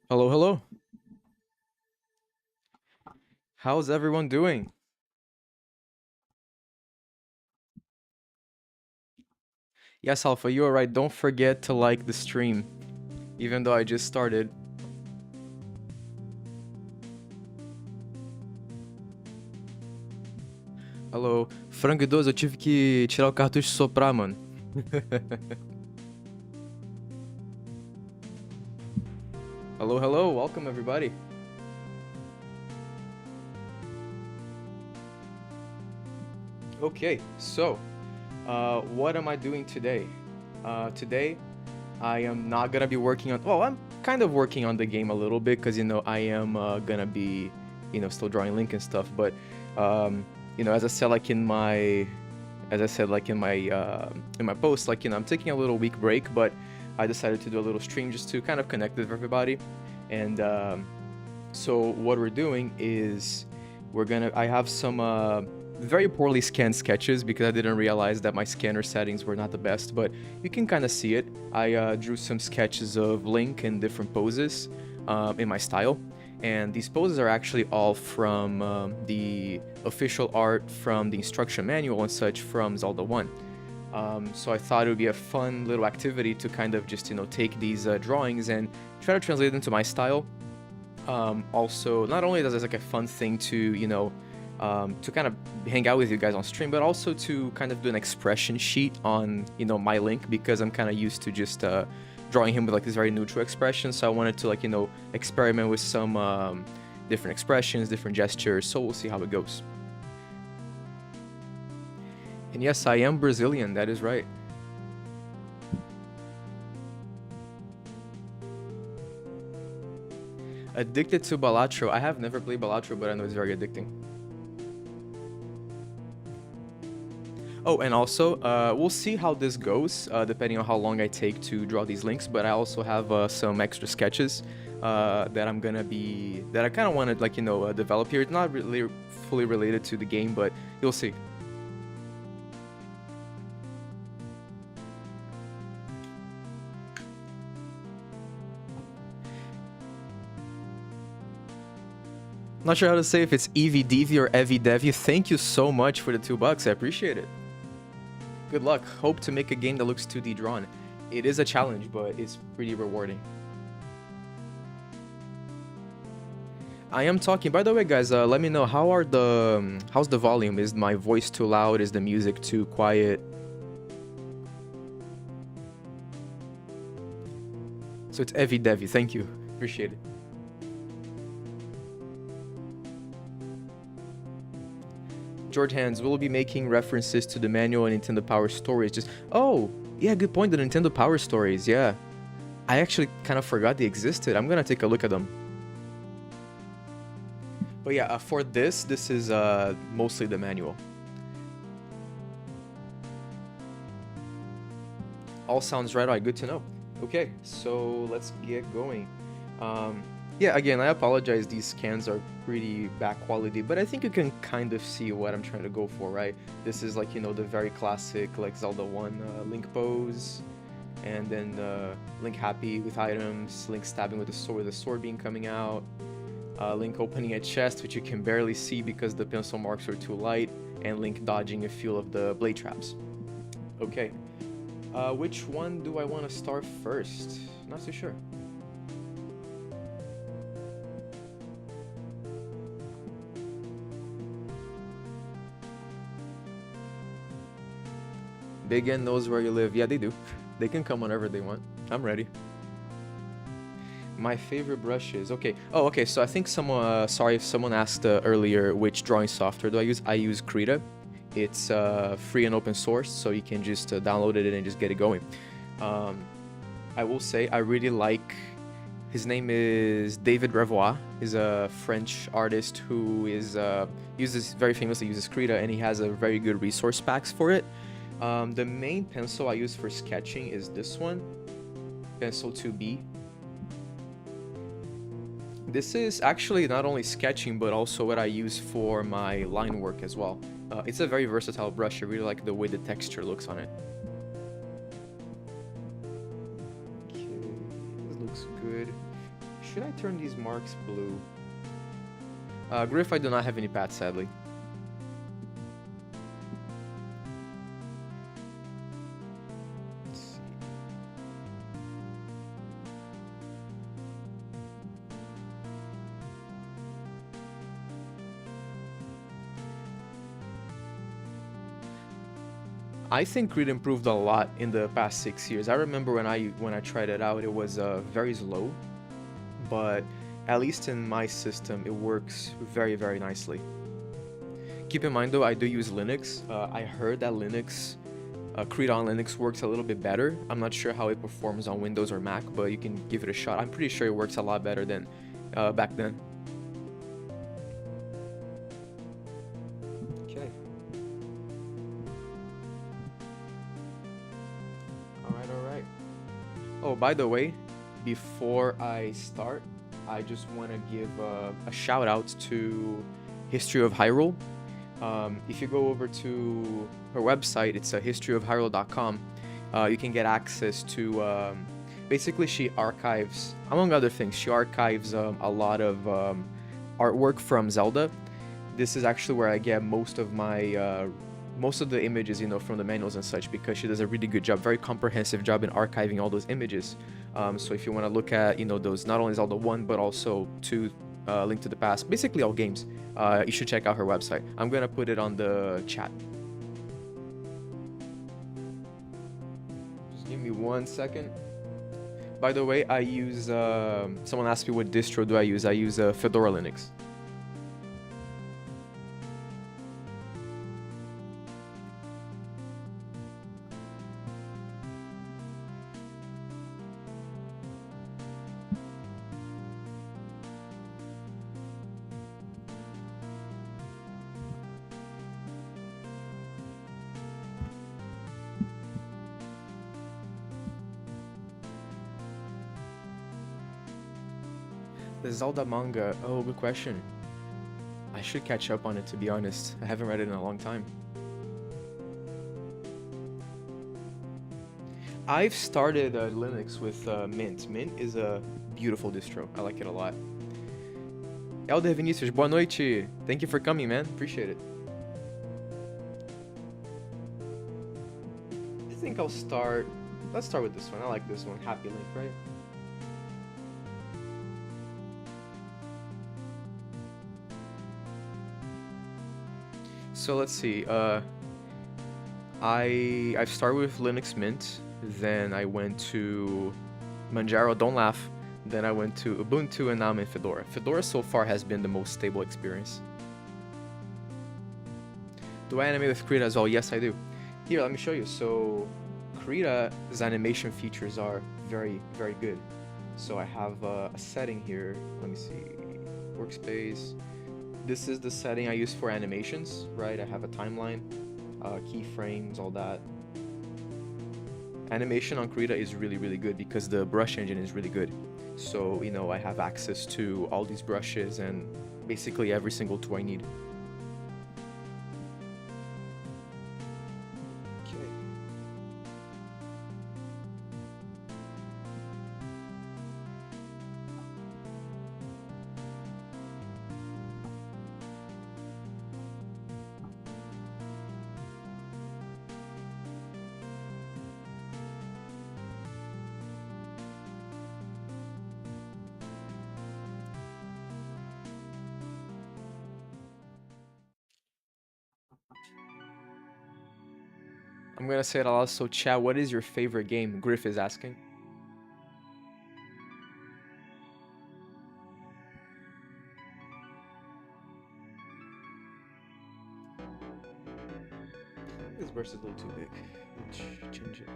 Hello, hello. How's everyone doing? Yes, Alpha, you are right. Don't forget to like the stream, even though I just started. Hello. Frango idoso, eu tive que tirar o cartucho e soprar, mano. Hello, hello. Welcome, everybody. Okay, so, what am I doing today? Today, I am not gonna be working on. Well, I'm kind of working on the game a little bit because I am gonna be still drawing Link and stuff. But as I said, like in my post, like I'm taking a little week break, but I decided to do a little stream just to kind of connect with everybody. And so what we're doing is I have some very poorly scanned sketches because I didn't realize that my scanner settings were not the best, but you can kind of see it. I drew some sketches of Link in different poses in my style, and these poses are actually all from the official art from the instruction manual and such from Zelda 1. So I thought it would be a fun little activity to kind of just take these drawings and try to translate them to my style. Also, not only does it like a fun thing to kind of hang out with you guys on stream, but also to kind of do an expression sheet on my Link, because I'm kind of used to just drawing him with like this very neutral expression. So I wanted to experiment with some different expressions, different gestures. So we'll see how it goes. And yes, I am Brazilian. That is right. Addicted to Balatro. I have never played Balatro, but I know it's very addicting. Oh, and also, we'll see how this goes, depending on how long I take to draw these links, but I also have some extra sketches that I kind of want to, develop here. It's not really fully related to the game, but you'll see. Not sure how to say if it's EVDV or EVDevi. Thank you so much for the $2. I appreciate it. Good luck. Hope to make a game that looks 2D drawn. It is a challenge, but it's pretty rewarding. I am talking. By the way, guys, let me know how's the volume? Is my voice too loud? Is the music too quiet? So it's EVDevi. Thank you. Appreciate it. George Hands will be making references to the manual and Nintendo Power Stories. Oh, yeah, good point. The Nintendo Power Stories, yeah. I actually kind of forgot they existed. I'm gonna take a look at them. But yeah, for this is mostly the manual. All sounds right. All right, good to know. Okay, so let's get going. Yeah, again, I apologize. These scans are pretty bad quality, but I think you can kind of see what I'm trying to go for, right? This is like, the very classic, like Zelda 1 Link pose, and then Link happy with items, Link stabbing with the sword beam coming out, Link opening a chest, which you can barely see because the pencil marks are too light, and Link dodging a few of the blade traps. Okay, which one do I want to start first? Not too sure. Big N knows where you live. Yeah, they do. They can come whenever they want. I'm ready. My favorite brushes. Okay. Oh, okay. So I think someone, sorry if someone asked earlier which drawing software do I use. I use Krita. It's free and open source, so you can just download it and just get it going. I will say I really like. His name is David Revois. He's a French artist who very famously uses Krita, and he has a very good resource packs for it. The main pencil I use for sketching is this one, Pencil 2B. This is actually not only sketching, but also what I use for my line work as well. It's a very versatile brush. I really like the way the texture looks on it. Okay, this looks good. should I turn these marks blue? Griff, I do not have any paths, sadly. Let's see. I think Creed improved a lot in the past 6 years. I remember when I tried it out, it was very slow, but at least in my system, it works very, very nicely. Keep in mind though, I do use Linux. I heard that Creed on Linux works a little bit better. I'm not sure how it performs on Windows or Mac, but you can give it a shot. I'm pretty sure it works a lot better than back then. Okay. All right. Oh, by the way, before I start, I just want to give a shout out to History of Hyrule. If you go over to her website, it's historyofhyrule.com. You can get access to basically she archives, among other things, she archives a lot of artwork from Zelda. This is actually where I get most of the images, from the manuals and such, because she does a really good job, very comprehensive job in archiving all those images. So if you want to look at, those, not only Zelda 1, but also 2, Link to the Past, basically all games, you should check out her website. I'm going to put it on the chat. Just give me 1 second. By the way, I use, someone asked me what distro do I use. I use Fedora Linux. The Zelda manga, oh, good question. I should catch up on it, to be honest. I haven't read it in a long time. I've started Linux with Mint. Mint is a beautiful distro. I like it a lot. Elder Vinicius, boa noite. Thank you for coming, man. Appreciate it. I think let's start with this one. I like this one. Happy Link, right? So let's see. I've started with Linux Mint, then I went to Manjaro, don't laugh. Then I went to Ubuntu, and now I'm in Fedora. Fedora so far has been the most stable experience. Do I animate with Krita as well? Yes, I do. Here, let me show you. So Krita's animation features are very, very good. So I have a setting here. Let me see. Workspace. This is the setting I use for animations, right? I have a timeline, keyframes, all that. Animation on Krita is really, really good because the brush engine is really good. So, I have access to all these brushes and basically every single tool I need. Okay. I'm gonna say it aloud. So, chat, what is your favorite game? Griff is asking. This brush is a little too big. Let's change it.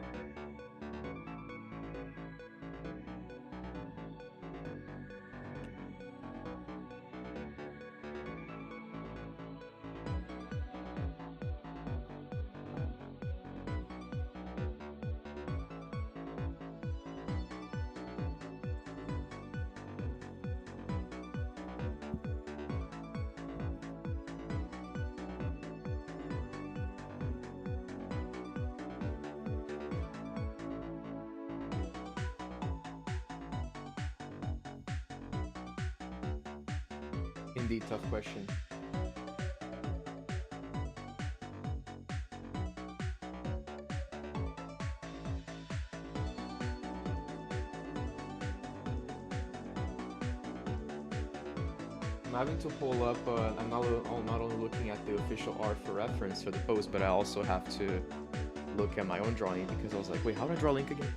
Indeed, tough question. I'm having to pull up. I'm not only looking at the official art for reference for the post, but I also have to look at my own drawing because I was like, wait, how do I draw Link again?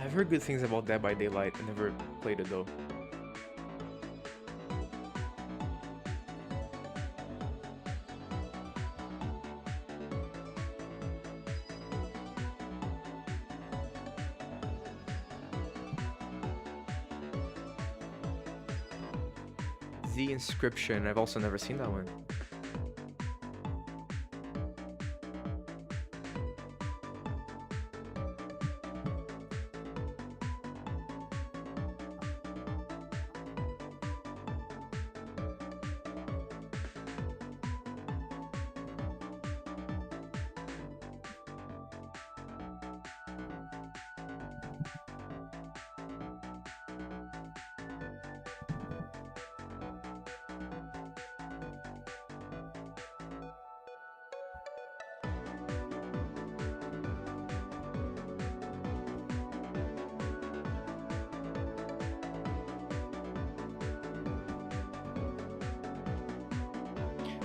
I've heard good things about Dead by Daylight. I never played it though. The Inscription. I've also never seen that one.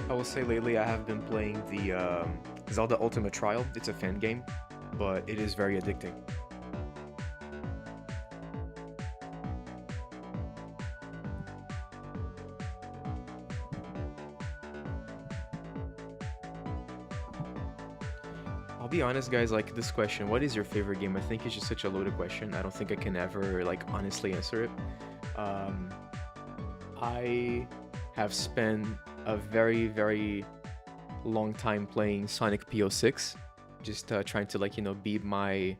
I will say lately I have been playing the Zelda Ultimate Trial. It's a fan game, but it is very addicting. I'll be honest, guys, like this question, what is your favorite game? I think it's just such a loaded question. I don't think I can ever like honestly answer it. Um, I have spent a very long time playing Sonic PO6, just trying to like beat my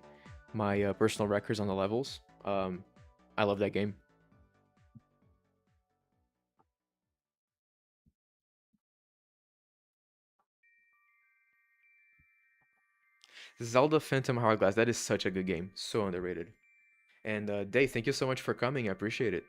personal records on the levels. I love that game. Zelda Phantom Hourglass, that is such a good game, so underrated. And Day, thank you so much for coming. I appreciate it.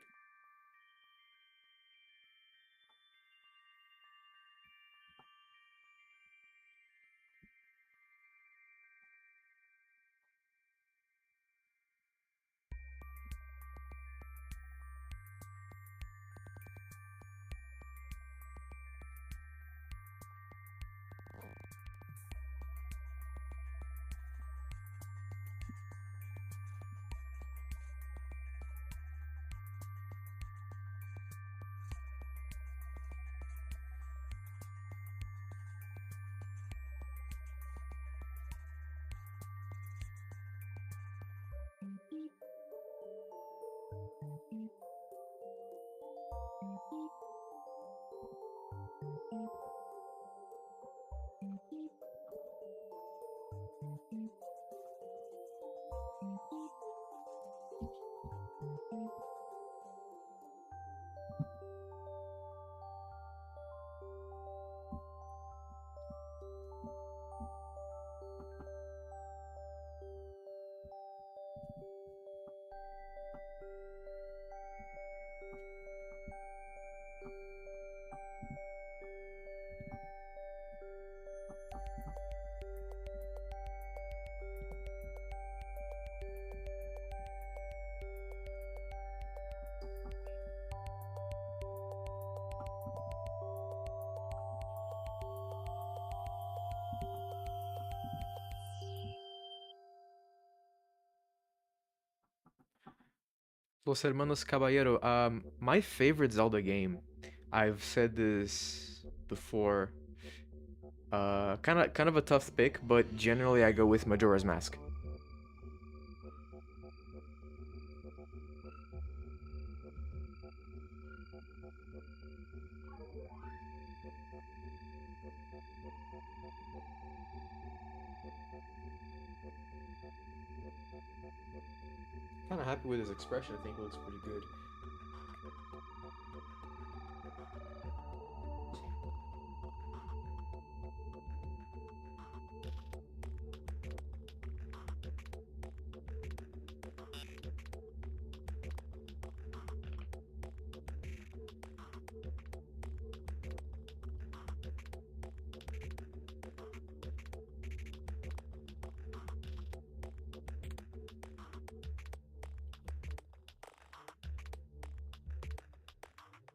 Los Hermanos Caballero, my favorite Zelda game, I've said this before, kind of a tough pick, but generally I go with Majora's Mask. Kind of happy with his expression. I think it looks pretty good.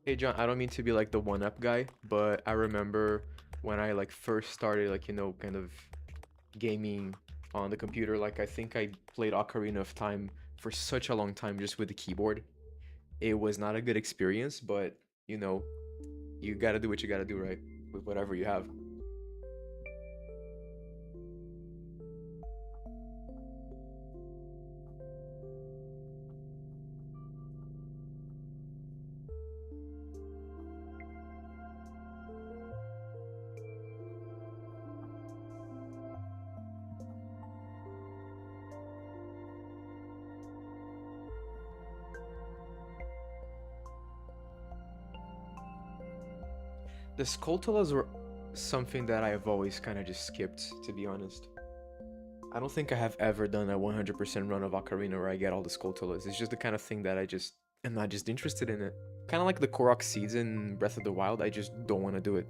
Hey John, I don't mean to be like the one up guy, but I remember when I like first started like kind of gaming on the computer, like I think I played Ocarina of Time for such a long time just with the keyboard. It was not a good experience, but you know, you got to do what you got to do, right? With whatever you have. The Skulltulas were something that I have always kind of just skipped, to be honest. I don't think I have ever done a 100% run of Ocarina where I get all the Skulltulas. It's just the kind of thing that I just am not just interested in it. Kind of like the Korok seeds in Breath of the Wild, I just don't want to do it.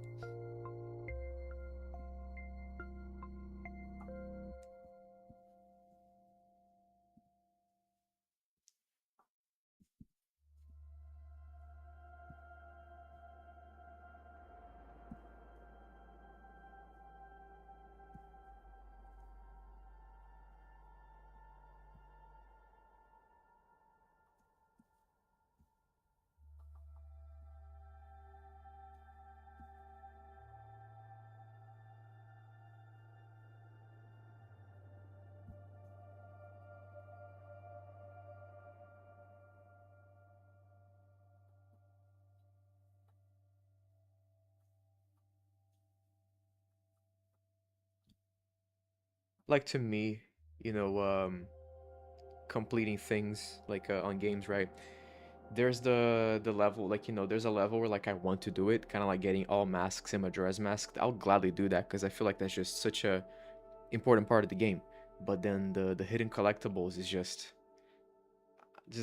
Like to me, you know, completing things like on games, right? There's the level, like there's a level where like I want to do it, kind of like getting all masks and Majora's Mask. I'll gladly do that because I feel like that's just such a important part of the game. But then the hidden collectibles is just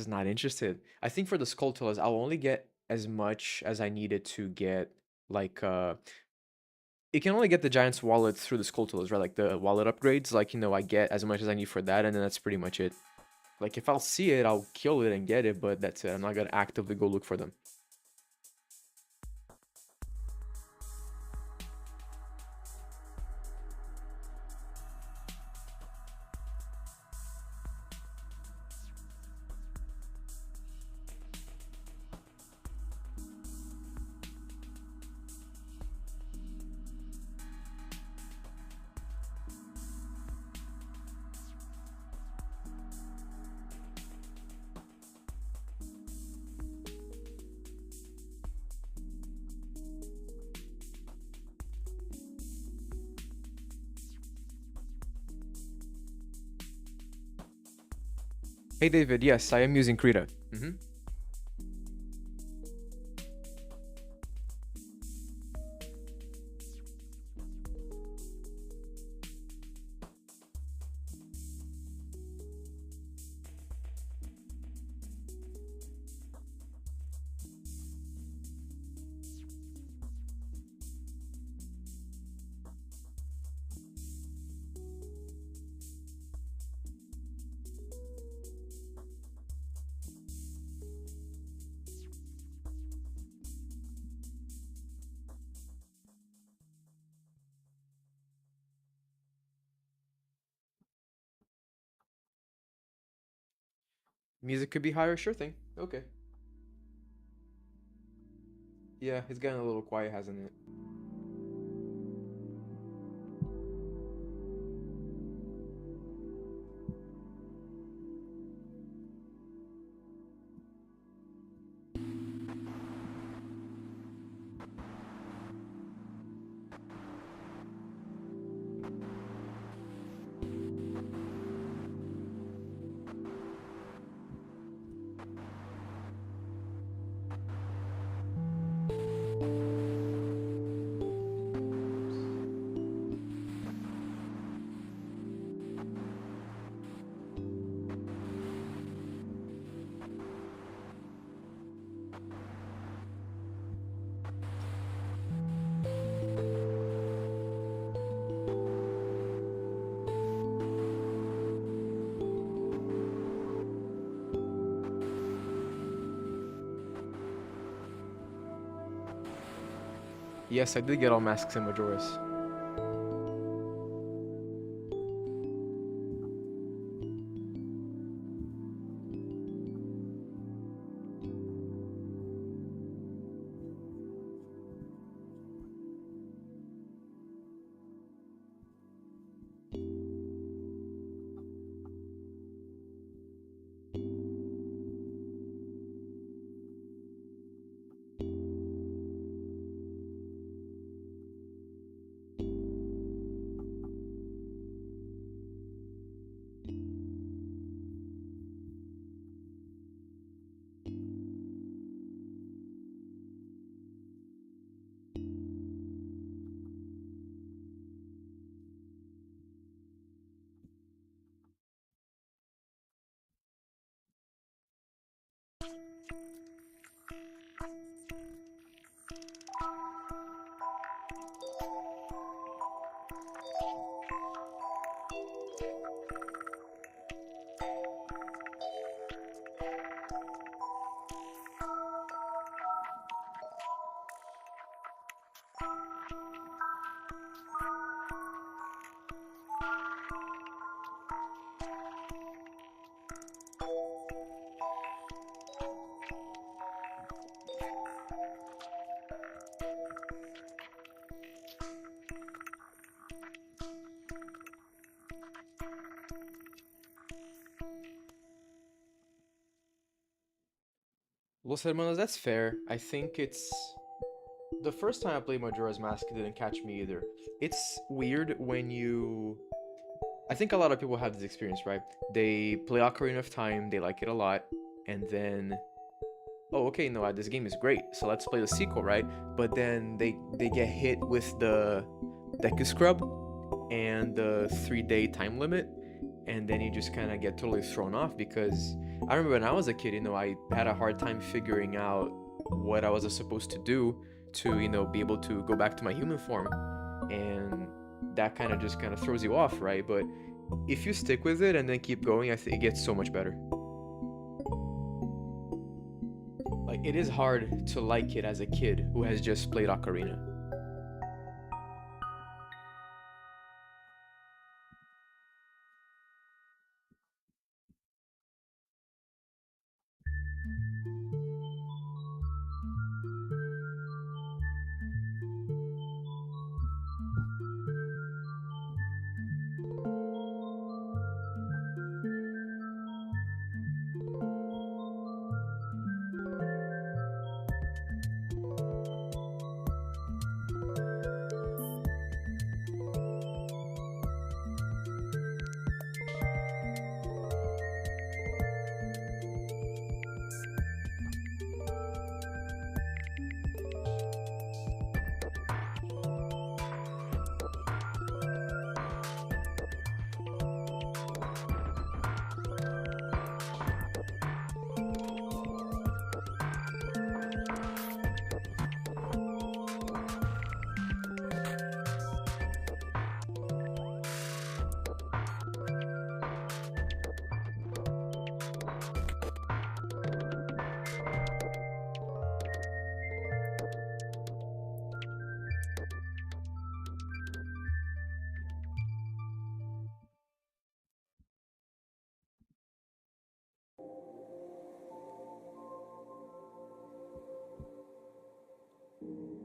not interested. I think for the Skulltulas, I'll only get as much as I needed to get like you can only get the Giant's wallet through the Skulltulas, right? Like the wallet upgrades, like I get as much as I need for that, and then that's pretty much it. Like if I'll see it, I'll kill it and get it, but that's it. I'm not gonna actively go look for them. Hey David, yes, I am using Krita. Music could be higher, sure thing. Okay. Yeah, it's getting a little quiet, hasn't it? Yes, I did get all masks and Majoras. Los Hermanos, that's fair. I think it's the first time I played Majora's Mask it didn't catch me either. It's weird when you I think a lot of people have this experience, right? They play Ocarina of Time, they like it a lot, and then oh, okay, no, this game is great, so let's play the sequel, right? But then they get hit with the Deku Scrub and the 3 day time limit, and then you just kind of get totally thrown off because I remember when I was a kid, I had a hard time figuring out what I was supposed to do to, be able to go back to my human form, and that kind of throws you off, right? But if you stick with it and then keep going, I think it gets so much better. Like it is hard to like it as a kid who has just played Ocarina.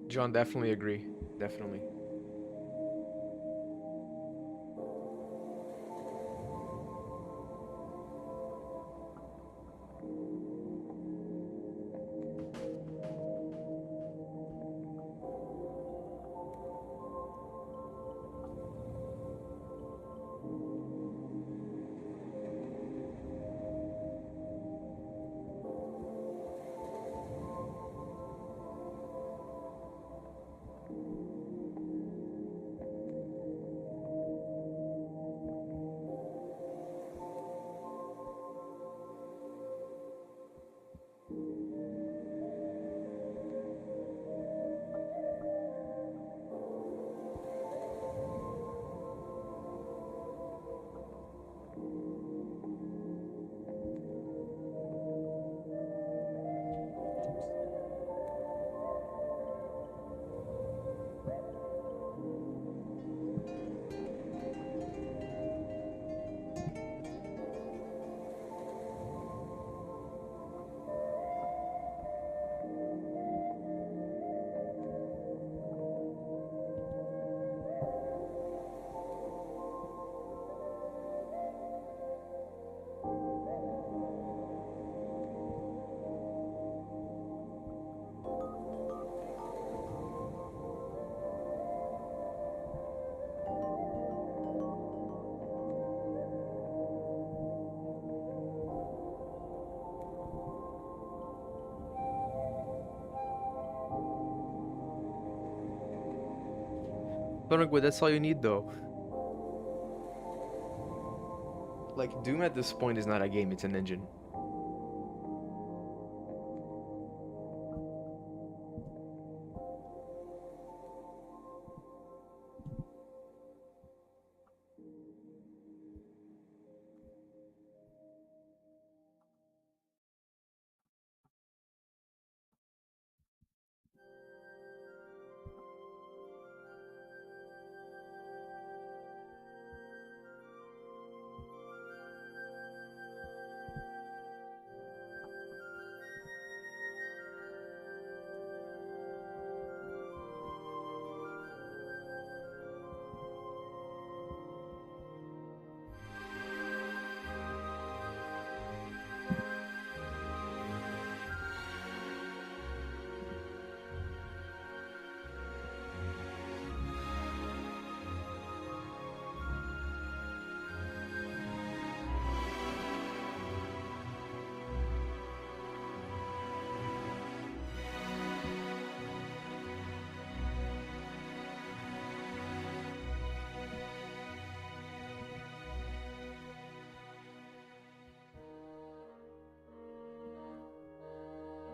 John, definitely agree. Definitely. But that's all you need though. Like, Doom at this point is not a game, it's an engine.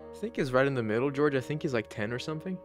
I think he's right in the middle, George. I think he's like 10 or something.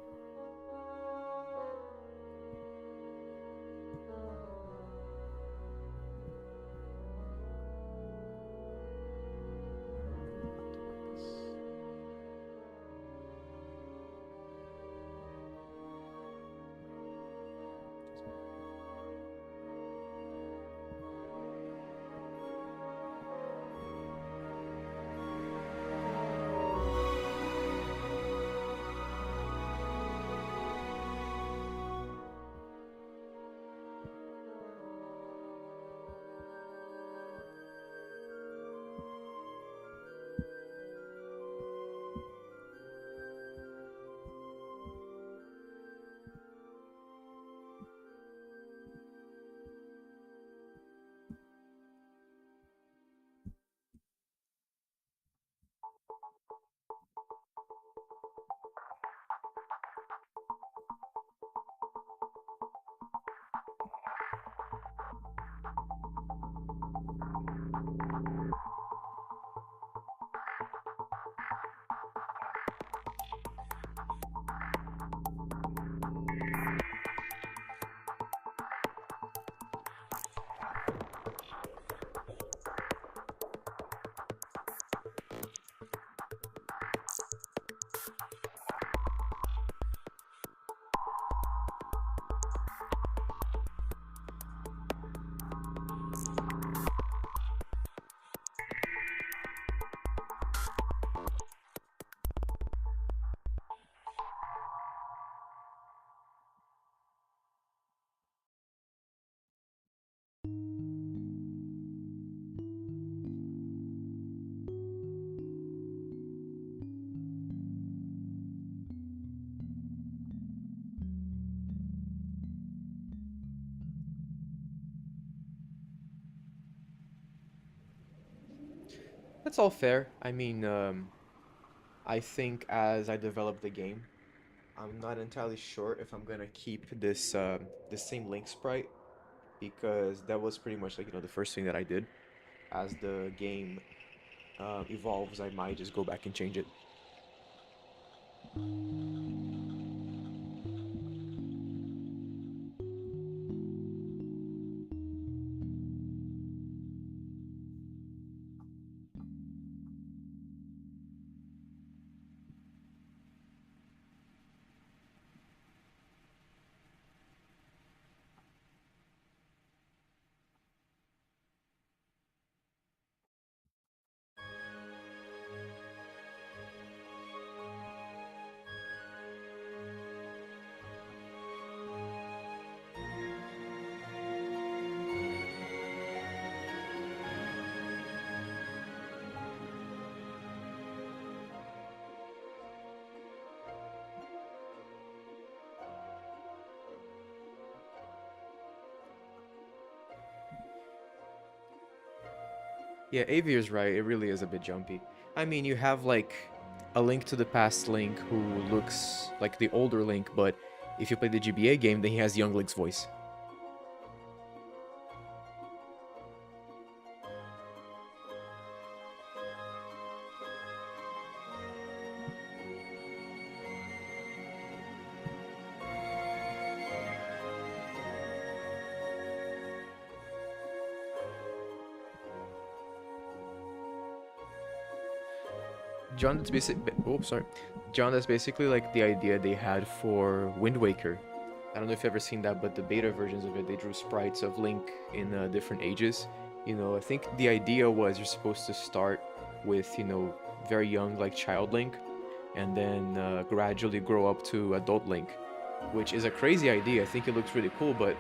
That's all fair. I mean, I think as I develop the game, I'm not entirely sure if I'm gonna keep the same Link sprite because that was pretty much like the first thing that I did. As the game evolves, I might just go back and change it. Yeah, Avi is right. It really is a bit jumpy. I mean, you have like a Link to the Past Link who looks like the older Link, but if you play the GBA game, then he has Young Link's voice. John, that's basic. Oh, sorry, John. That's basically like the idea they had for Wind Waker. I don't know if you've ever seen that, but the beta versions of it, they drew sprites of Link in different ages. I think the idea was you're supposed to start with, very young, like child Link, and then gradually grow up to adult Link, which is a crazy idea. I think it looks really cool, but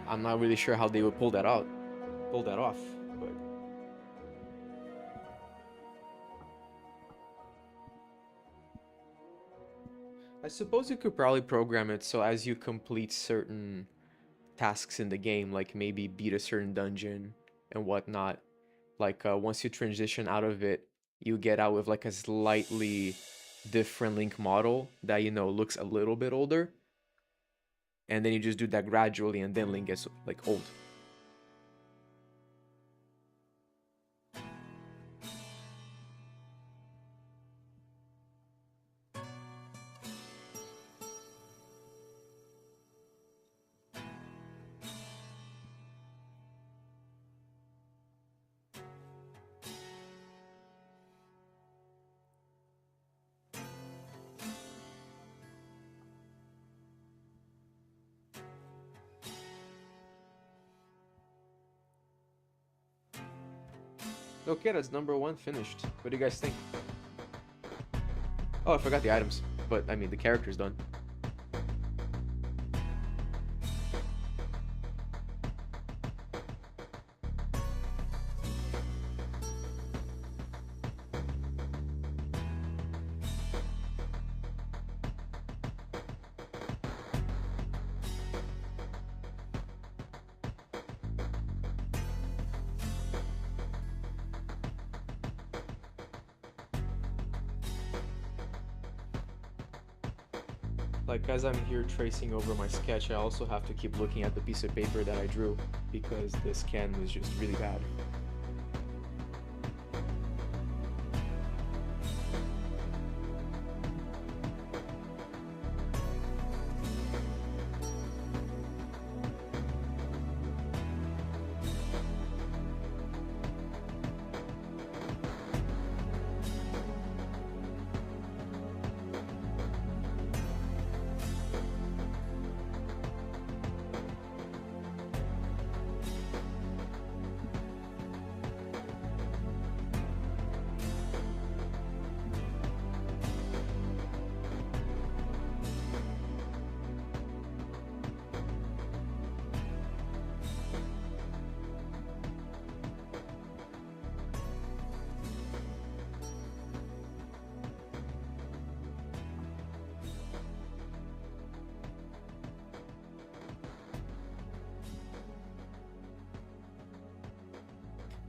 I'm not really sure how they would pull that off. But I suppose you could probably program it so as you complete certain tasks in the game, like maybe beat a certain dungeon and whatnot, like once you transition out of it, you get out with like a slightly different Link model that looks a little bit older, and then you just do that gradually, and then Link gets like old. Okay, that's number one finished. What do you guys think? Oh, I forgot the items, but I mean the character's done. Like, as I'm here tracing over my sketch, I also have to keep looking at the piece of paper that I drew because the scan was just really bad.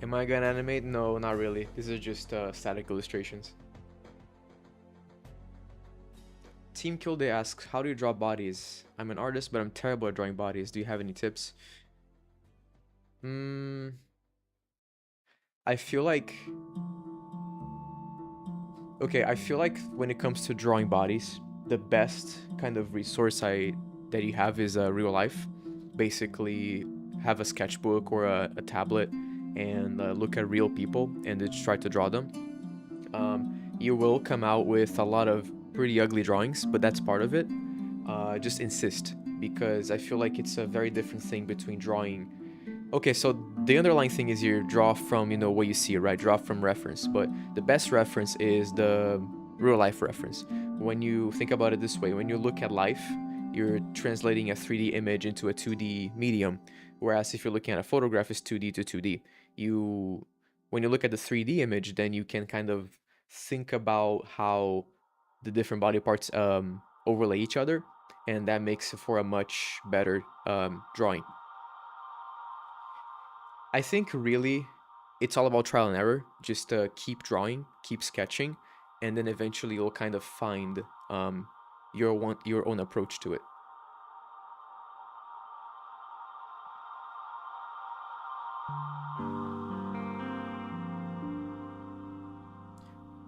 Am I gonna animate? No, not really. These are just static illustrations. Team Kill Day asks, how do you draw bodies? I'm an artist, but I'm terrible at drawing bodies. Do you have any tips? I feel like... Okay, I feel like when it comes to drawing bodies, the best kind of resource that you have is real life. Basically, have a sketchbook or a tablet and look at real people and just try to draw them. You will come out with a lot of pretty ugly drawings, but that's part of it. Just insist, because I feel like it's a very different thing between drawing. Okay, so the underlying thing is you draw from, what you see, right? Draw from reference, but the best reference is the real life reference. When you think about it this way, when you look at life, you're translating a 3D image into a 2D medium, whereas if you're looking at a photograph, it's 2D to 2D. When you look at the 3D image, then you can kind of think about how the different body parts overlay each other, and that makes for a much better drawing. I think really it's all about trial and error. Just keep drawing, keep sketching, and then eventually you'll kind of find your own approach to it.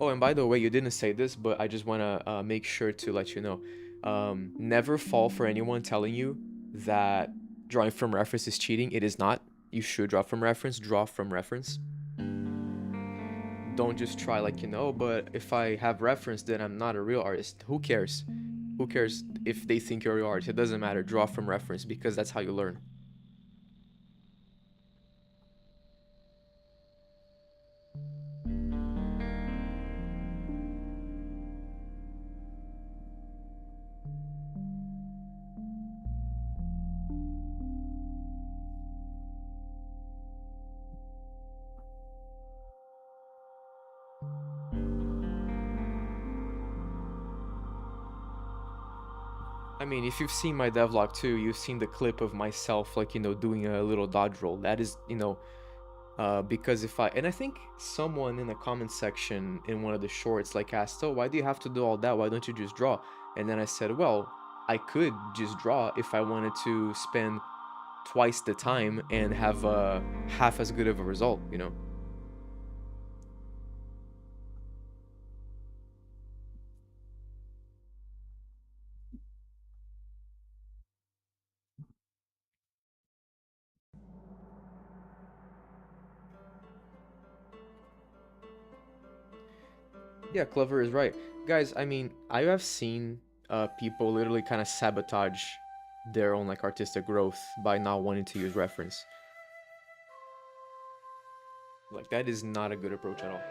Oh, and by the way, you didn't say this, but I just want to make sure to let you know. Never fall for anyone telling you that drawing from reference is cheating. It is not. You should draw from reference. Draw from reference. Don't just try like, but if I have reference, then I'm not a real artist. Who cares? Who cares if they think you're a real artist? It doesn't matter. Draw from reference because that's how you learn. I mean, if you've seen my devlog too, you've seen the clip of myself, like, doing a little dodge roll. That is, because if I, and I think someone in the comment section in one of the shorts, like, asked, oh, why do you have to do all that? Why don't you just draw? And then I said, well, I could just draw if I wanted to spend twice the time and have half as good of a result. Yeah, Clever is right. Guys, I mean, I have seen people literally kind of sabotage their own like artistic growth by not wanting to use reference. Like that is not a good approach at all.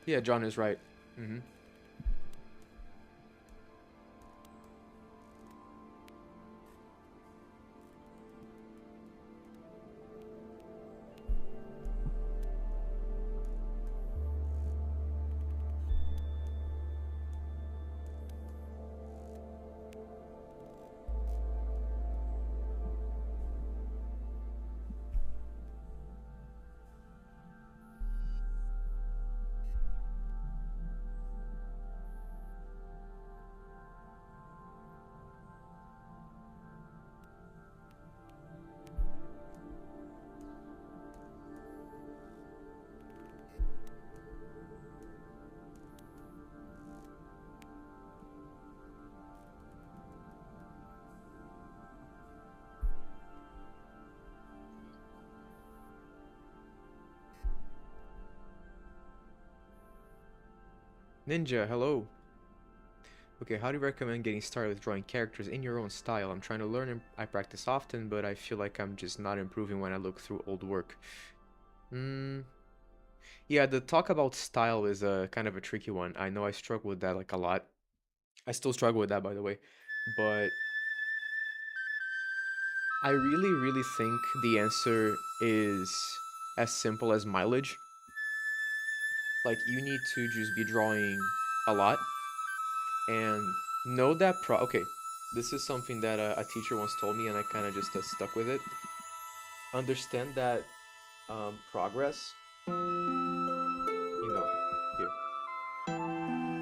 Yeah, John is right. Hmm. Ninja, hello. Okay, how do you recommend getting started with drawing characters in your own style? I'm trying to learn and I practice often, but I feel like I'm just not improving when I look through old work. Hmm. Yeah, the talk about style is a kind of a tricky one. I know I struggle with that like a lot. I still struggle with that, by the way. But I really, really think the answer is as simple as mileage. Like, you need to just be drawing a lot and know that okay, this is something that a teacher once told me and I kind of just stuck with it. Understand that progress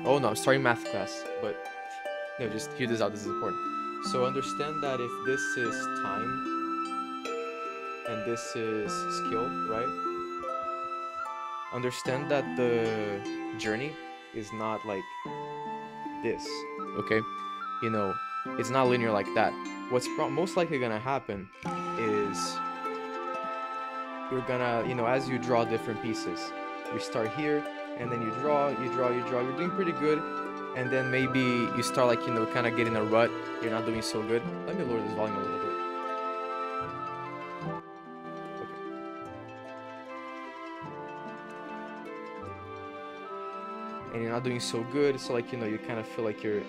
Oh no, I'm starting math class, but no, just hear this out. This is important. So understand that if this is time and this is skill, right? Understand that the journey is not like this, okay? You know, it's not linear like that. What's most likely gonna happen is you're gonna, as you draw different pieces, you start here and then you draw, you draw, you draw. You're doing pretty good, and then maybe you start like kind of getting a rut. You're not doing so good. Let me lower this volume a little bit. Okay. And you're not doing so good, so like you kind of feel like you're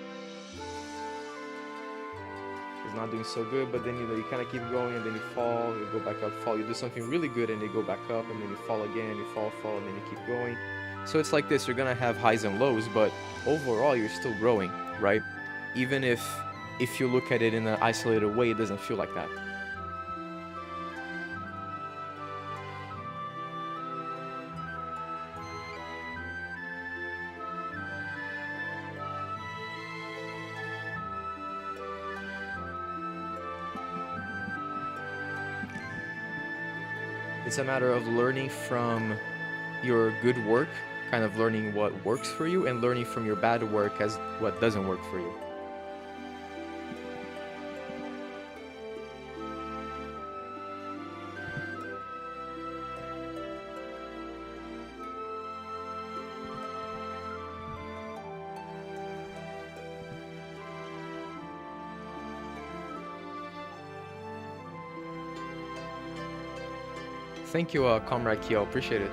is not doing so good, but then you kind of keep going and then you fall, you go back up, fall, you do something really good and you go back up and then you fall again, you fall, and then you keep going. So it's like this, you're gonna have highs and lows, but overall you're still growing, right? Even if you look at it in an isolated way, it doesn't feel like that. It's a matter of learning from your good work, kind of learning what works for you, and learning from your bad work as what doesn't work for you. Thank you, Comrade Kyo. Appreciate it.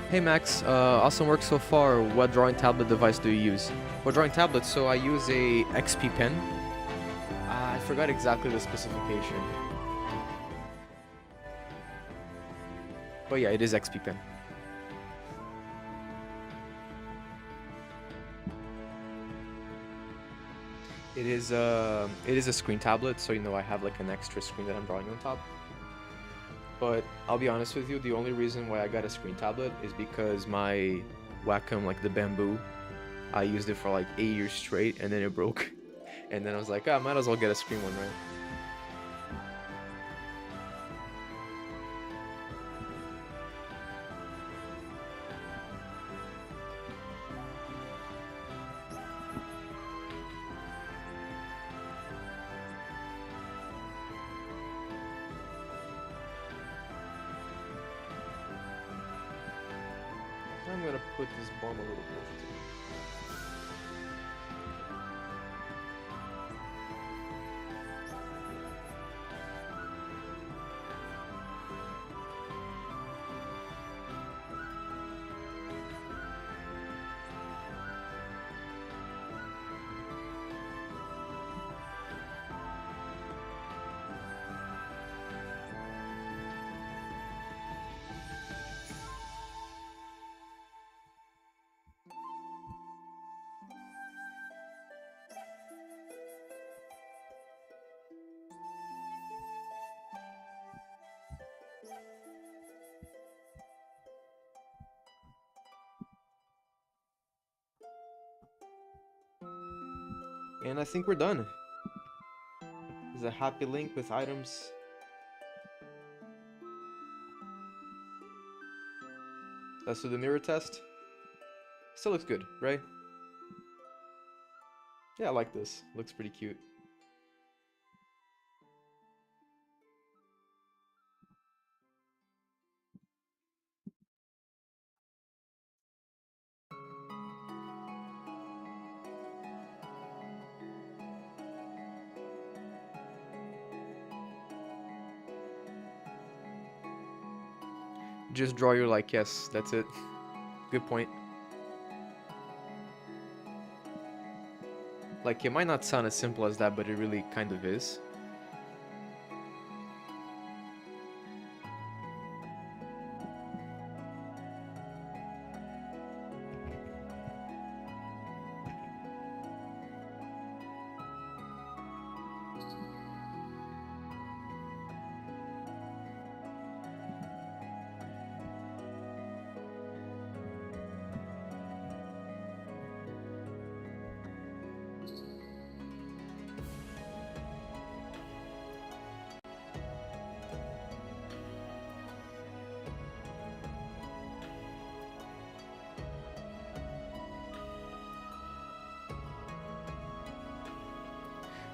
Hey Max, awesome work so far. What drawing tablet device do you use? What drawing tablet? So I use a XP pen. I forgot exactly the specification. But yeah, it is XP pen. It is a screen tablet, so I have like an extra screen that I'm drawing on top. But I'll be honest with you, the only reason why I got a screen tablet is because my Wacom, like the bamboo, I used it for like 8 years straight and then it broke. And then I was like, I might as well get a screen one, right? I'm gonna put this bomb a little closer to me. And I think we're done. There's a happy link with items. Let's do the mirror test. Still looks good, right? Yeah, I like this. Looks pretty cute. Just draw your like, yes, that's it. Good point. Like, it might not sound as simple as that, but it really kind of is.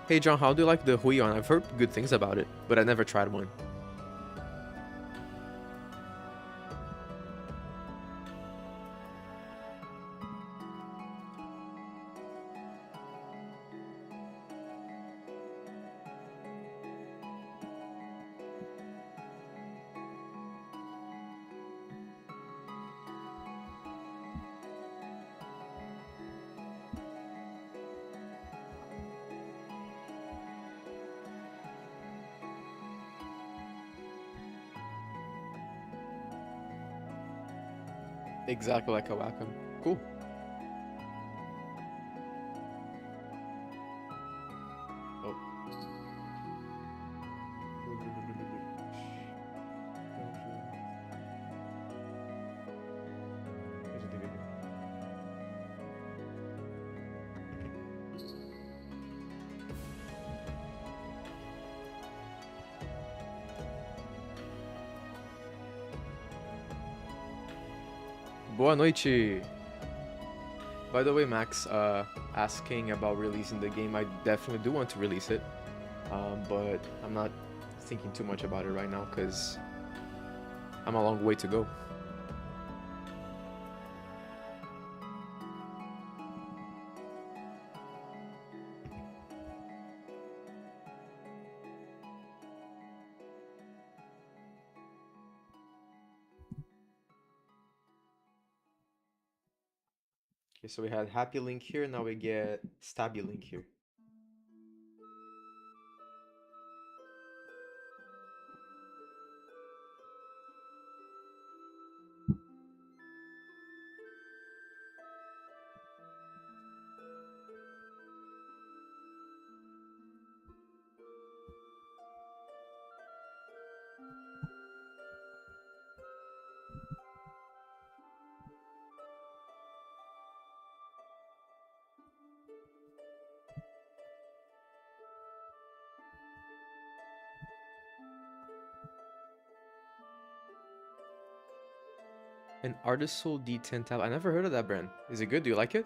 Hey John, how do you like the Huion? I've heard good things about it, but I never tried one. Exactly like a Wacom. Cool. Oh. Boa noite. By the way, Max, asking about releasing the game, I definitely do want to release it, but I'm not thinking too much about it right now because I'm a long way to go. Okay, so we had Happy Link here, now we get Stabby Link here. An Artisul D10 tab. I never heard of that brand. Is it good? Do you like it?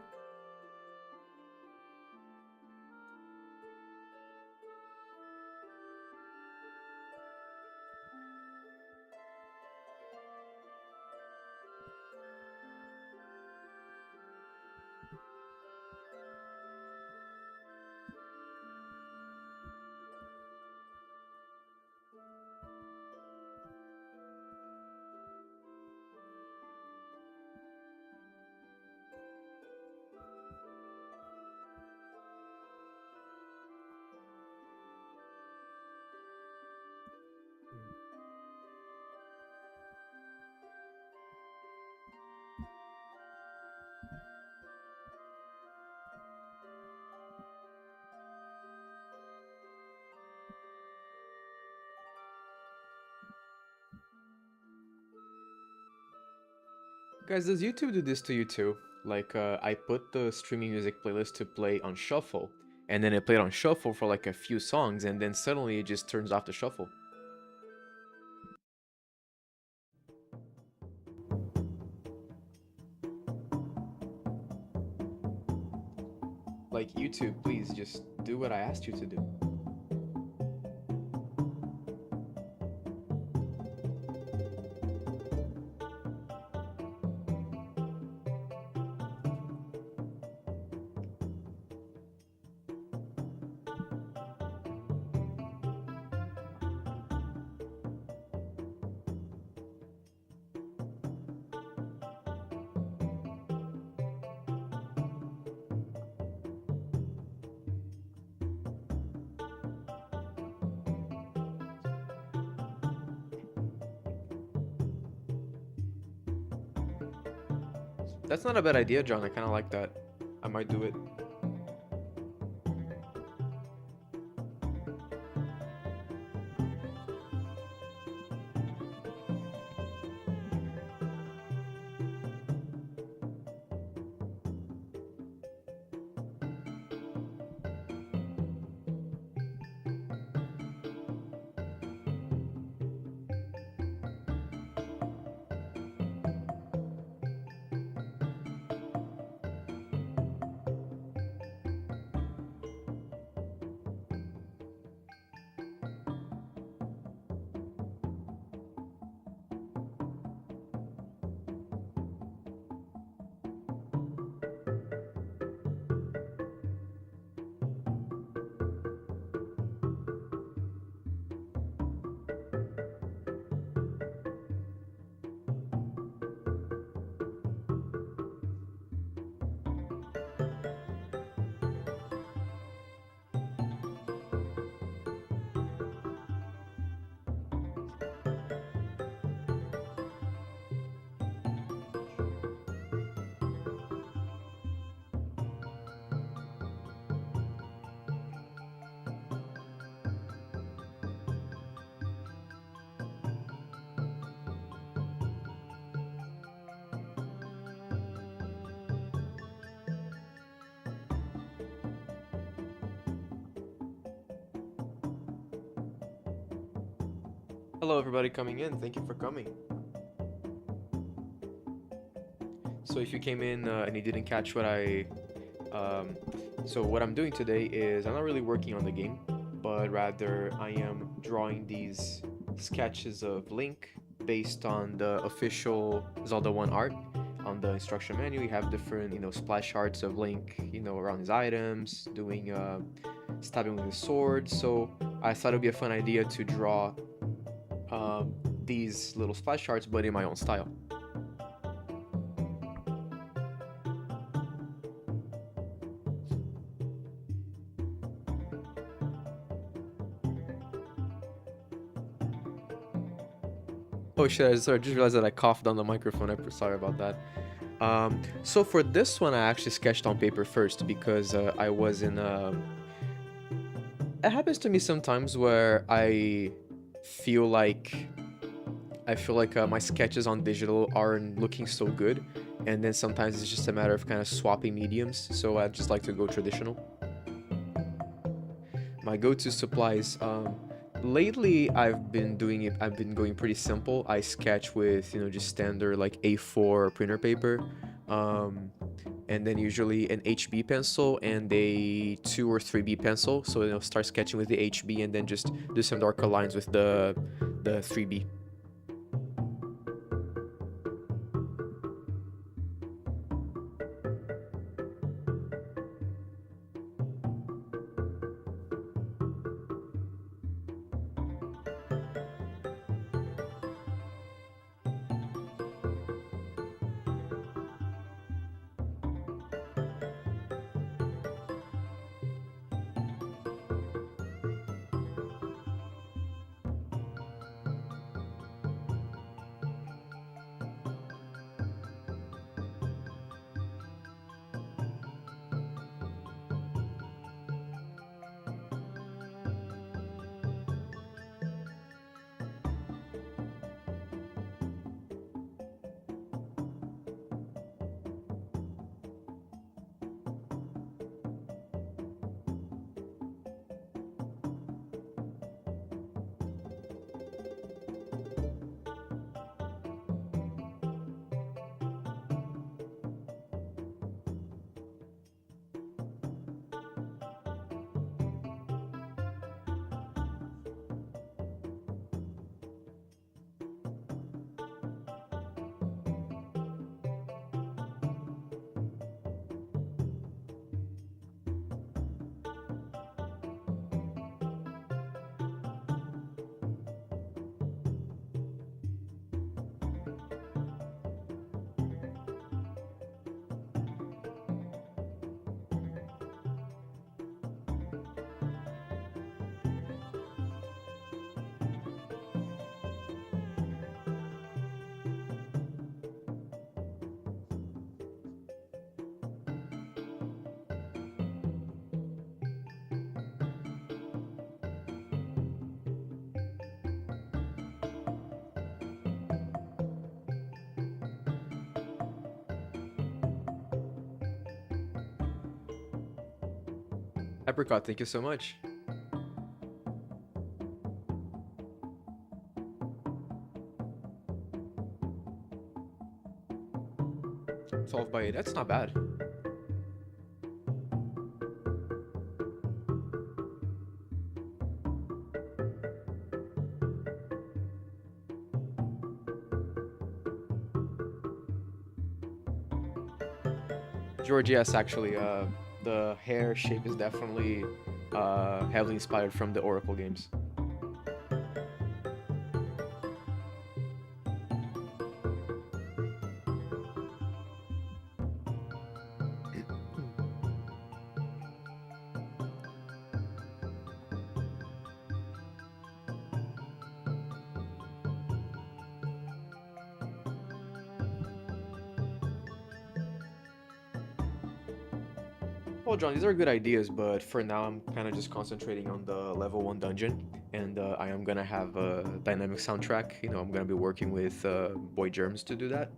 Guys, does YouTube do this to you too? Like, I put the streaming music playlist to play on shuffle, and then it played on shuffle for like a few songs, and then suddenly it just turns off the shuffle. Like, YouTube, please just do what I asked you to do. That's not a bad idea, John. I kind of like that. I might do it. Hello, everybody coming in. Thank you for coming. So if you came in and you didn't catch what um, so what I'm doing today is I'm not really working on the game, but rather I am drawing these sketches of Link based on the official Zelda 1 art. On the instruction manual, you have different, splash arts of Link, around his items, doing stabbing with his sword. So I thought it'd be a fun idea to draw um, these little splash arts, but in my own style. Oh shit, I just realized that I coughed on the microphone. Sorry about that. So for this one, I actually sketched on paper first because I was in. It happens to me sometimes where I feel like my sketches on digital aren't looking so good, and then sometimes it's just a matter of kind of swapping mediums. So I just like to go traditional. My go-to supplies. Lately, I've been going pretty simple. I sketch with just standard like A4 printer paper, um, and then usually an HB pencil and a 2 or 3B pencil. So start sketching with the HB and then just do some darker lines with the 3B. Apricot, thank you so much. Solved by 8. That's not bad. George, yes, actually, the hair shape is definitely heavily inspired from the Oracle games. Well, John, these are good ideas, but for now, I'm kind of just concentrating on the level 1 dungeon, and I am gonna have a dynamic soundtrack. You know, I'm gonna be working with Boy Germs to do that.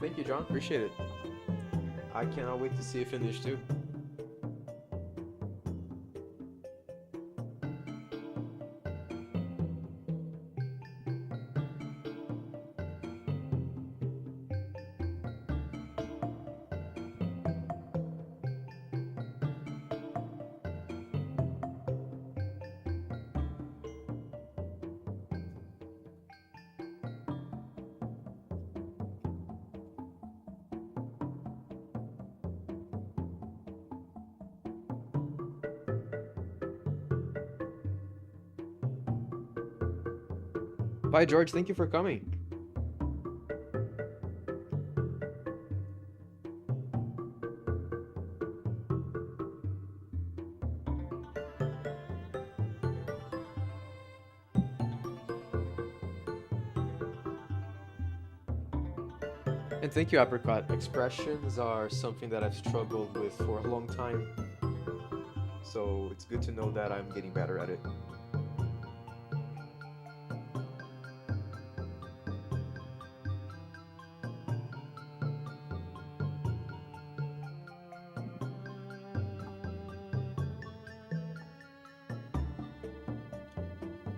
Thank you, John. Appreciate it. I cannot wait to see it finished too. Bye, George. Thank you for coming. And thank you, Apricot. Expressions are something that I've struggled with for a long time, so it's good to know that I'm getting better at it.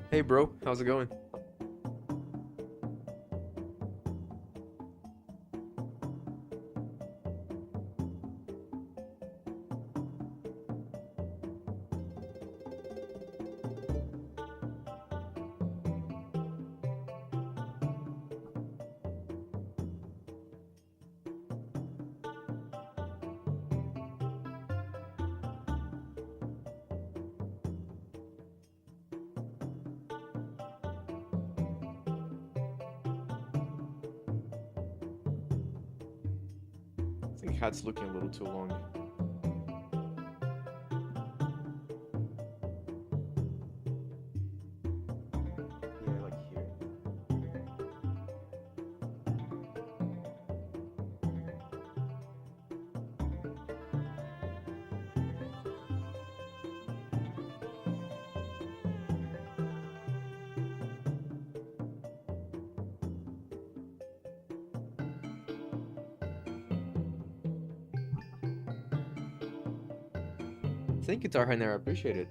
Hey, bro. How's it going? I think hat's looking a little too long. Yeah, like here. Thank you, Tarhaner. I appreciate it.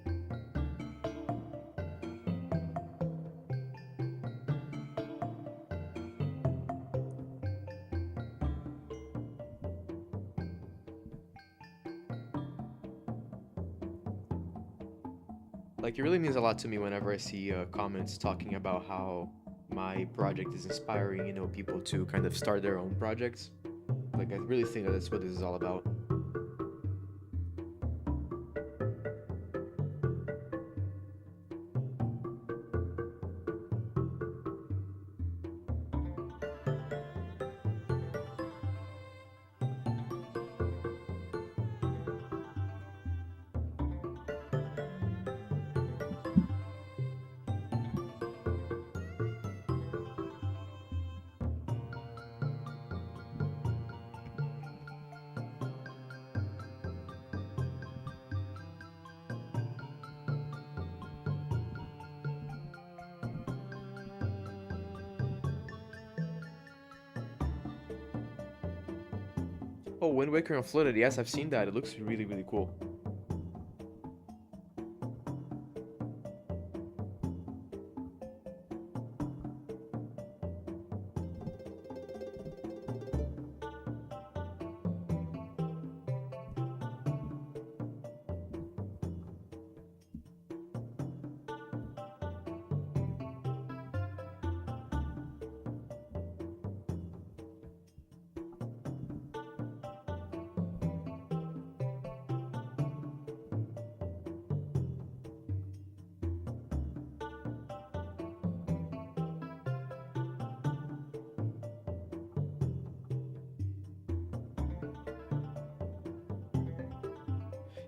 Like, it really means a lot to me whenever I see comments talking about how my project is inspiring, you know, people to kind of start their own projects. Like, I really think that that's what this is all about. Oh, Wind Waker Unflooded. Yes, I've seen that. It looks really, really cool.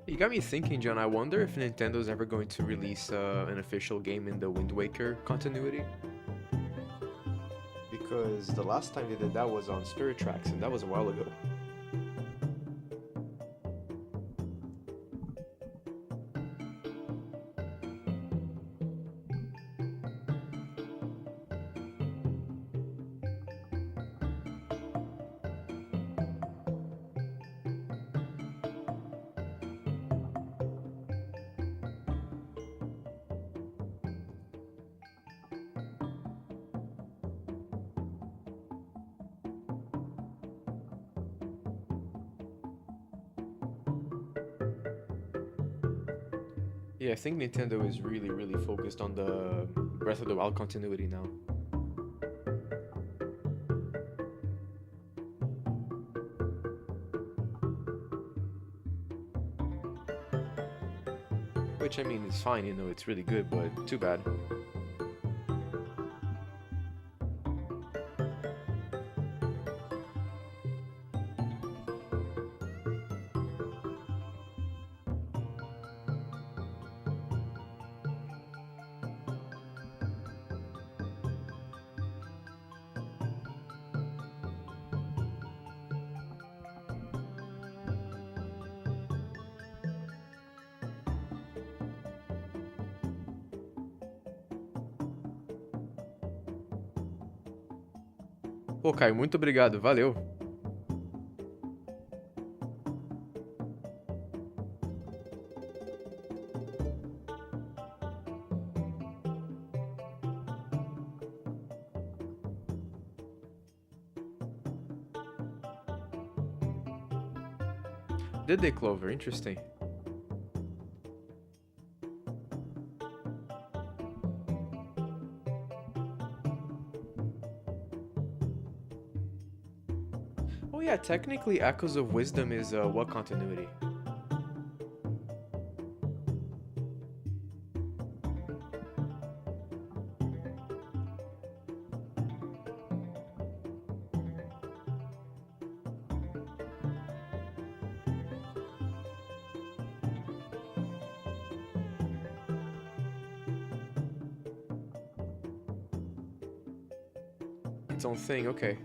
You got me thinking, John. I wonder if Nintendo's ever going to release an official game in the Wind Waker continuity. Because the last time they did that was on Spirit Tracks, and that was a while ago. Yeah, I think Nintendo is really, really focused on the Breath of the Wild continuity now. Which, I mean, is fine, you know, it's really good, but too bad. Pô, Caio, muito obrigado, valeu. Did they, Clover? Interesting. Oh yeah, technically Echoes of Wisdom is what continuity? Its own thing, okay.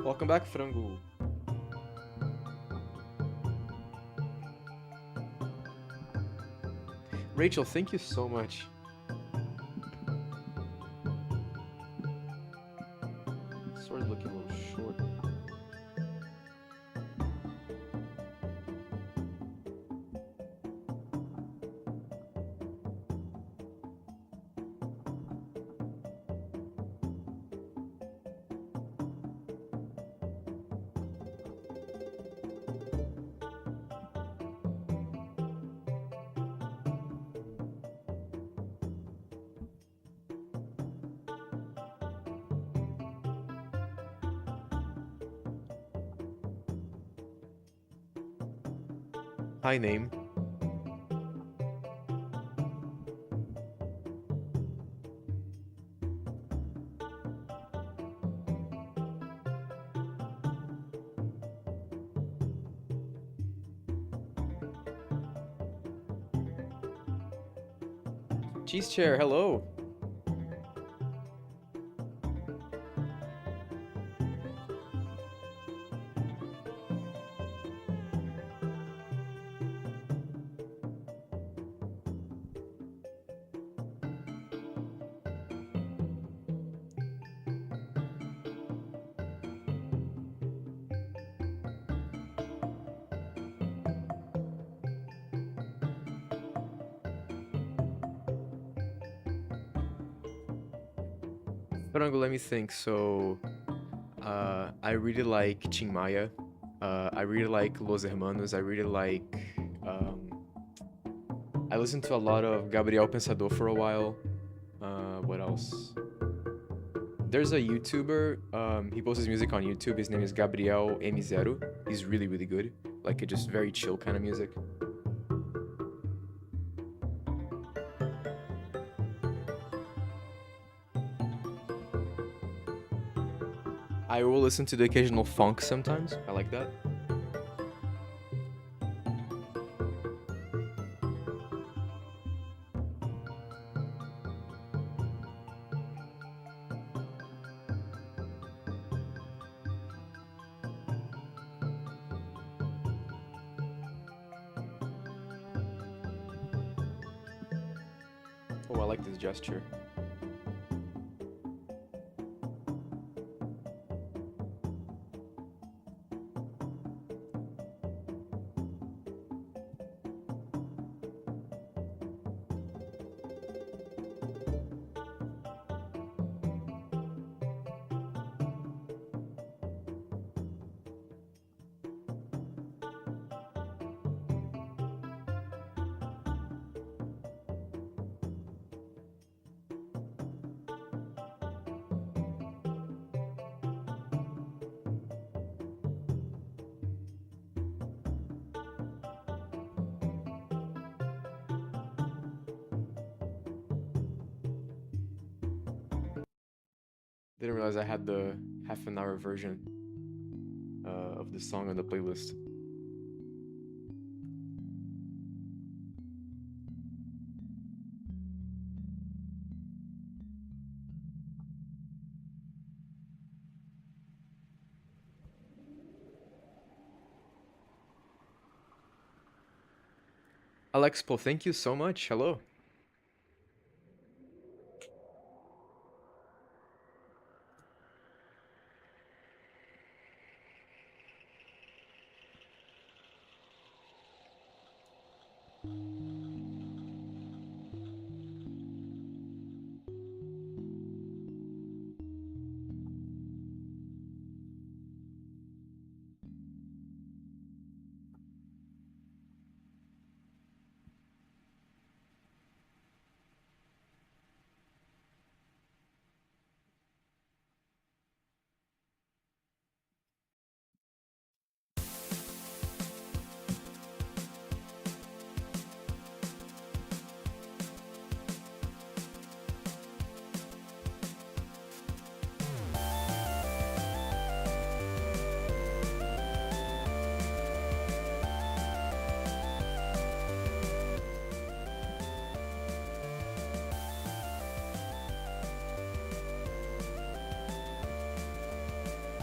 Welcome back, Frango. Rachel, thank you so much. Sword's looking a little short. Hi, name. Cheese chair, hello. Frango, let me think. So, I really like Chinmaya. I really like Los Hermanos. I really like. Um, I listened to a lot of Gabriel Pensador for a while. What else? There's a YouTuber. He posts his music on YouTube. His name is Gabriel M0. He's really, really good. Like, just very chill kind of music. I will listen to the occasional funk sometimes. I like that. Oh, I like this gesture. Didn't realize I had the half an hour version of the song on the playlist. Alexpo, thank you so much. Hello.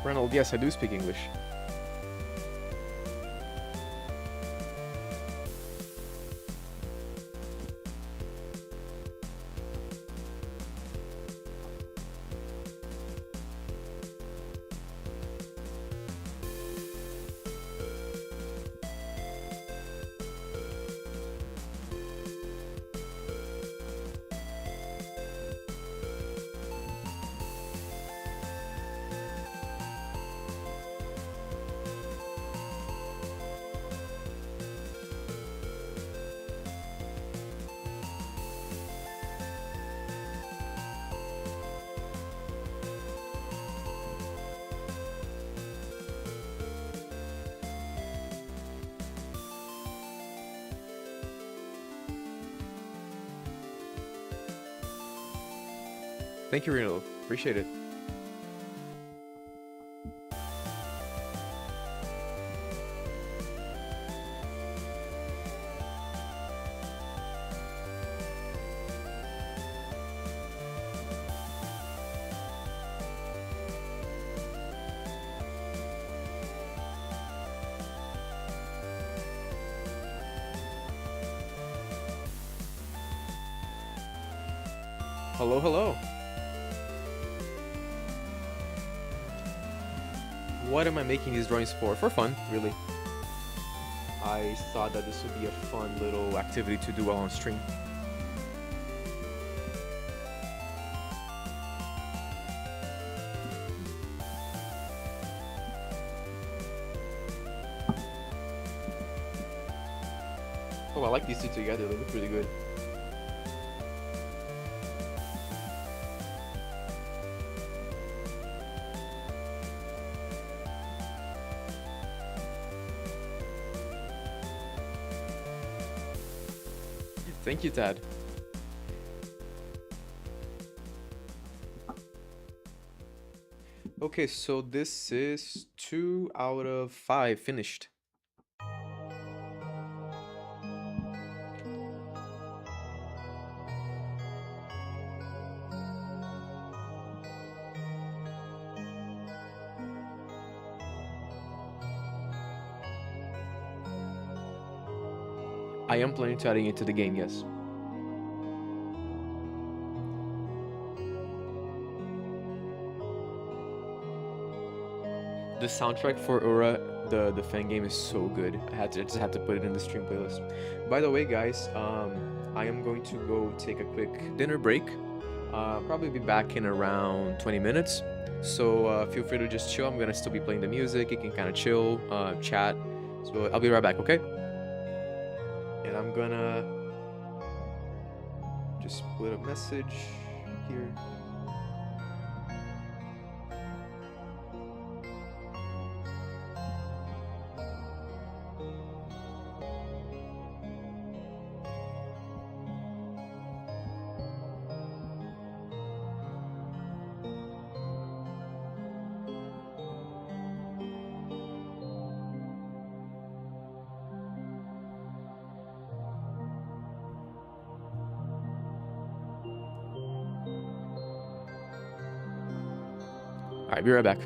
Ronald, yes, I do speak English. Thank you, Reno. Appreciate it. Hello, hello. What am I making these drawings for? For fun, really. I thought that this would be a fun little activity to do while on stream. Oh, I like these two together. They look really good. Thank you, Tad. Okay, so this is 2 out of 5 finished. I am planning to adding it to the game, yes. The soundtrack for Ura, the fan game, is so good. I just had to put it in the stream playlist. By the way, guys, I am going to go take a quick dinner break. Probably be back in around 20 minutes. So feel free to just chill. I'm gonna still be playing the music. You can kind of chill, chat. So I'll be right back, okay? And I'm gonna just put a message here. All right, be right back.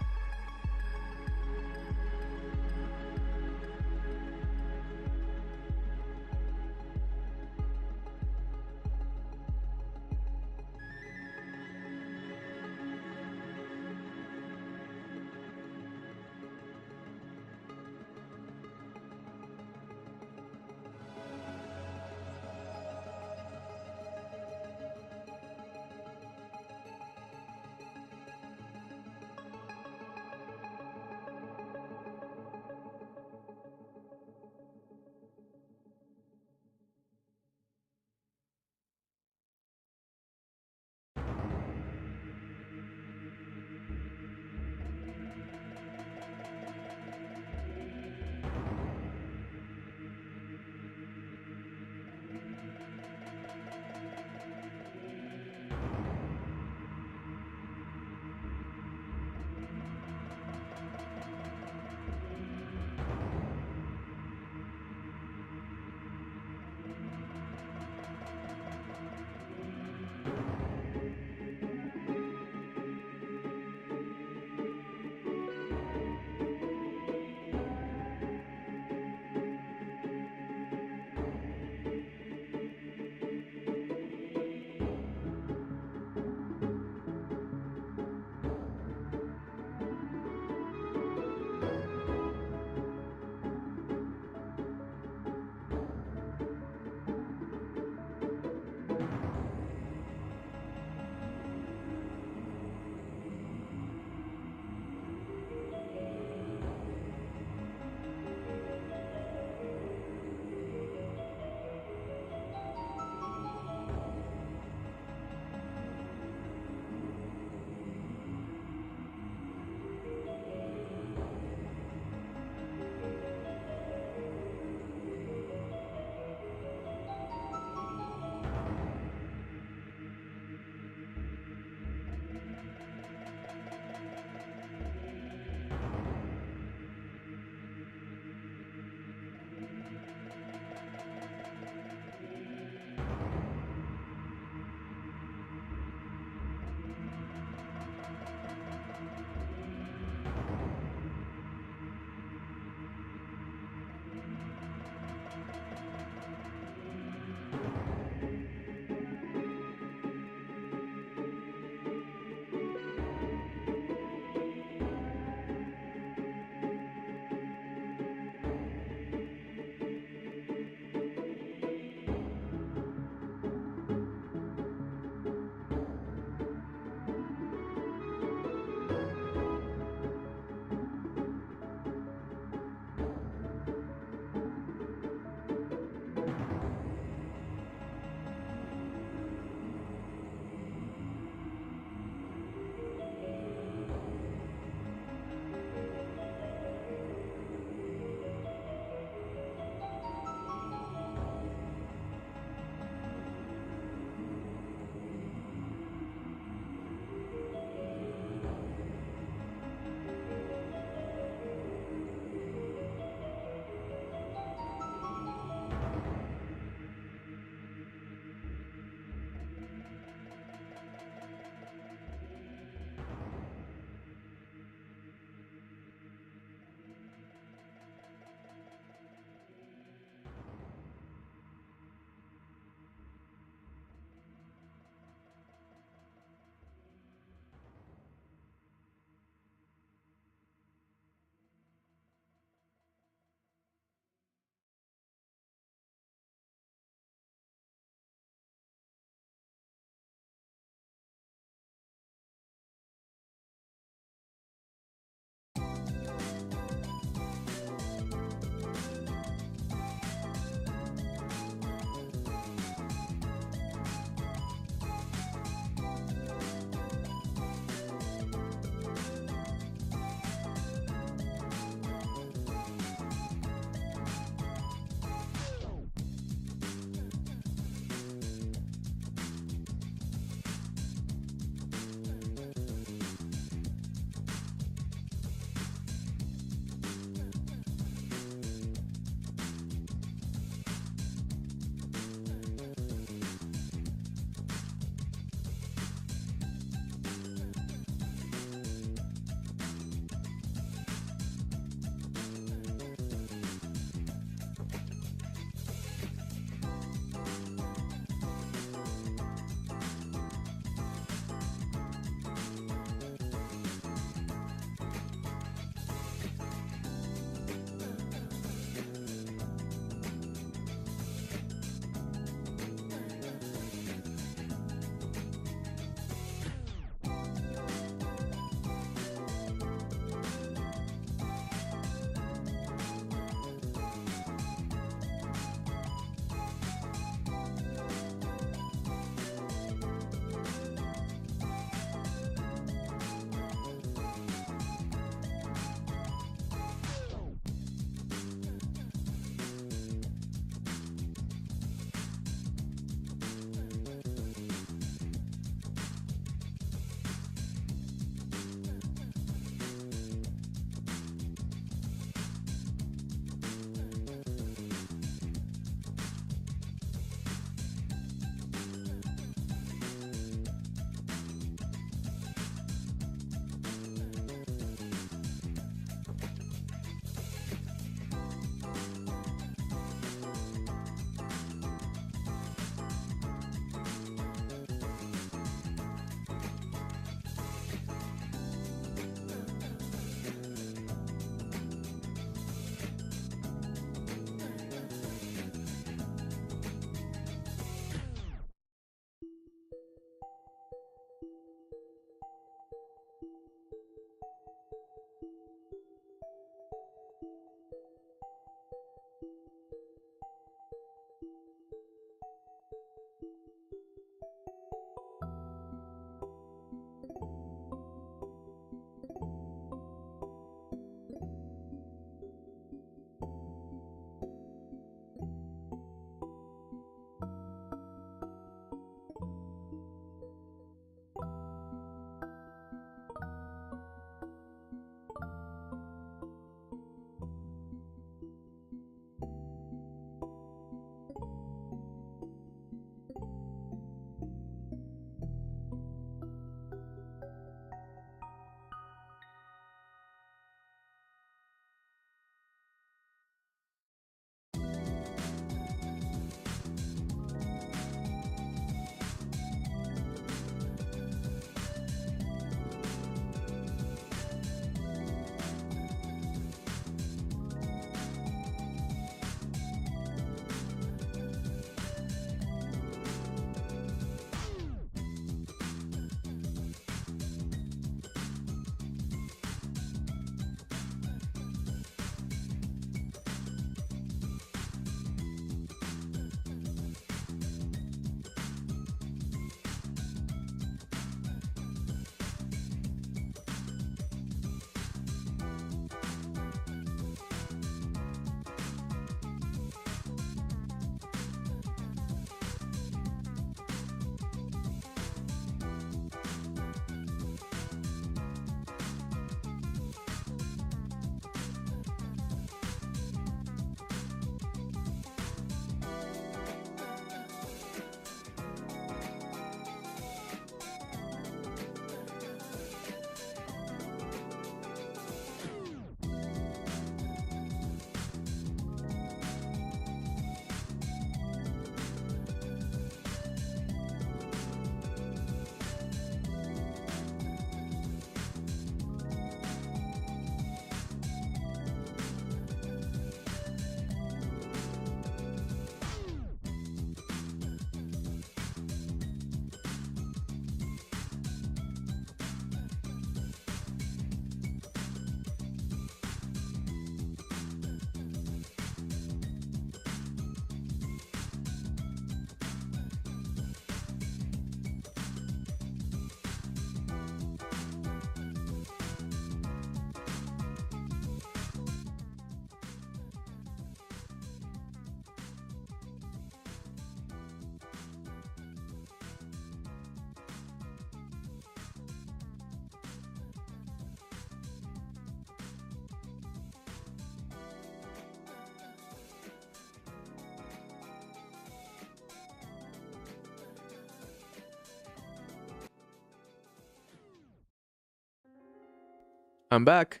I'm back.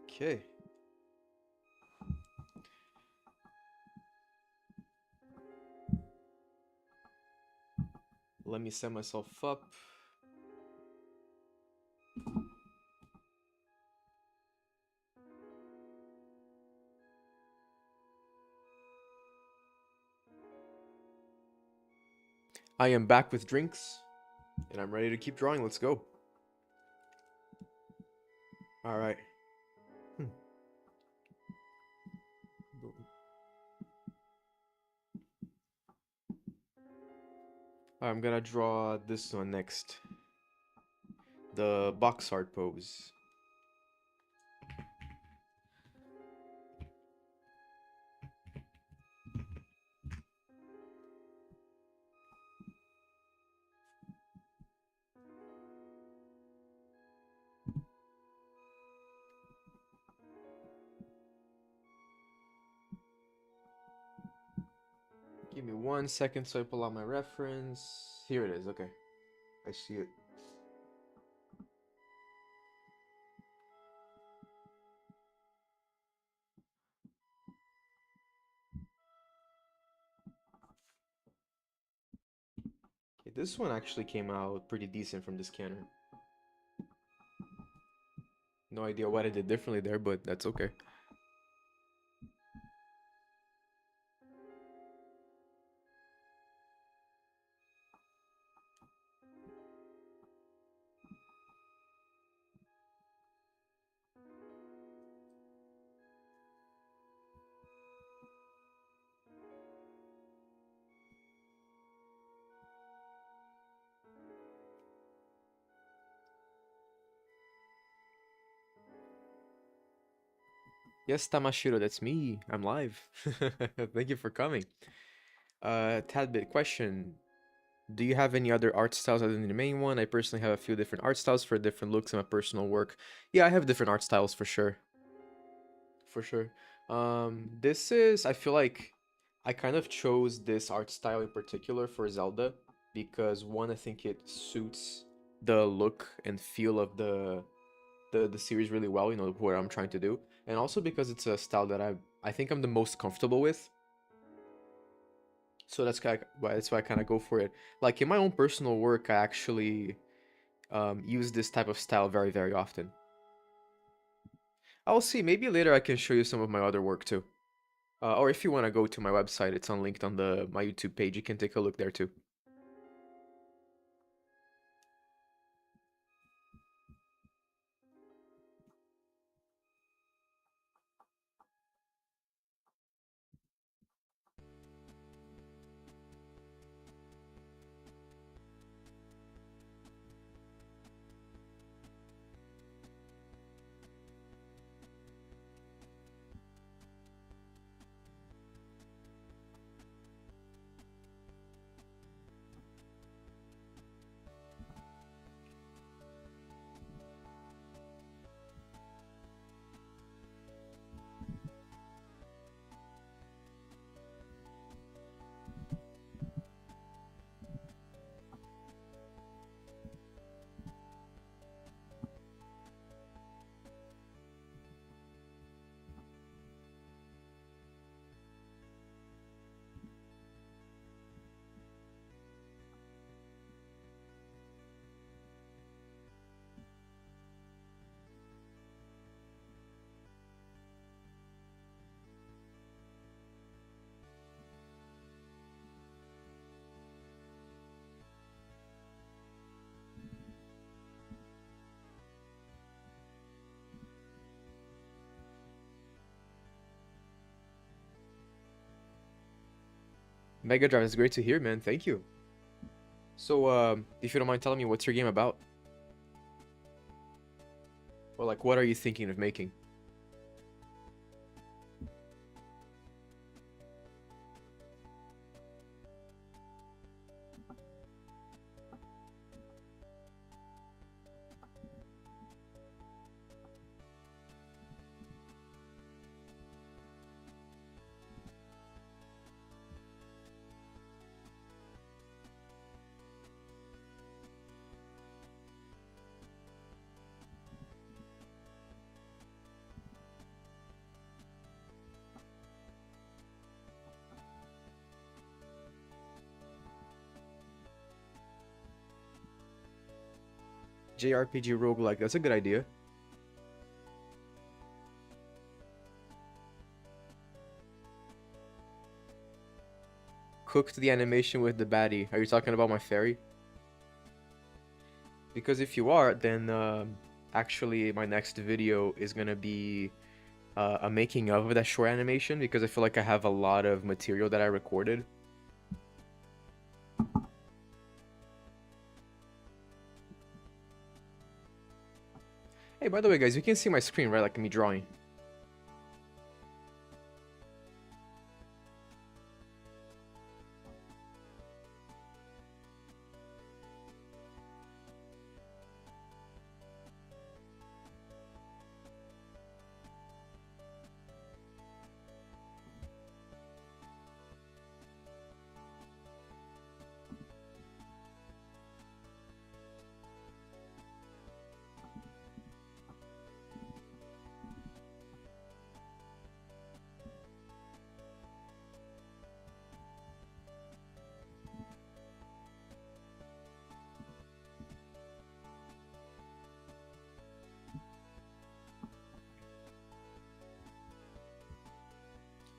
Okay. Let me set myself up. I am back with drinks, and I'm ready to keep drawing. Let's go. All right. Hmm. I'm gonna draw this one next. The box art pose. Give me 1 second so I pull out my reference. Here it is. Okay. I see it. Okay, this one actually came out pretty decent from the scanner. No idea what I did differently there, but that's okay. Yes, Tamashiro, that's me. I'm live. Thank you for coming. Tad bit question. Do you have any other art styles other than the main one? I personally have a few different art styles for different looks in my personal work. Yeah, I have different art styles for sure. For sure. This is, I feel like I kind of chose this art style in particular for Zelda because one, I think it suits the look and feel of the series really well, you know, what I'm trying to do. And also because it's a style that I think I'm the most comfortable with. So that's why I kind of go for it. Like in my own personal work, I actually use this type of style very, very often. I'll see. Maybe later I can show you some of my other work too. Or if you want to go to my website, it's on linked on the my YouTube page. You can take a look there too. Mega Drive is great to hear, man. Thank you. So, if you don't mind telling me, what's your game about? Or like, what are you thinking of making? JRPG roguelike, that's a good idea. Cooked the animation with the baddie. Are you talking about my fairy? Because if you are, then actually my next video is gonna be a making of that short animation because I feel like I have a lot of material that I recorded. Hey, by the way, guys, you can see my screen, right? Like me drawing.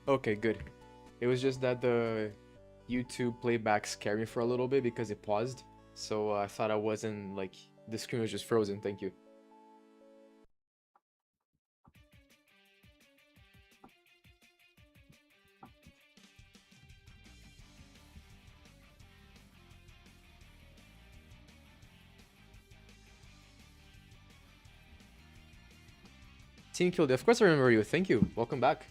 Okay, good. It was just that the YouTube playback scared me for a little bit because it paused. So I thought I wasn't like the screen was just frozen. Thank you. Team Killed. Of course I remember you. Thank you. Welcome back.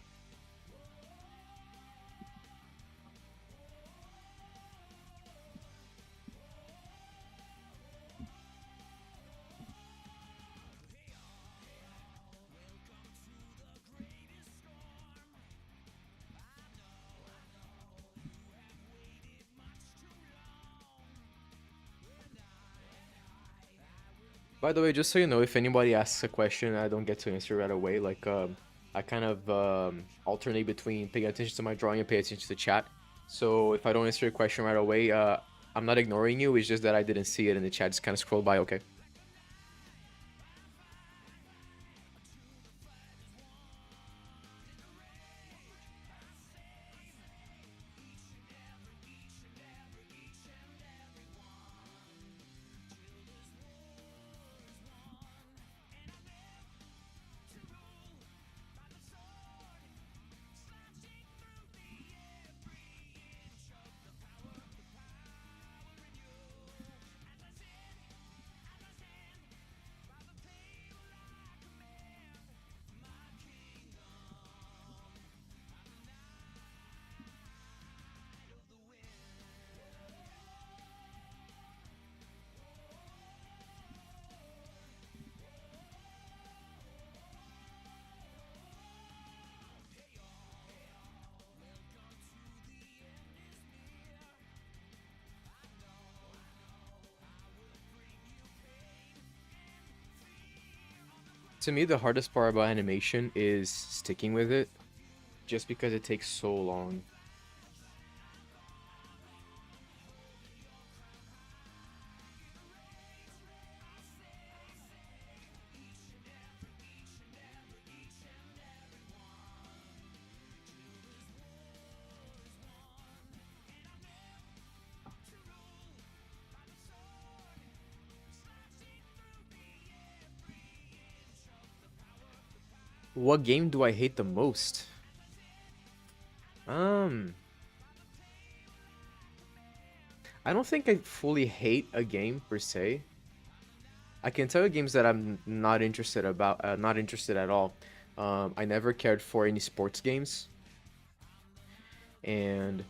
By the way, just so you know, if anybody asks a question I don't get to answer right away, like I kind of alternate between paying attention to my drawing and paying attention to the chat. So if I don't answer your question right away, I'm not ignoring you. It's just that I didn't see it in the chat. Just kind of scrolled by. Okay. To me, the hardest part about animation is sticking with it, just because it takes so long. What game do I hate the most? Um, I don't think I fully hate a game per se. I can tell you games that I'm not interested about, not interested at all. I never cared for any sports games, and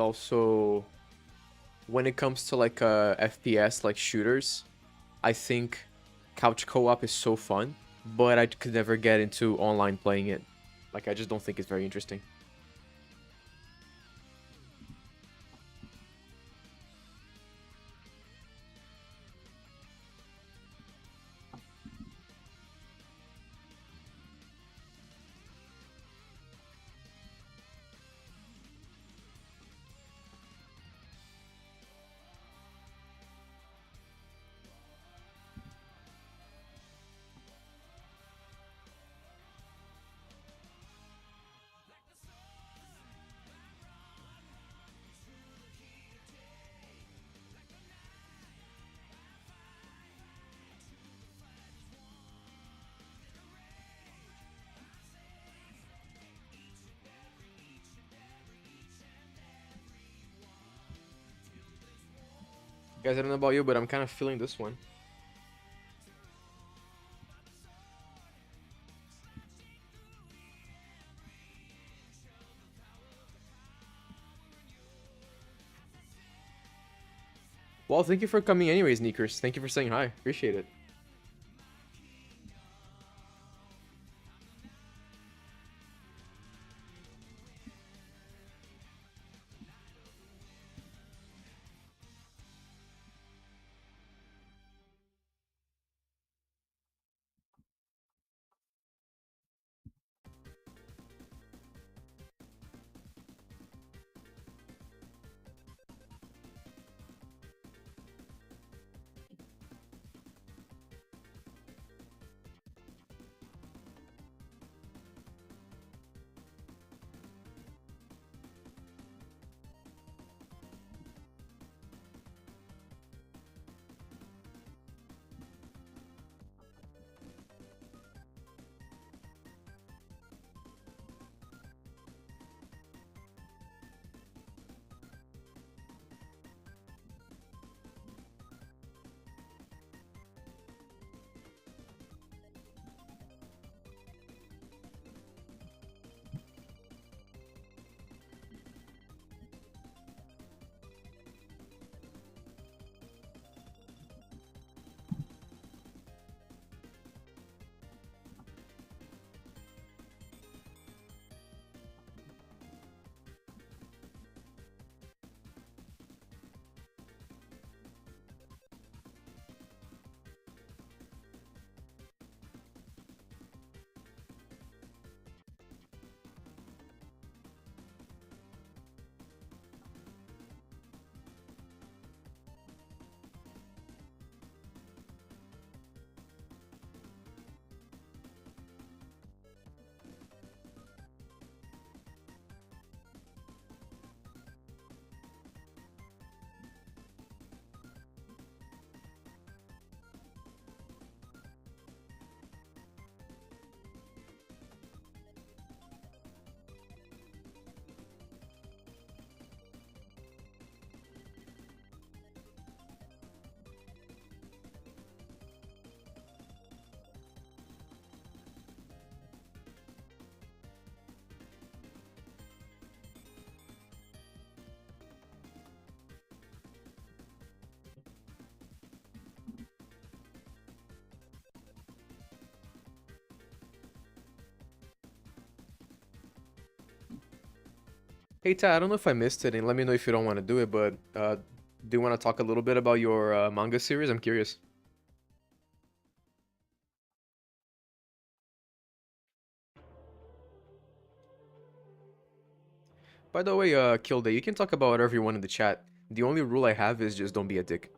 also when it comes to like FPS, like shooters, I think couch co-op is so fun, but I could never get into online playing it. Like I just don't think it's very interesting. Guys, I don't know about you, but I'm kind of feeling this one. Well, thank you for coming anyways, Neekers. Thank you for saying hi. Appreciate it. Hey, Ty, I don't know if I missed it, and let me know if you don't want to do it, but do you want to talk a little bit about your manga series? I'm curious. By the way, Kilde, you can talk about whatever you want in the chat. The only rule I have is just don't be a dick.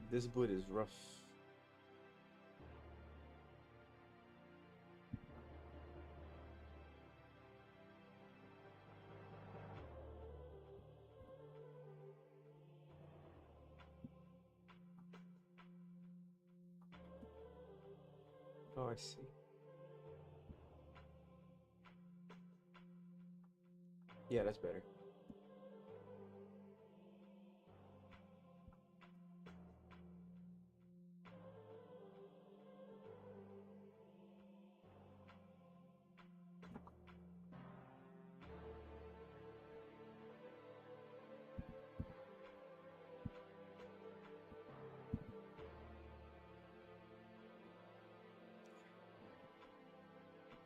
This boot is rough. Oh, I see. Yeah, that's better.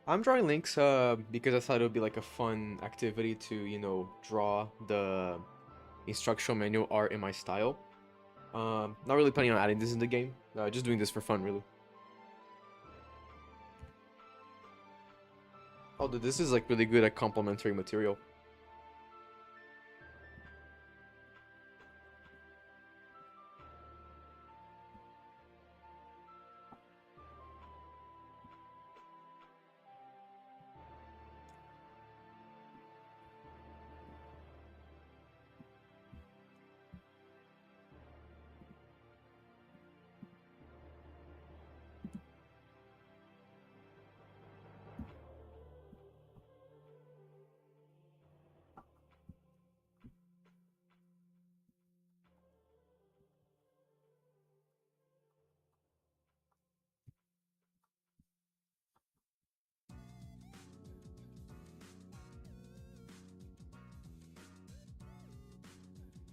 I'm drawing links because I thought it would be like a fun activity to, draw the instructional manual art in my style. Not really planning on adding this in the game. Just doing this for fun, really. Oh, dude, this is like really good at complementary material.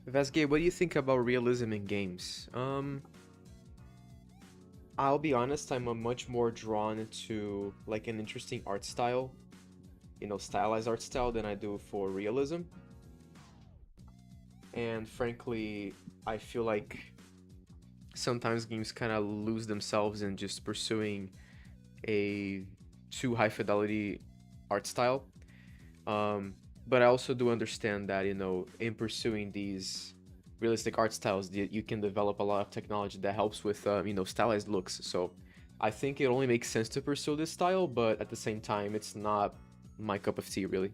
Vasgate, what do you think about realism in games? I'll be honest, I'm a much more drawn to like an interesting art style, stylized art style than I do for realism. And frankly, I feel like sometimes games kind of lose themselves in just pursuing a too high fidelity art style. Um, but I also do understand that, in pursuing these realistic art styles, you can develop a lot of technology that helps with, stylized looks. So I think it only makes sense to pursue this style, but at the same time, it's not my cup of tea, really.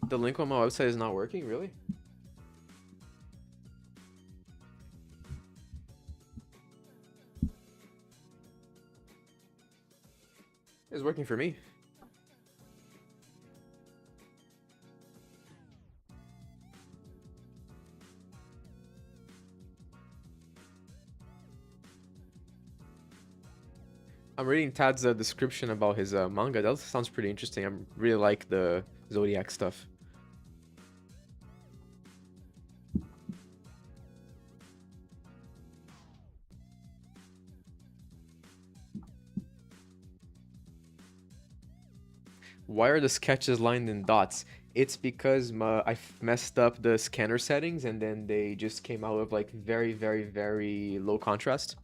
The link on my website is not working, really? It's working for me. I'm reading Tad's description about his manga. That sounds pretty interesting. I really like the Zodiac stuff. Why are the sketches lined in dots? It's because I messed up the scanner settings and then they just came out with like very, very, very low contrast.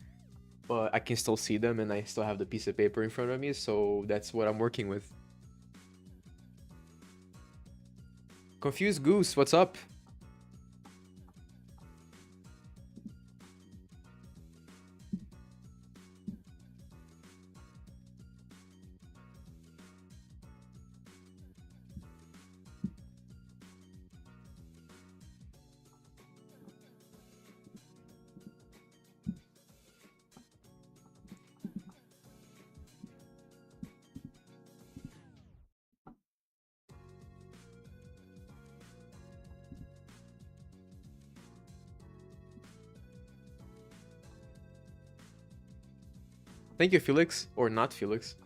But I can still see them and I still have the piece of paper in front of me, so that's what I'm working with. Confused Goose, what's up? Thank you, Felix. Or not Felix.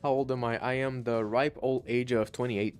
How old am I? I am the ripe old age of 28.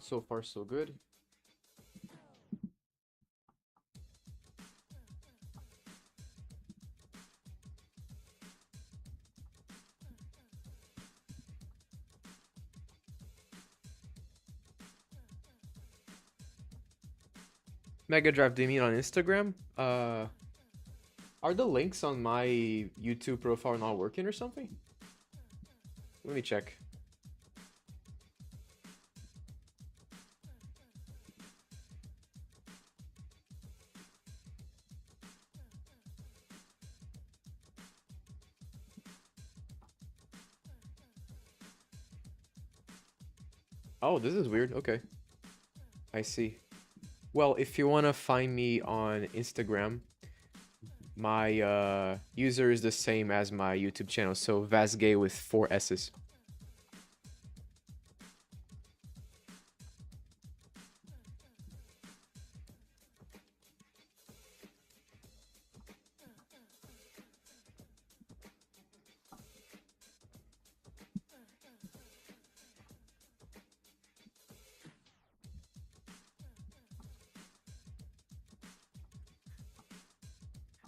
So far, so good. Mega Drive, do you mean on Instagram? Are the links on my YouTube profile not working or something? Let me check. Oh, this is weird. Okay. I see. Well, if you want to find me on Instagram, my user is the same as my YouTube channel, so Vasgay with 4 S's.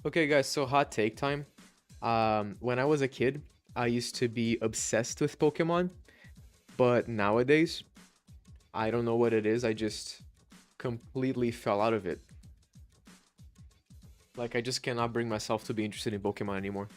Okay, guys, so hot take time. When I was a kid, I used to be obsessed with Pokemon, but nowadays, I don't know what it is. I just completely fell out of it. Like, I just cannot bring myself to be interested in Pokemon anymore.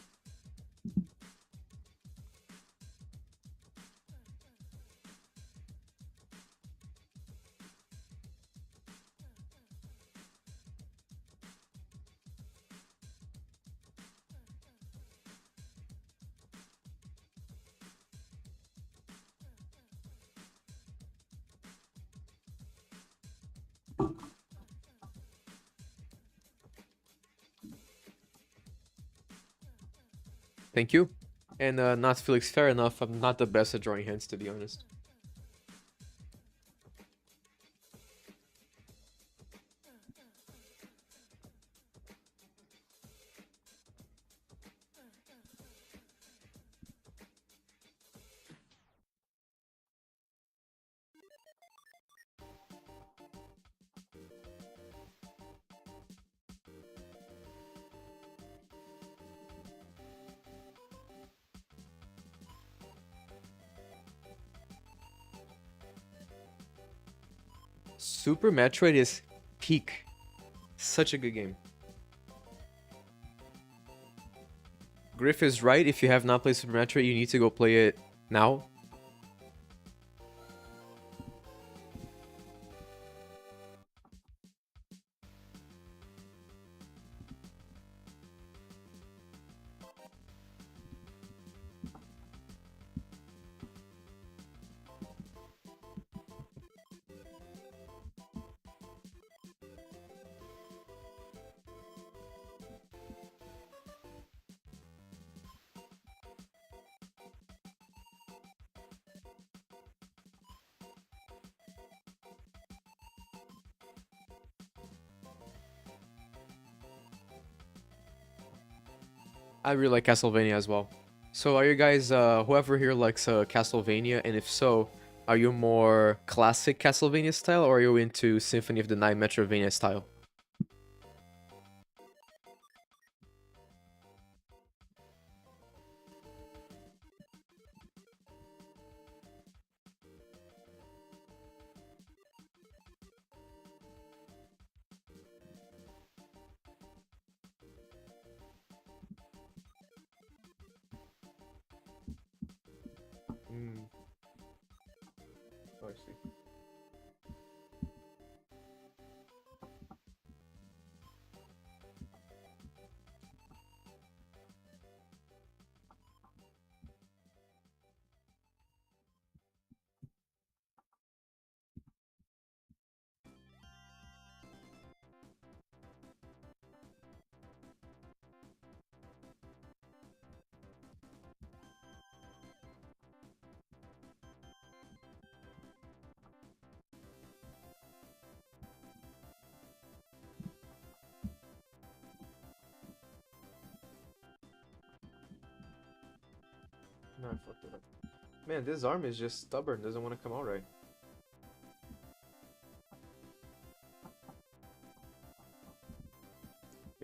Thank you. And not Felix, fair enough. I'm not the best at drawing hands, to be honest. Super Metroid is peak. Such a good game. Griff is right. If you have not played Super Metroid, you need to go play it now. I really like Castlevania as well. So are you guys, whoever here likes Castlevania, and if so, are you more classic Castlevania style, or are you into Symphony of the Night Metrovania style? Mm, I see. No, I fucked it up. Man, this arm is just stubborn, doesn't want to come out right.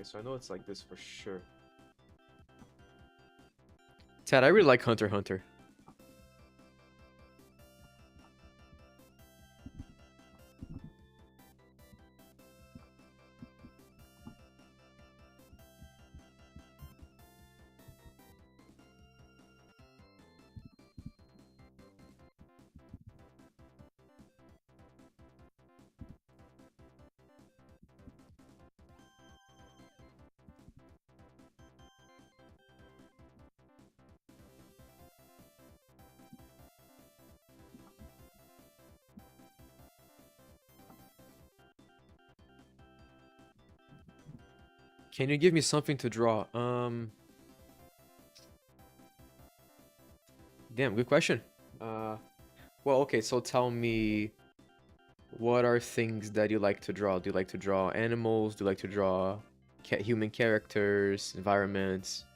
so I know it's like this for sure. Ted, I really like Hunter x Hunter. Can you give me something to draw? Damn, good question. Well, okay, so tell me, what are things that you like to draw? Do you like to draw animals? Do you like to draw human characters, environments?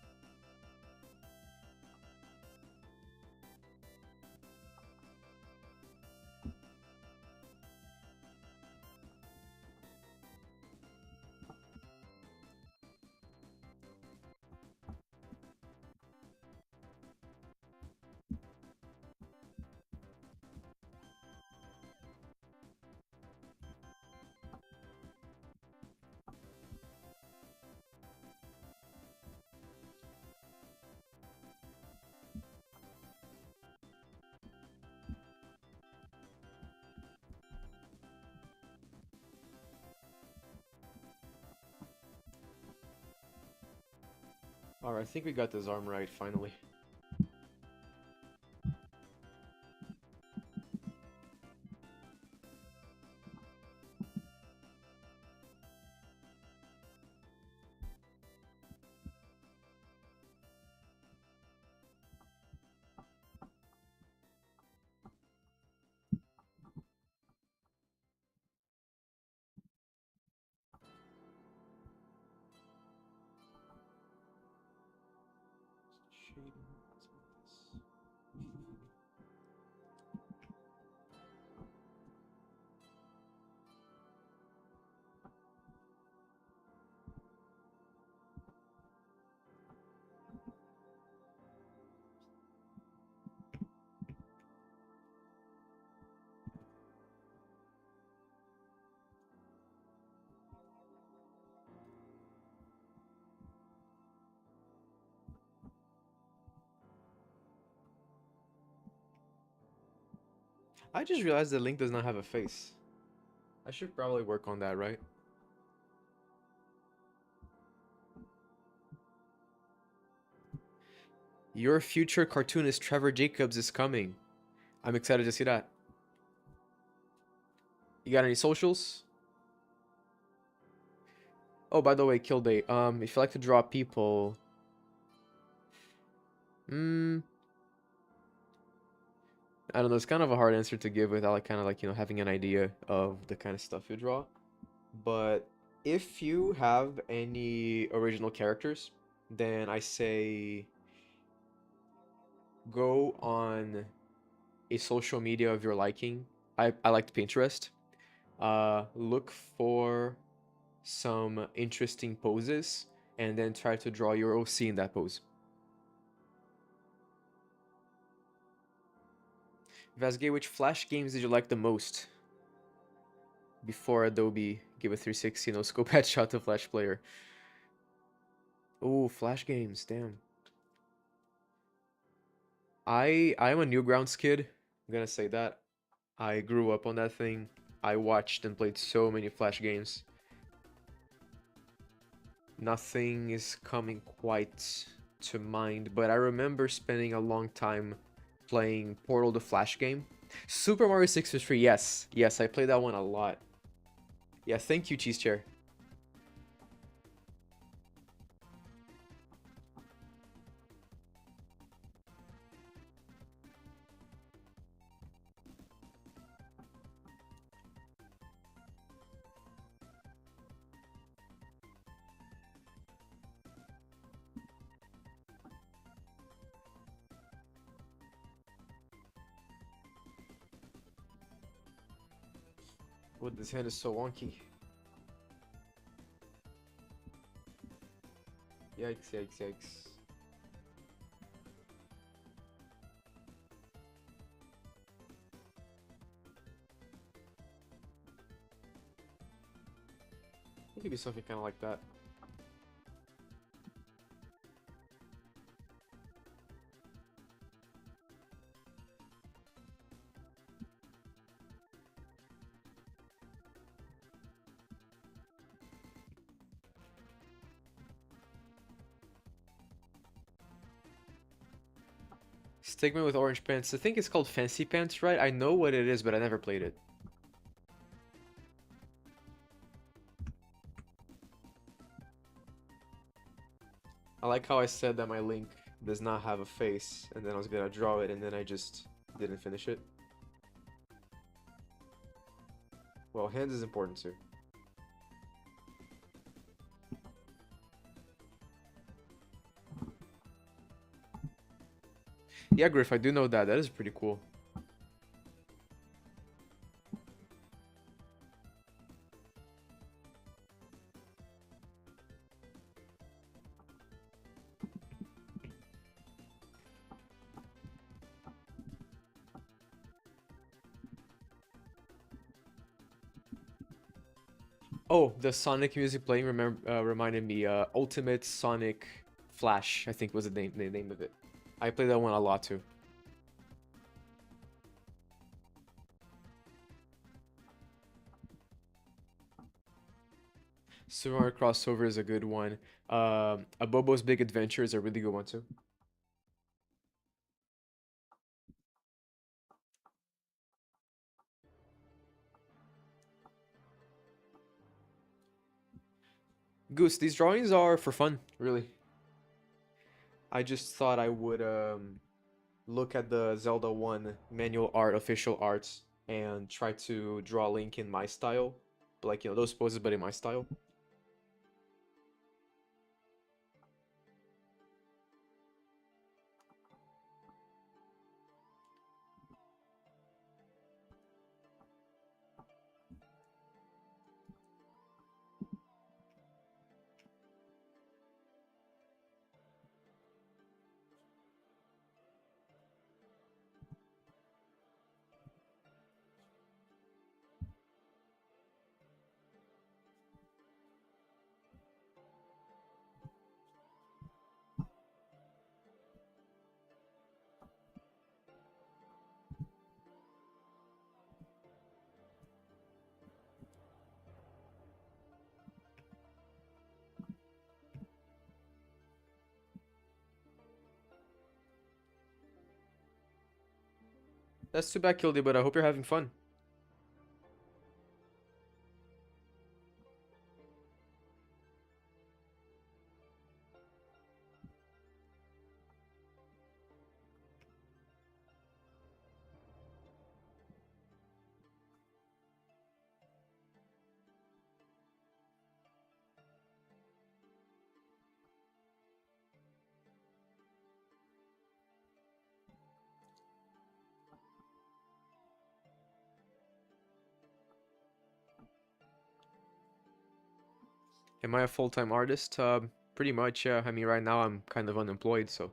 Alright, I think we got this arm right, finally. I just realized the Link does not have a face. I should probably work on that, right? Your future cartoonist Trevor Jacobs is coming. I'm excited to see that. You got any socials? Oh, by the way, Kill Day. If you like to draw people, I don't know. It's kind of a hard answer to give without like kind of like having an idea of the kind of stuff you draw. But if you have any original characters, then I say go on a social media of your liking. I liked Pinterest. Look for some interesting poses and then try to draw your OC in that pose. Vasgay, which Flash games did you like the most before Adobe gave a 360 no scope headshot to Flash Player? Oh, Flash games, damn. I'm a Newgrounds kid. I'm gonna say that. I grew up on that thing. I watched and played so many Flash games. Nothing is coming quite to mind, but I remember spending a long time playing Portal the Flash game. Super Mario 63, yes. Yes, I played that one a lot. Yeah, thank you, Cheese Chair. Oh, this hand is so wonky. Yikes, yikes, yikes. It could be something kind of like that. Stigma with orange pants. I think it's called Fancy Pants, right? I know what it is, but I never played it. I like how I said that my link does not have a face, and then I was gonna draw it, and then I just didn't finish it. Well, hands is important too. Yeah, Griff, I do know that. That is pretty cool. Oh, the Sonic music playing reminded me. Ultimate Sonic Flash, I think was the name of it. I played that one a lot too. Super Mario Crossover is a good one. A Bobo's Big Adventure is a really good one too. Goose, these drawings are for fun, really. I just thought I would look at the Zelda 1 manual art, official arts, and try to draw Link in my style. Like, you know, those poses, but in my style. That's too bad, Kildy, but I hope you're having fun. Am I a full-time artist? Pretty much, yeah. I mean, right now I'm kind of unemployed, so.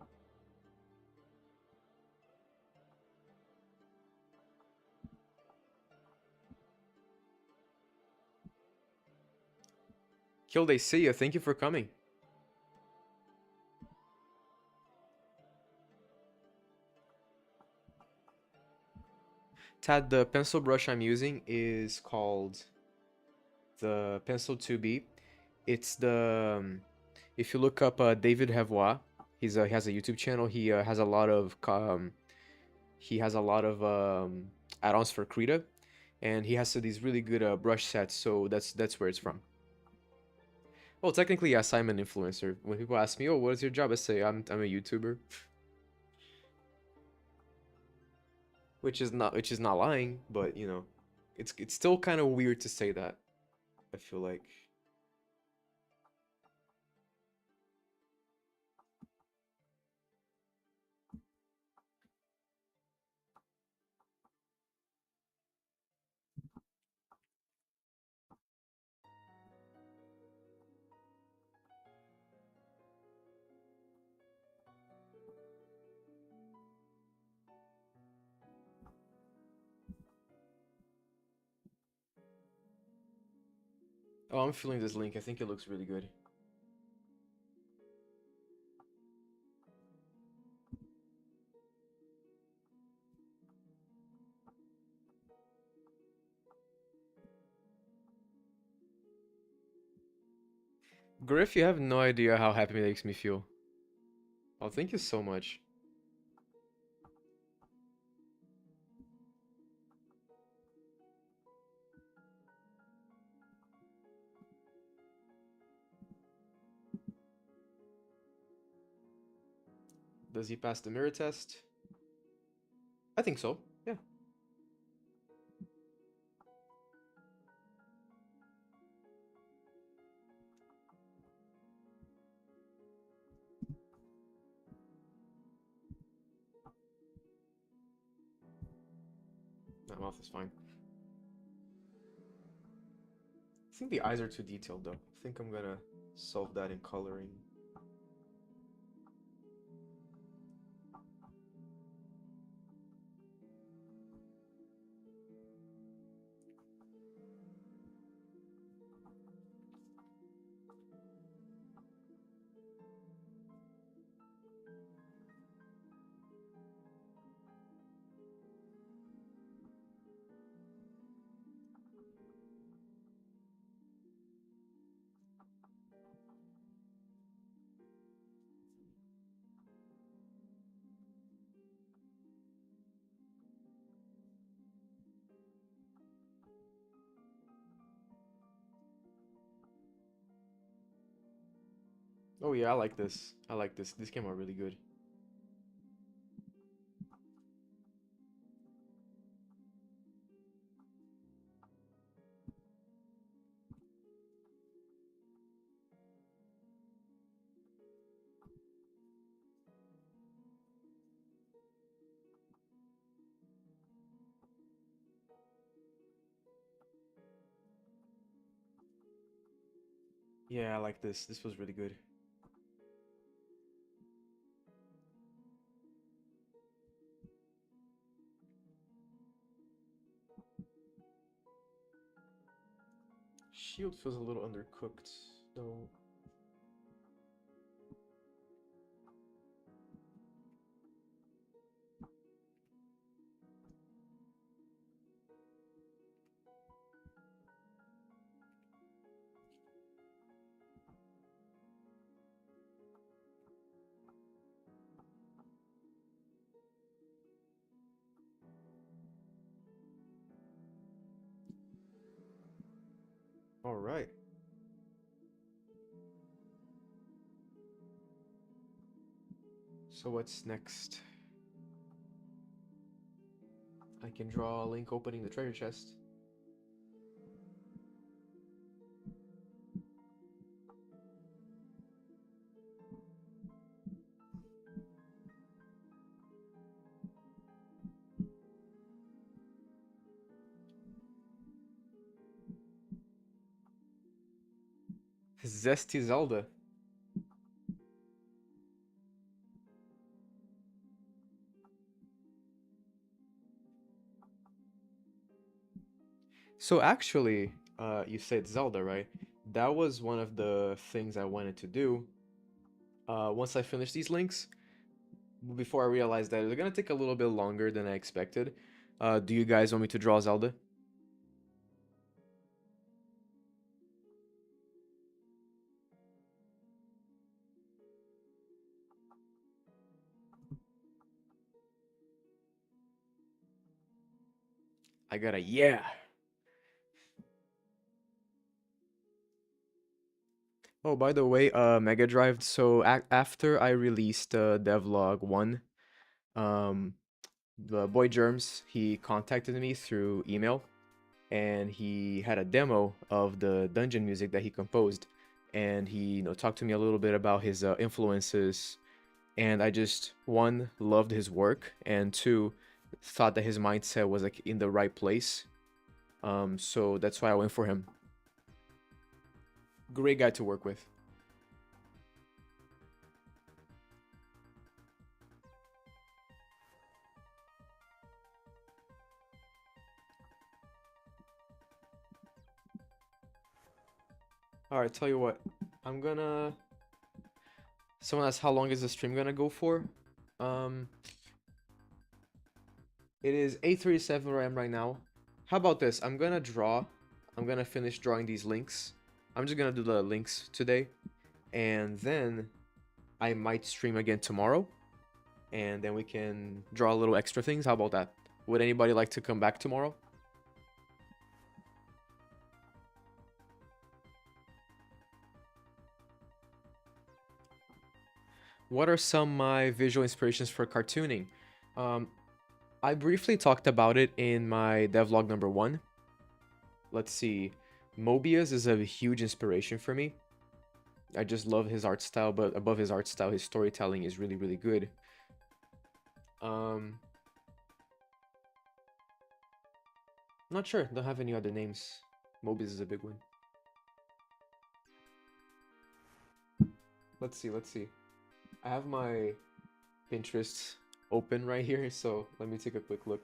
Kilday, see ya. Thank you for coming. Tad, the pencil brush I'm using is called the Pencil 2B. It's the if you look up David Havois, he has a YouTube channel. He has a lot of add-ons for Krita, and he has these really good brush sets. So that's where it's from. Well, technically, yes, I'm an influencer. When people ask me, "Oh, what is your job?" I say, I'm a YouTuber," which is not lying, but you know, it's still kind of weird to say that. I feel like. Oh, I'm feeling this link. I think it looks really good. Griff, you have no idea how happy it makes me feel. Oh, thank you so much. Does he pass the mirror test? I think so. Yeah. That mouth is fine. I think the eyes are too detailed though. I think I'm gonna solve that in coloring. Oh yeah, I like this. I like this. This came out really good. Yeah, I like this. This was really good. Shield feels a little undercooked, though. All right. So what's next? I can draw a Link opening the treasure chest. Zesty Zelda. So actually, you said Zelda, right? That was one of the things I wanted to do. Once I finish these links, before I realized that they're gonna take a little bit longer than I expected. Do you guys want me to draw Zelda? I got a yeah. Oh, by the way, Mega Drive. So after I released Devlog 1, um, the boy Germs, he contacted me through email, and he had a demo of the dungeon music that he composed, and he talked to me a little bit about his influences, and I just one loved his work, and two thought that his mindset was like in the right place. So that's why I went for him. Great guy to work with. All right, tell you what. I'm gonna. Someone asked how long is the stream gonna go for? Um, it is 8:37 where I am right now. How about this? I'm gonna draw. I'm gonna finish drawing these links. I'm just gonna do the links today, and then I might stream again tomorrow, and then we can draw a little extra things. How about that? Would anybody like to come back tomorrow? What are some of my visual inspirations for cartooning? Um, I briefly talked about it in my devlog number 1. Let's see. Mobius is a huge inspiration for me. I just love his art style, but above his art style, his storytelling is really, really good. Um, Not sure. Don't have any other names. Mobius is a big one. Let's see. Let's see. I have my Pinterest open right here, so let me take a quick look.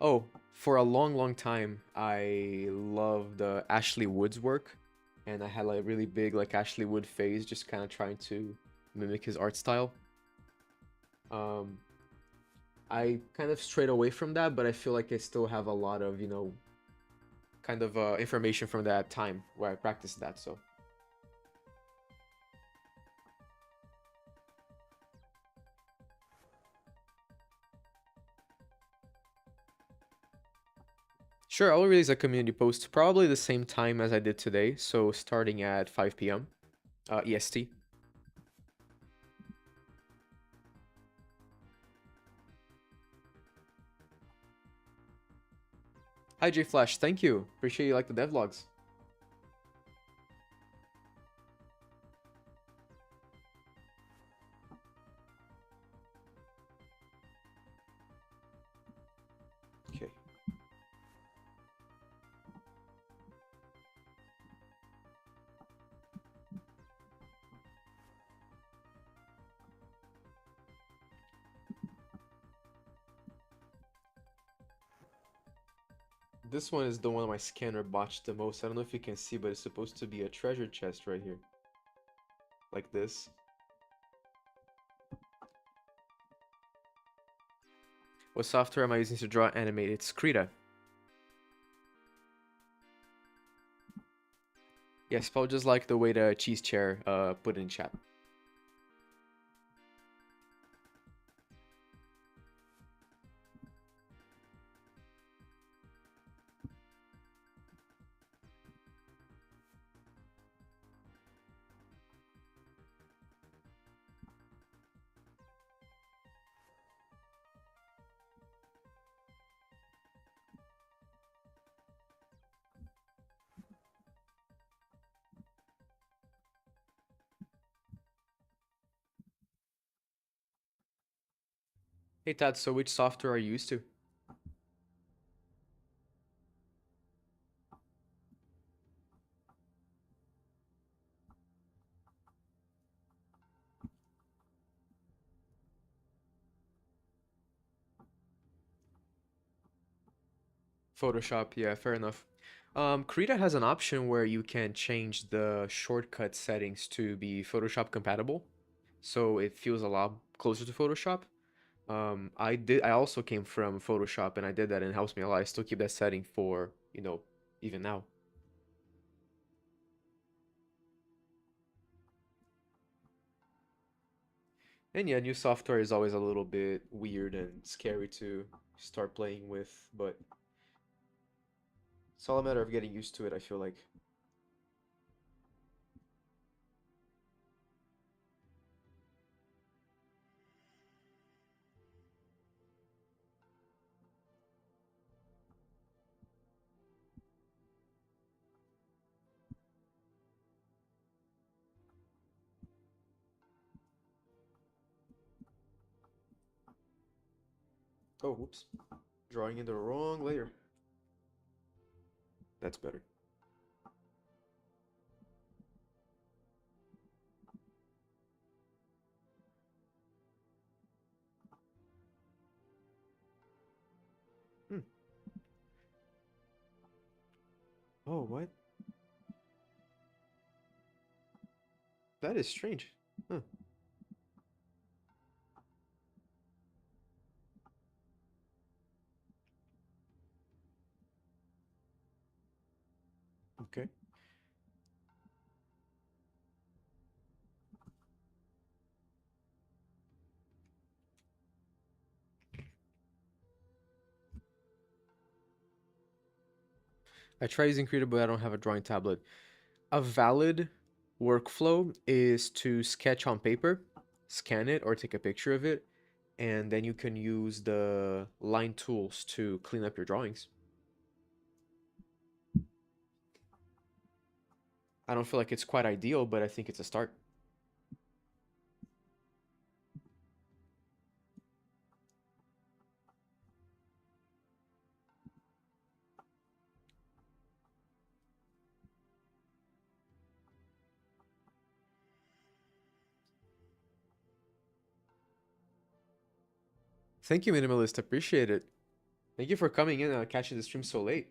Oh, for a long, long time, I loved Ashley Wood's work, and I had like a really big like Ashley Wood phase, just kind of trying to mimic his art style. Um, I kind of strayed away from that, but I feel like I still have a lot of, kind of information from that time where I practiced that, so. Sure, I'll release a community post probably the same time as I did today, so starting at 5 p.m. EST. Hi, J Flash. Thank you. Appreciate you like the devlogs. Okay. This one is the one my scanner botched the most. I don't know if you can see, but it's supposed to be a treasure chest right here. Like this. What software am I using to draw animate? It's Krita. Yes, Paul just like the way the cheese chair put in chat. Hey Tad, so which software are you used to? Photoshop, yeah, fair enough. Krita has an option where you can change the shortcut settings to be Photoshop compatible, so it feels a lot closer to Photoshop. I also came from Photoshop and I did that and it helps me a lot. I still keep that setting for, even now. And yeah, new software is always a little bit weird and scary to start playing with, but it's all a matter of getting used to it, I feel like. Oh, whoops. Drawing in the wrong layer. That's better. Hmm. Oh, what? That is strange. Huh. Okay. I try using Creator, but I don't have a drawing tablet. A valid workflow is to sketch on paper, scan it, or take a picture of it, and then you can use the line tools to clean up your drawings. I don't feel like it's quite ideal, but I think it's a start. Thank you, Minimalist. Appreciate it. Thank you for coming in and catching the stream so late.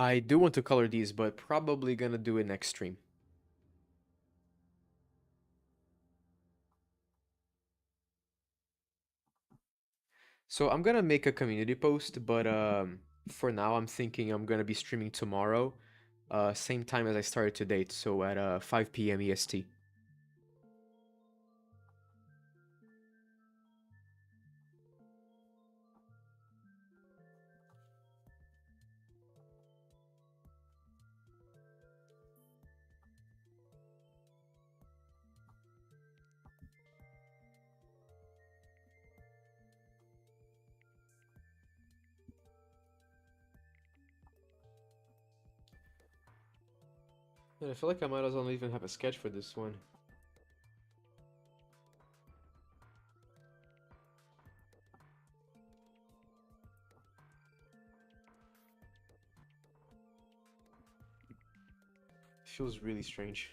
I do want to color these, but probably gonna do it next stream. So I'm gonna make a community post, but for now I'm thinking I'm gonna be streaming tomorrow, same time as I started to date, so at 5 p.m. EST. And I feel like I might as well even have a sketch for this one. Feels really strange.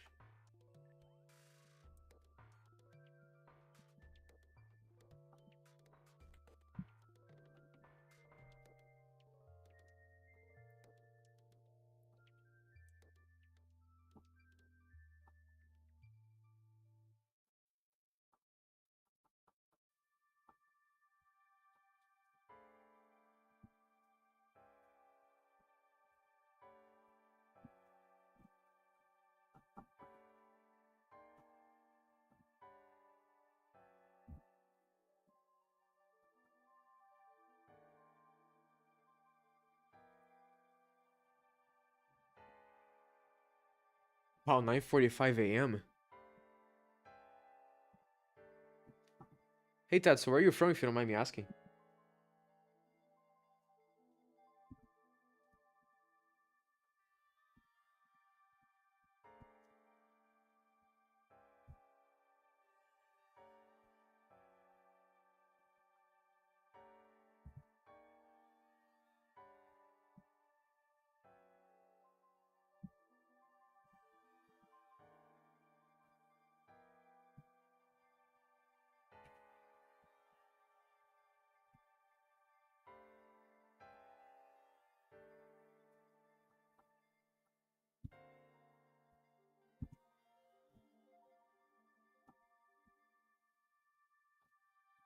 Wow, 9:45 a.m. Hey Tad, so where are you from if you don't mind me asking?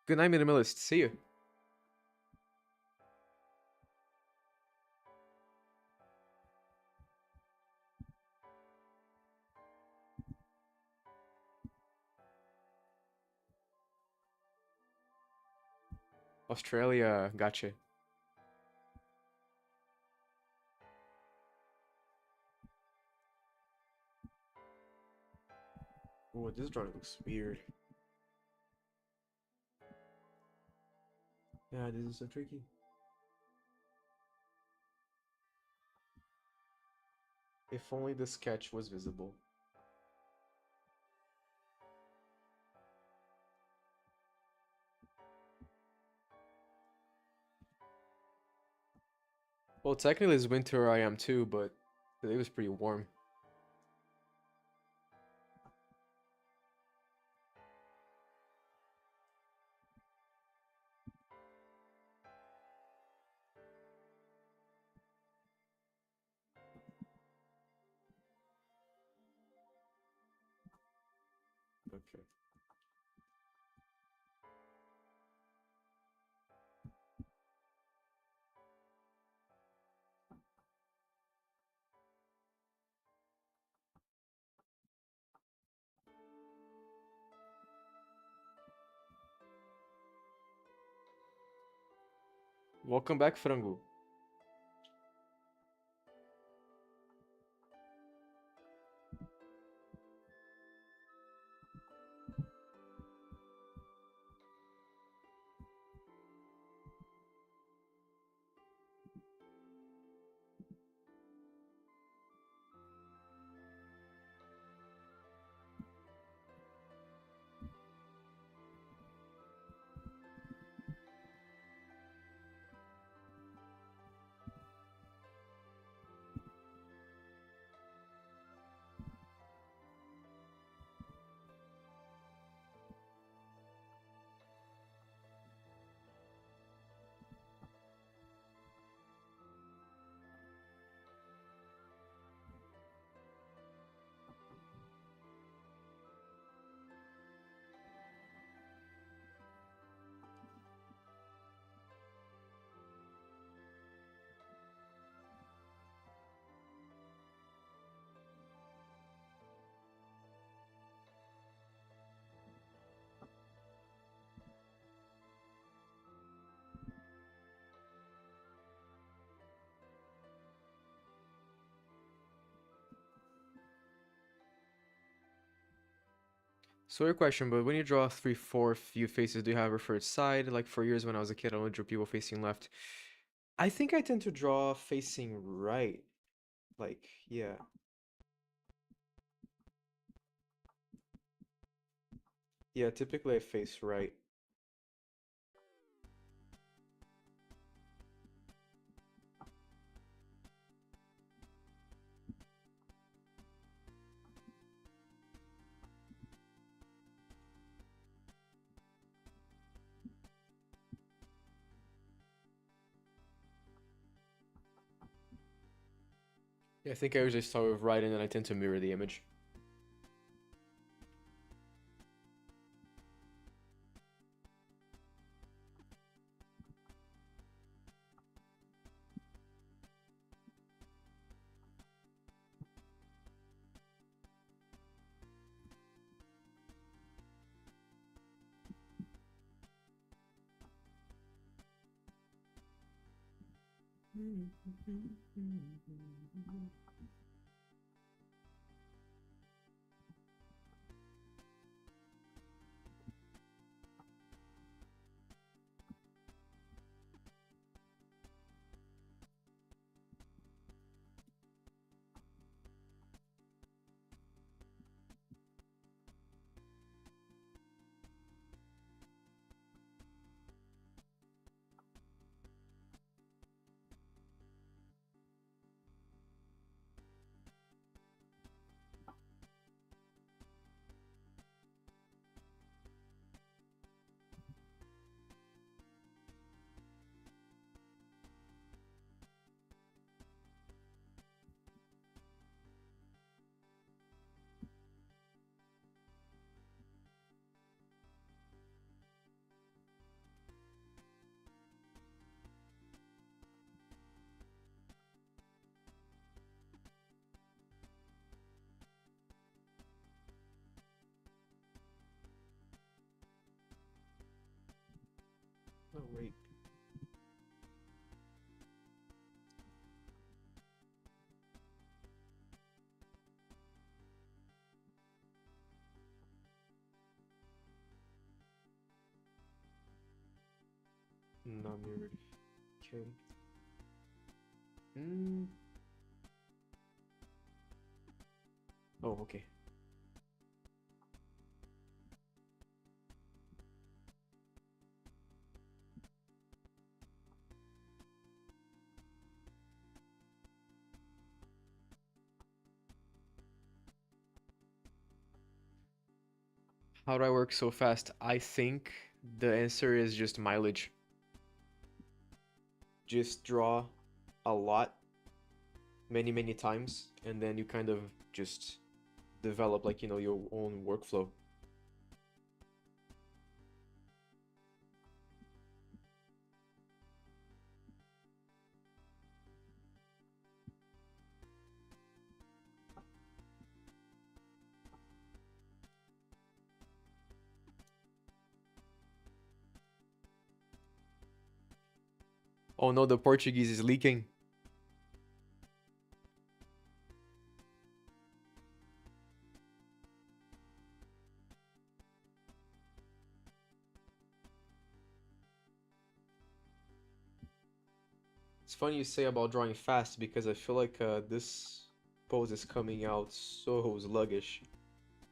Good night, Minimalist. See you. Australia, gotcha. Oh, this drawing looks weird. Yeah, this is so tricky. If only the sketch was visible. Well, technically it's winter where I am too, but today was pretty warm. Okay. Welcome back, Frango. So your question, but when you draw 3/4 view faces, do you have a preferred side? Like for years when I was a kid, I only drew people facing left. I think I tend to draw facing right. Like, yeah. Yeah, typically I face right. Yeah, I think I usually start with right and then I tend to mirror the image. Not mirrored. Okay. Mm. Oh, okay. How do I work so fast? I think the answer is just mileage. Just draw a lot, many times, and then you kind of just develop, like, your own workflow. Oh no, the Portuguese is leaking. It's funny you say about drawing fast because I feel like this pose is coming out so sluggish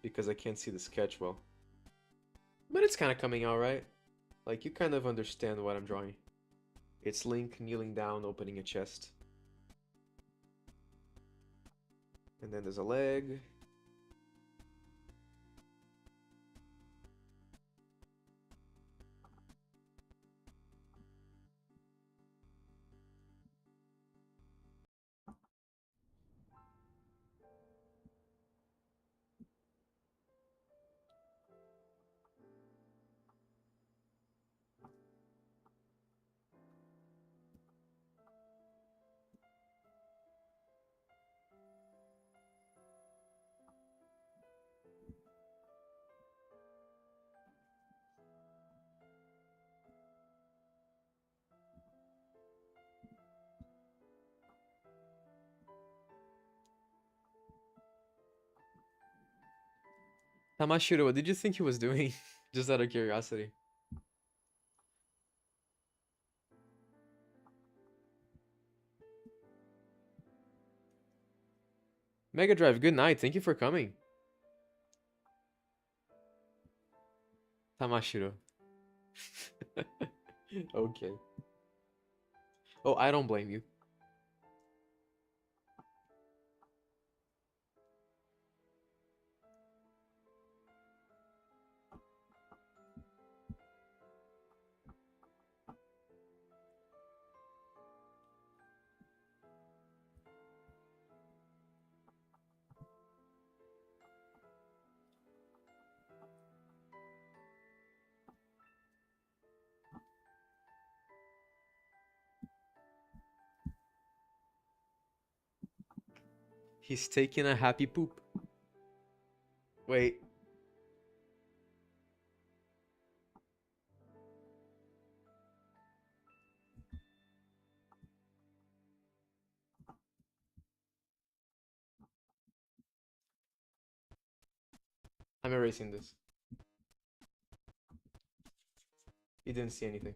because I can't see the sketch well. But it's kind of coming out right. Like, you kind of understand what I'm drawing. It's Link kneeling down, opening a chest. And then there's a leg. Tamashiro, what did you think he was doing? Just out of curiosity. Mega Drive, good night. Thank you for coming. Tamashiro. Okay. Oh, I don't blame you. He's taking a happy poop. Wait. I'm erasing this. You didn't see anything.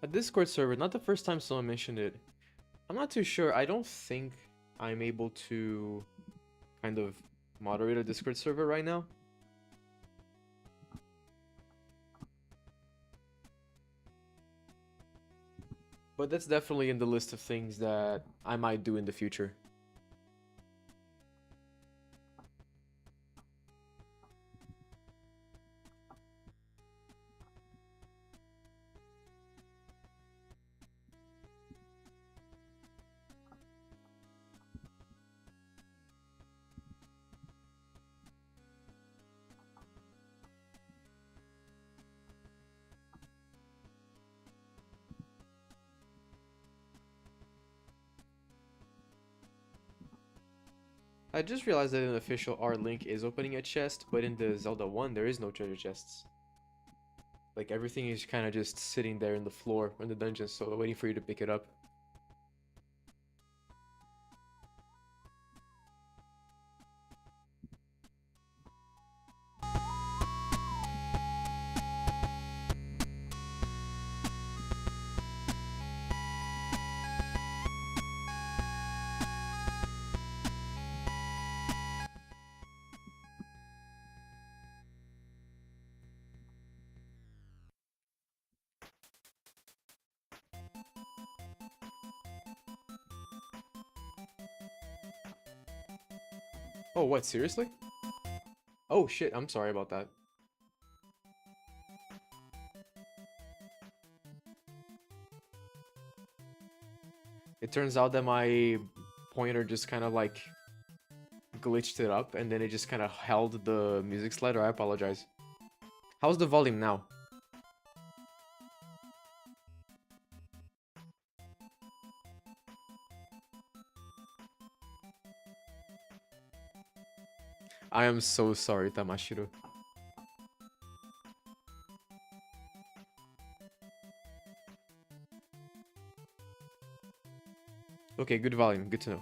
A Discord server, not the first time someone mentioned it. I'm not too sure. I don't think I'm able to kind of moderate a Discord server right now. But that's definitely in the list of things that I might do in the future. I just realized that an official art link is opening a chest, but in the Zelda 1 there is no treasure chests. Like everything is kind of just sitting there in the floor in the dungeon, so waiting for you to pick it up. Oh, what, seriously? Oh shit, I'm sorry about that. It turns out that my pointer just kind of like glitched it up and then it just kind of held the music slider. I apologize. How's the volume now? I am so sorry, Tamashiro. Okay, good volume, good to know.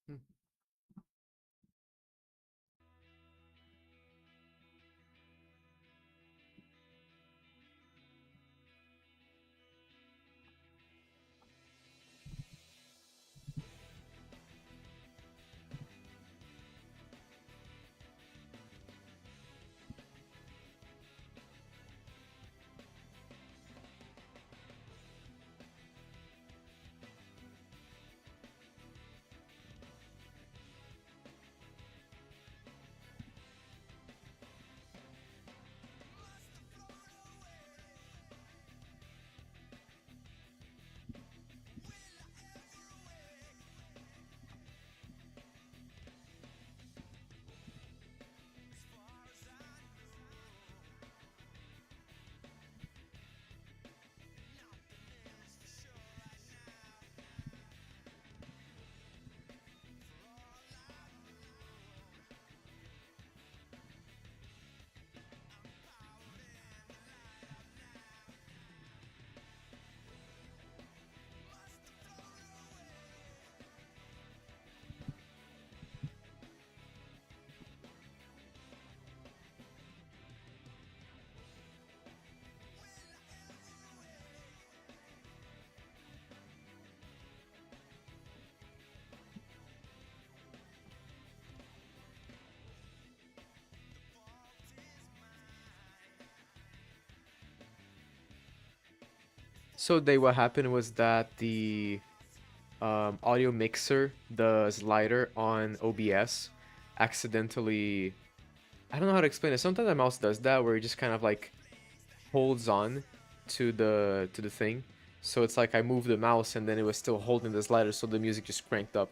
Hmm. So they what happened was that the audio mixer, the slider on OBS, accidentally. I don't know how to explain it. Sometimes the mouse does that, where it just kind of like holds on to the thing. So it's like I moved the mouse and then it was still holding the slider, so the music just cranked up.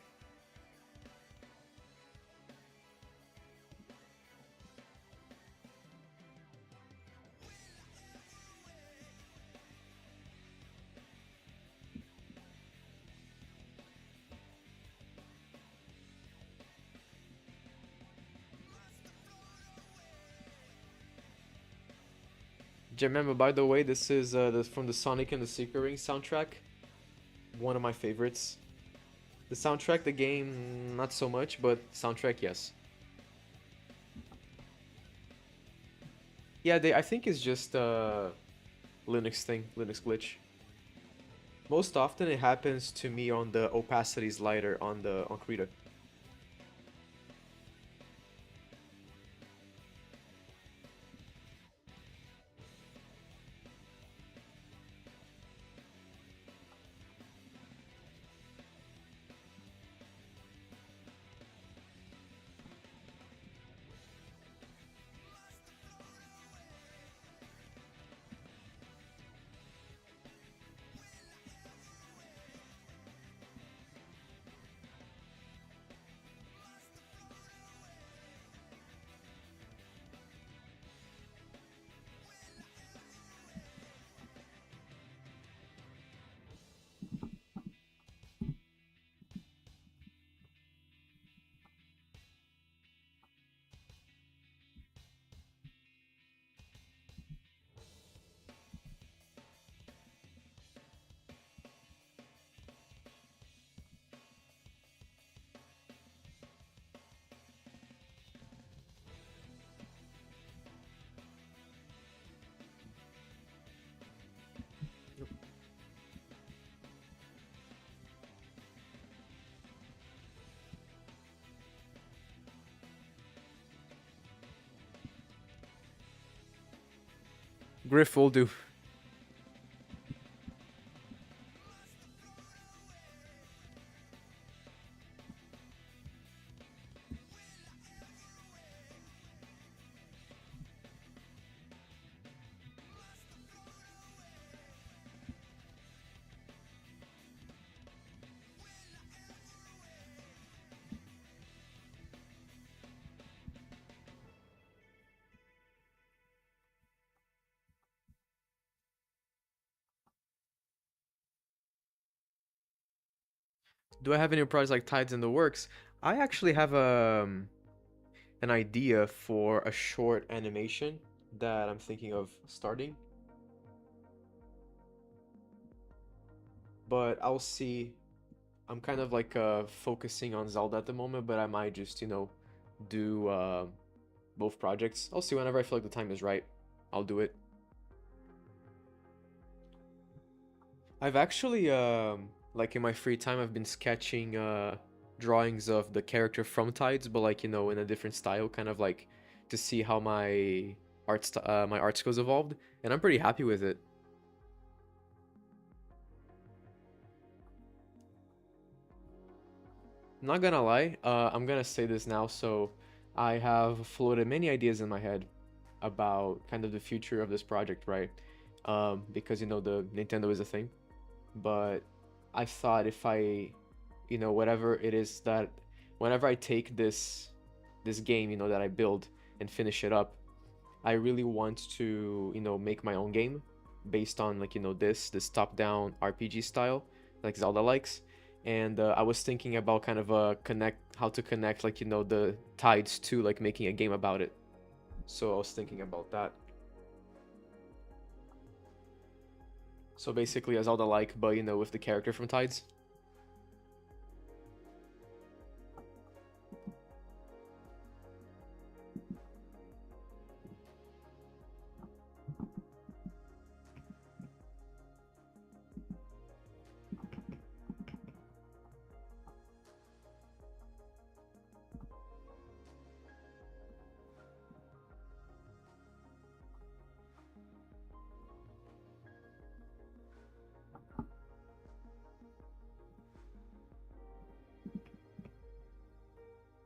Remember, by the way, this is from the Sonic and the Secret Ring soundtrack. One of my favorites. The soundtrack, the game, not so much, but soundtrack, yes. Yeah, I think it's just a Linux thing, Linux glitch. Most often it happens to me on the opacity slider on Krita. Griff will do. Do I have any projects like Tides in the works? I actually have an idea for a short animation that I'm thinking of starting. But I'll see. I'm kind of like focusing on Zelda at the moment, but I might just, do both projects. I'll see whenever I feel like the time is right. I'll do it. I've actually, like in my free time, I've been sketching drawings of the character from Tides, but like, in a different style, kind of like to see how my my art skills evolved, and I'm pretty happy with it. Not gonna lie, I'm gonna say this now. So I have floated many ideas in my head about kind of the future of this project, right? Because the Nintendo is a thing, but I thought if I, whatever it is that, whenever I take this game, that I build and finish it up, I really want to, make my own game based on like, this top-down RPG style, like Zelda likes. And I was thinking about kind of how to connect like, the tides to like making a game about it. So I was thinking about that. So basically a Zelda like, but with the character from Tides.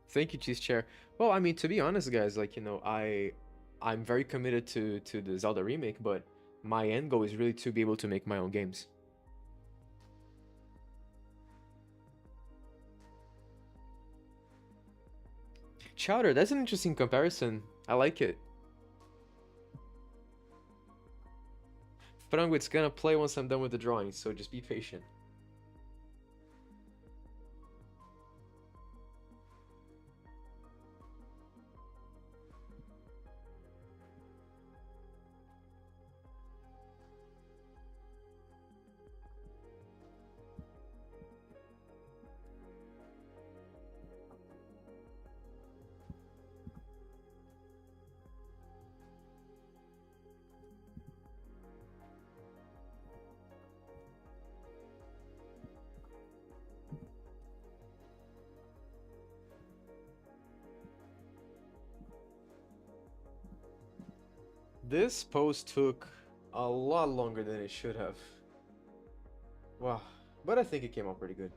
Thank you, Cheese Chair. Well, I mean, to be honest, guys, like, I'm very committed to the Zelda remake, but my end goal is really to be able to make my own games. Chowder, that's an interesting comparison. I like it. Frango, it's gonna play once I'm done with the drawing, so just be patient. This pose took a lot longer than it should have. Wow. But I think it came out pretty good.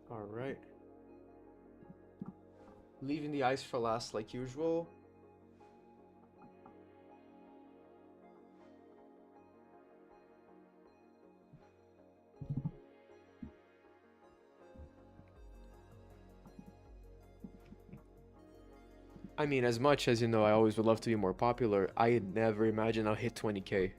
Alright. Leaving the eyes for last like usual. I mean, as much as you know, I always would love to be more popular, I had never imagined I'll hit 20K.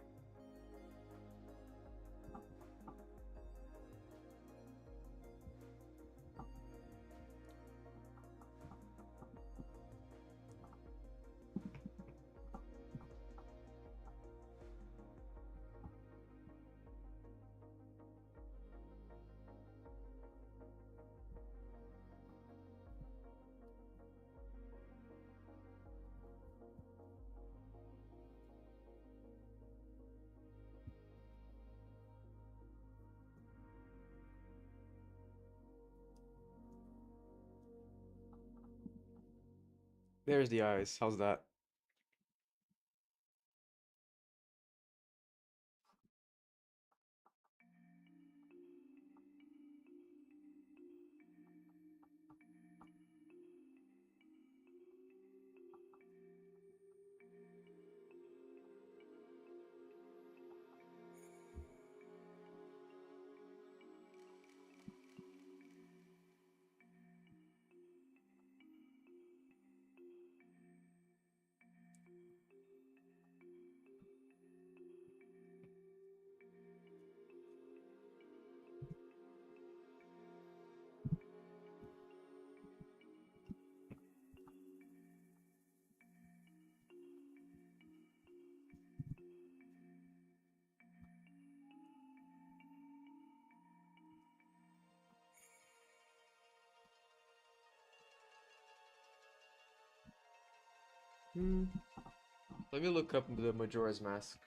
There's the eyes. How's that? Hmm. Let me look up the Majora's Mask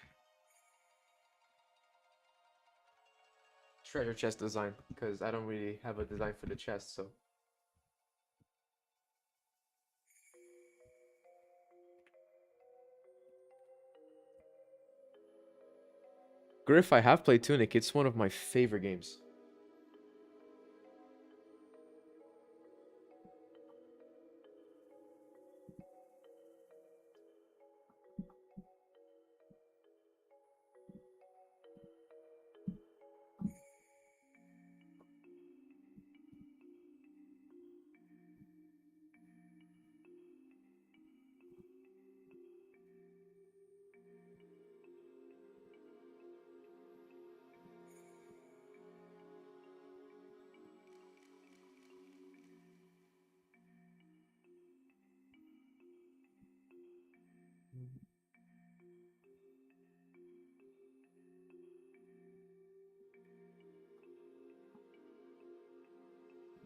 treasure chest design, because I don't really have a design for the chest, so. Griff, I have played Tunic. It's one of my favorite games.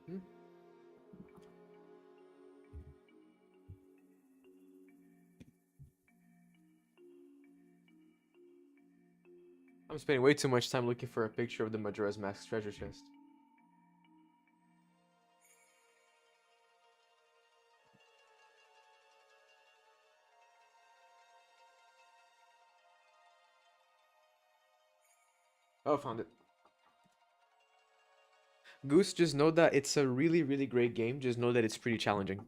Hmm. I'm spending way too much time looking for a picture of the Majora's Mask treasure chest. Oh, found it. Goose, just know that it's a really, really great game. Just know that it's pretty challenging.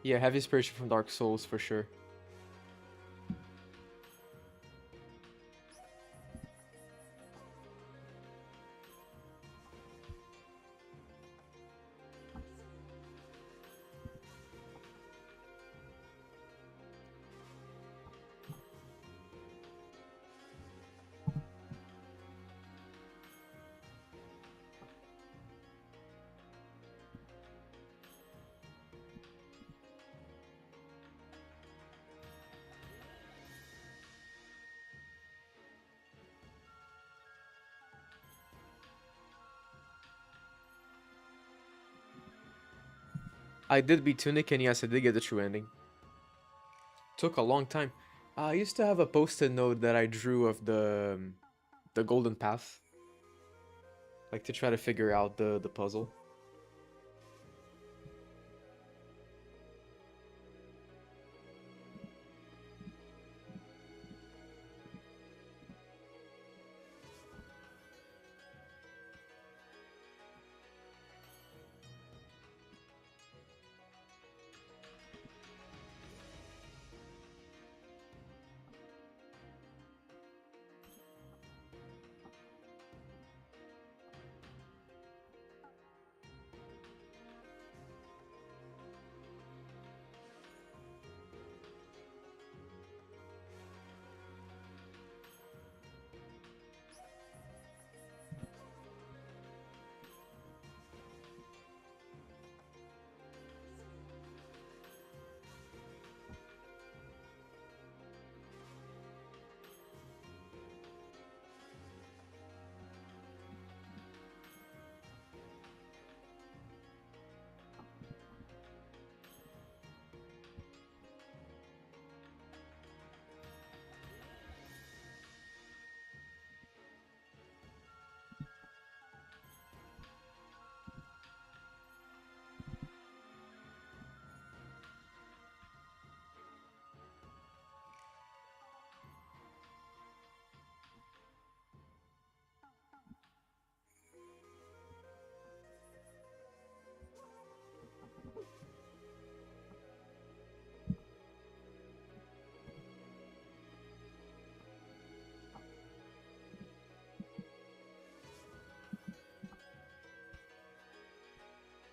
Yeah, heavy inspiration from Dark Souls for sure. I did beat Tunic, and yes, I did get the true ending. Took a long time. I used to have a post-it note that I drew of the golden path, like to try to figure out the puzzle.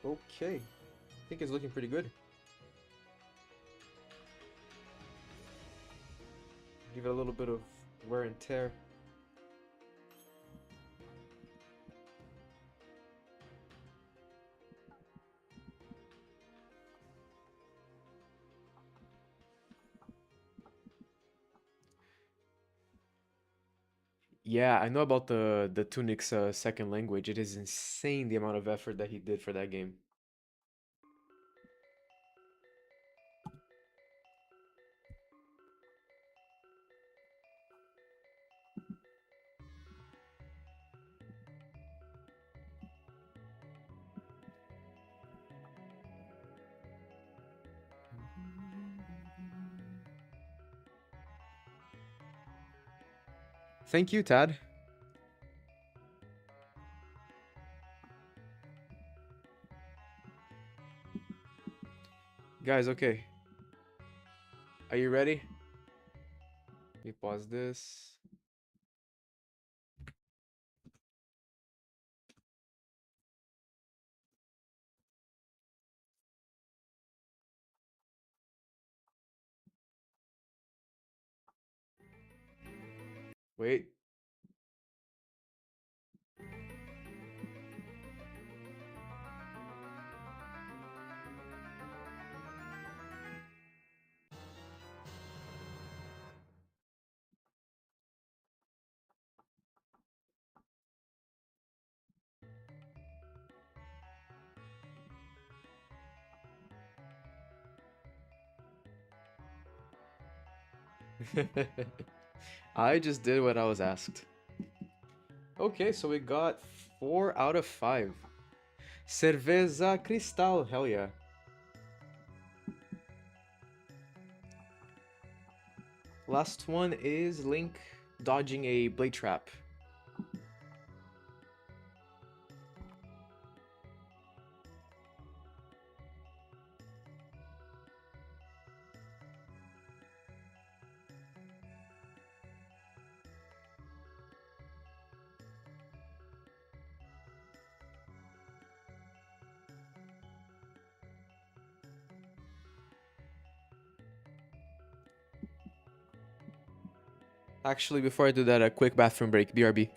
Okay, I think it's looking pretty good. Give it a little bit of wear and tear. Yeah, I know about the Tunic's second language. It is insane the amount of effort that he did for that game. Thank you, Tad. Guys, okay. Are you ready? Let me pause this. Wait. I just did what I was asked. Okay, so we got 4 out of 5. Cerveza Cristal, hell yeah. Last one is Link dodging a blade trap. Actually, before I do that, a quick bathroom break. BRB.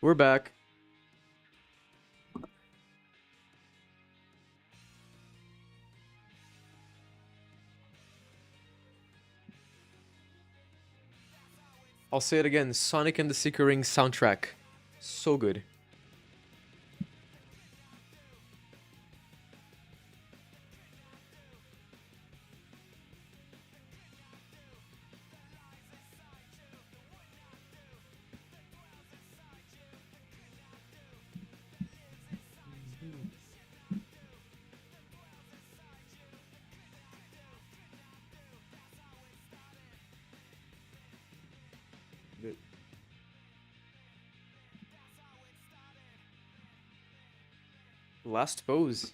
We're back. I'll say it again, Sonic and the Secret Ring soundtrack. So good. The last pose.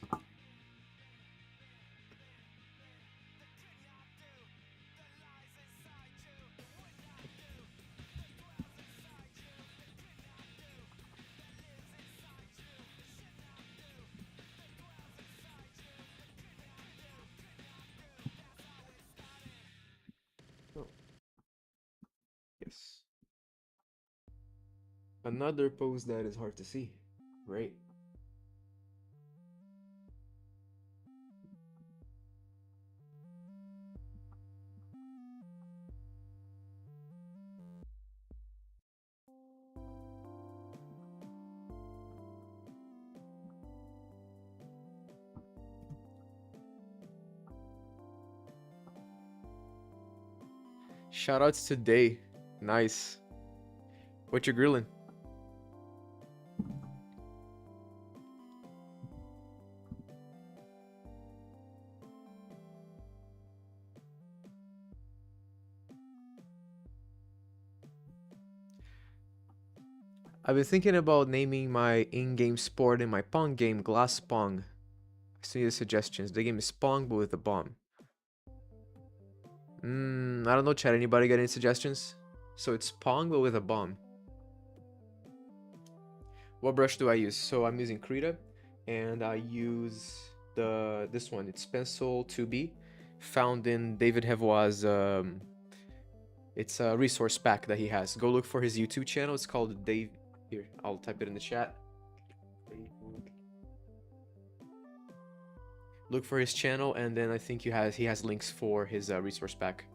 Oh, yes. Another pose that is hard to see. Right. Shoutouts to Day. Nice. What you grilling? I've been thinking about naming my in-game sport in my Pong game Glass Pong. I see the suggestions. The game is Pong but with a bomb. I don't know, chat. Anybody got any suggestions? So it's Pong but with a bomb. What brush do I use? So I'm using Krita, and I use this one. It's Pencil 2B, found in David Hevois' it's a resource pack that he has. Go look for his YouTube channel. It's called Dave. Here, I'll type it in the chat. Look for his channel, and then I think he has links for his resource pack.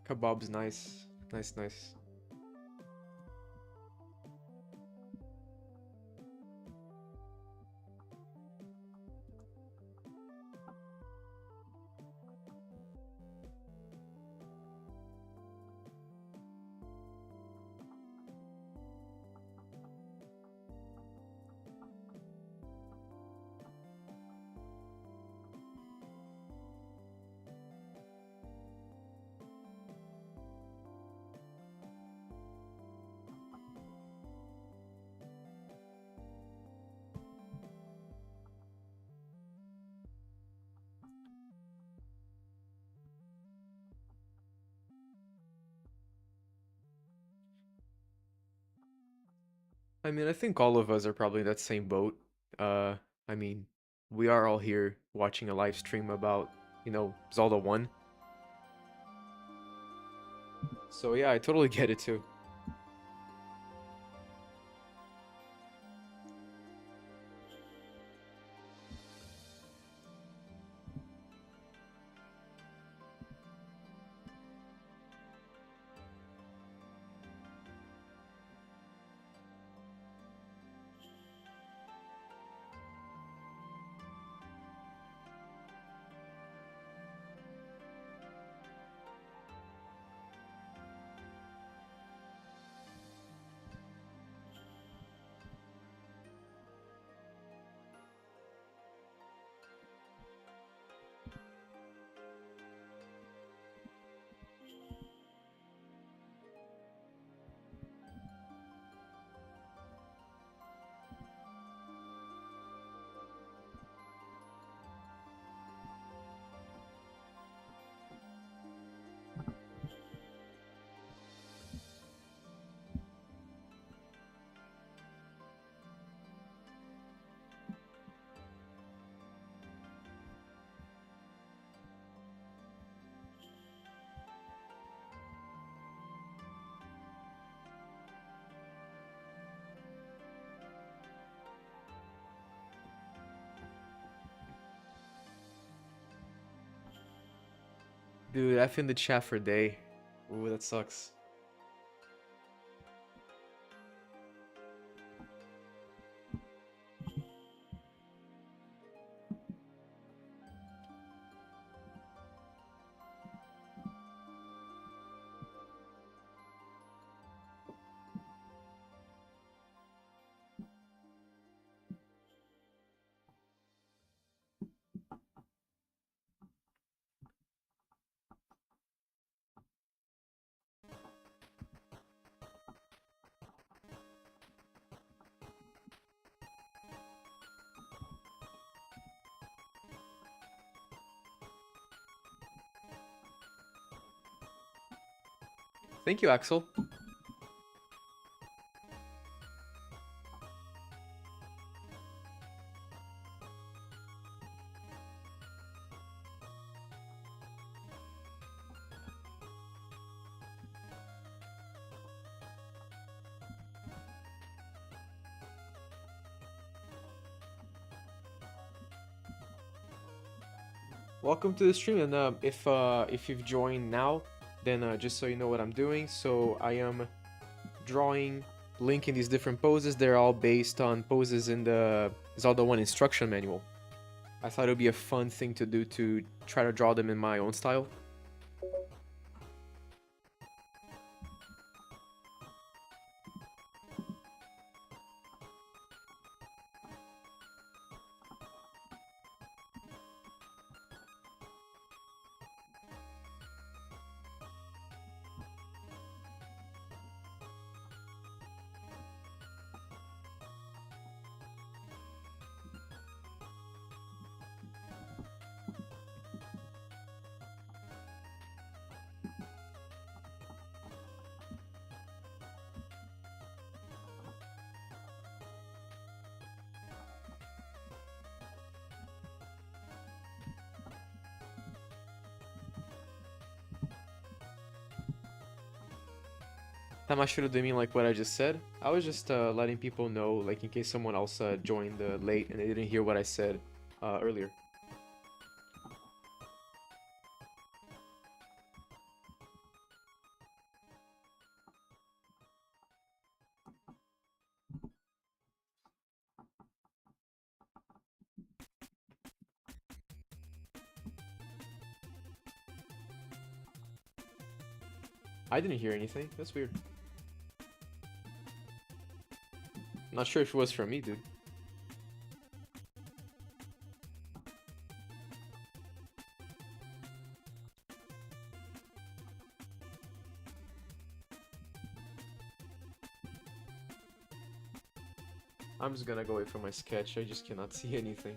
Kebab's nice. Nice, nice. I mean, I think all of us are probably in that same boat. Uh, I mean, we are all here watching a live stream about, Zelda 1. So yeah, I totally get it too. Dude, F in the chat for day. Ooh, that sucks. Thank you, Axel. Welcome to the stream, and if you've joined now, then just so you know what I'm doing, so I am drawing, linking these different poses. They're all based on poses in the Zelda 1 instruction manual. I thought it would be a fun thing to do to try to draw them in my own style. Tamashiro, do you mean like what I just said? I was just letting people know, like in case someone else joined late and they didn't hear what I said earlier. I didn't hear anything. That's weird. Not sure if it was from me, dude. I'm just gonna go away from my sketch. I just cannot see anything.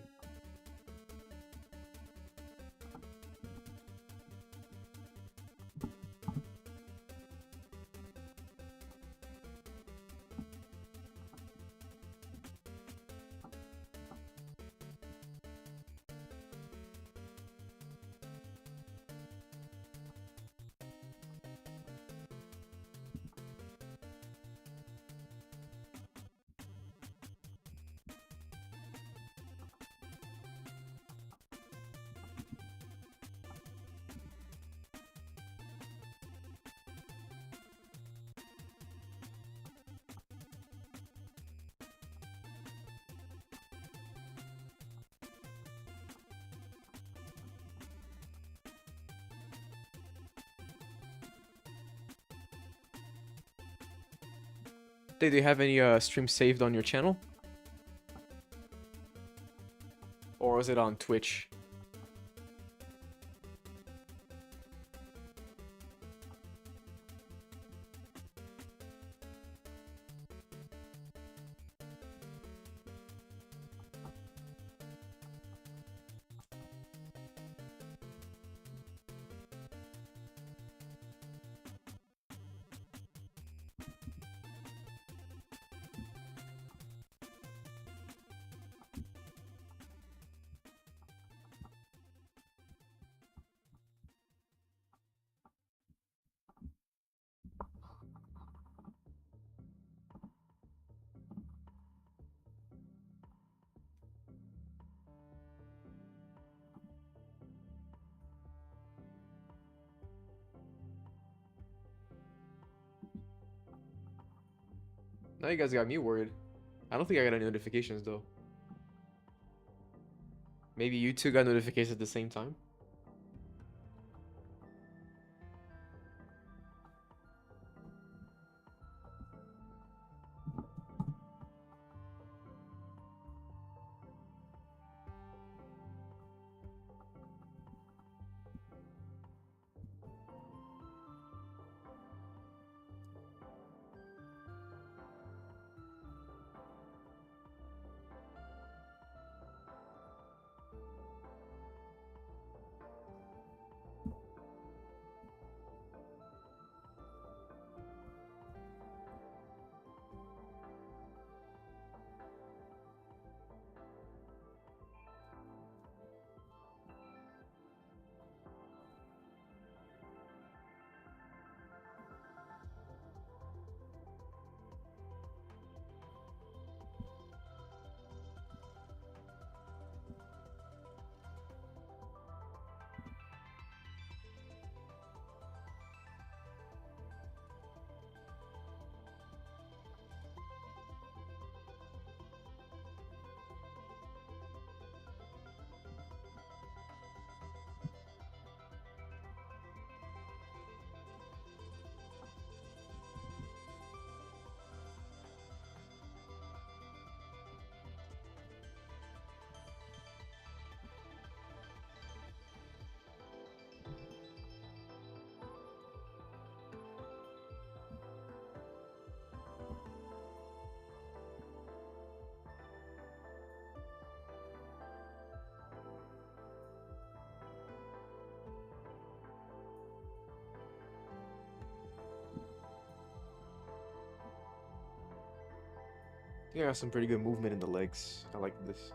Do you have any streams saved on your channel? Or was it on Twitch? Now you guys got me worried. I don't think I got any notifications though. Maybe you two got notifications at the same time? You got some pretty good movement in the legs. I like this.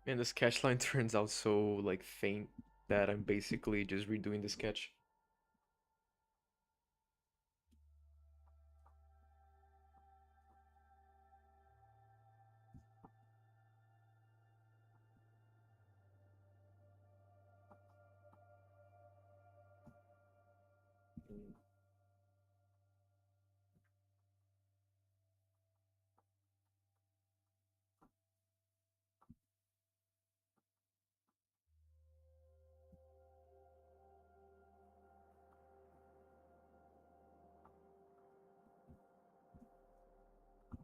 Man, the sketch line turns out so like faint that I'm basically just redoing the sketch.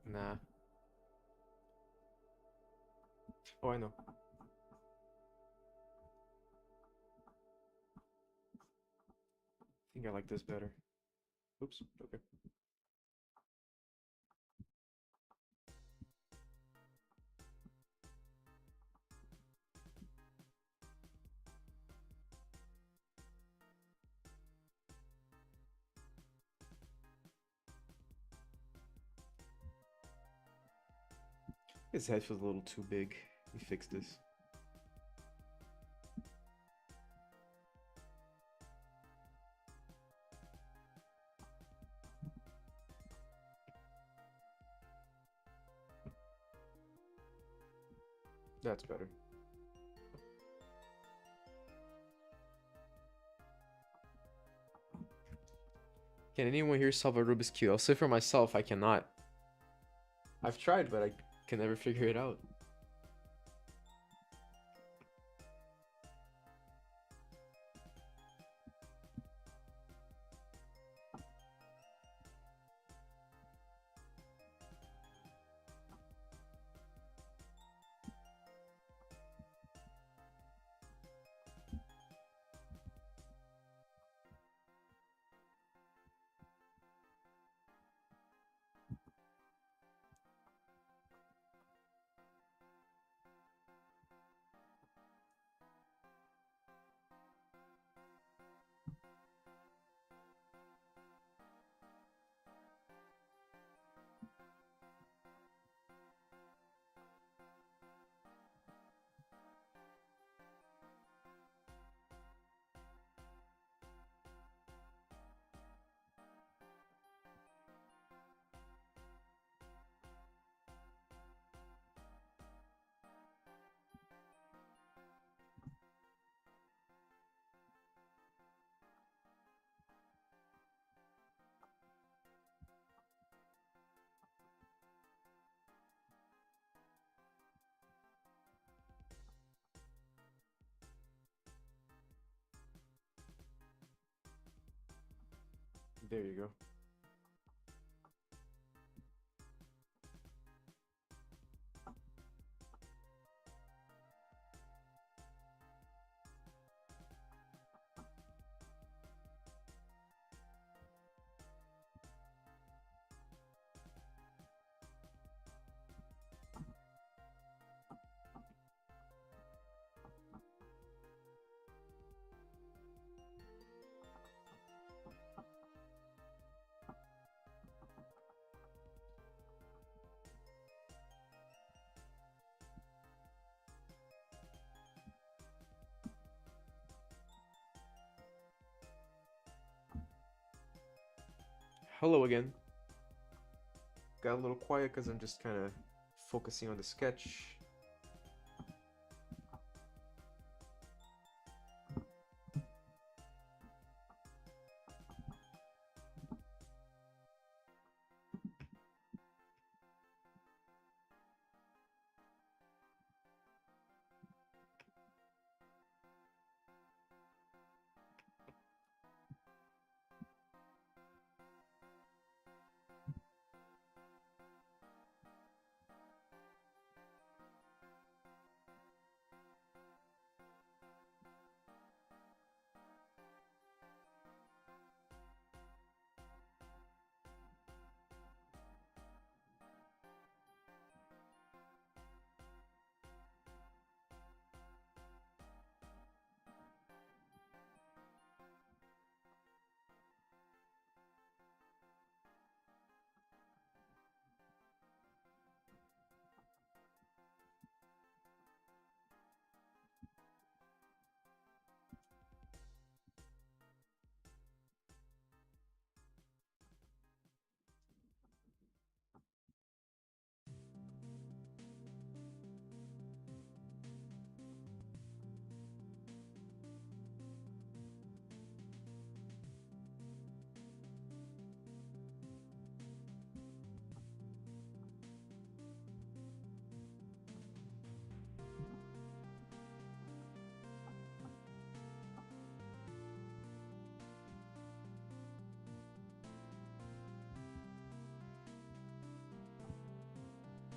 Nah. Oh, I know. I think I like this better. Oops. Okay. His head feels a little too big. Let me fix this. That's better. Can anyone here solve a Rubik's Cube? I'll say for myself, I cannot. I've tried, but I can never figure it out. There you go. Hello again. Got a little quiet because I'm just kind of focusing on the sketch.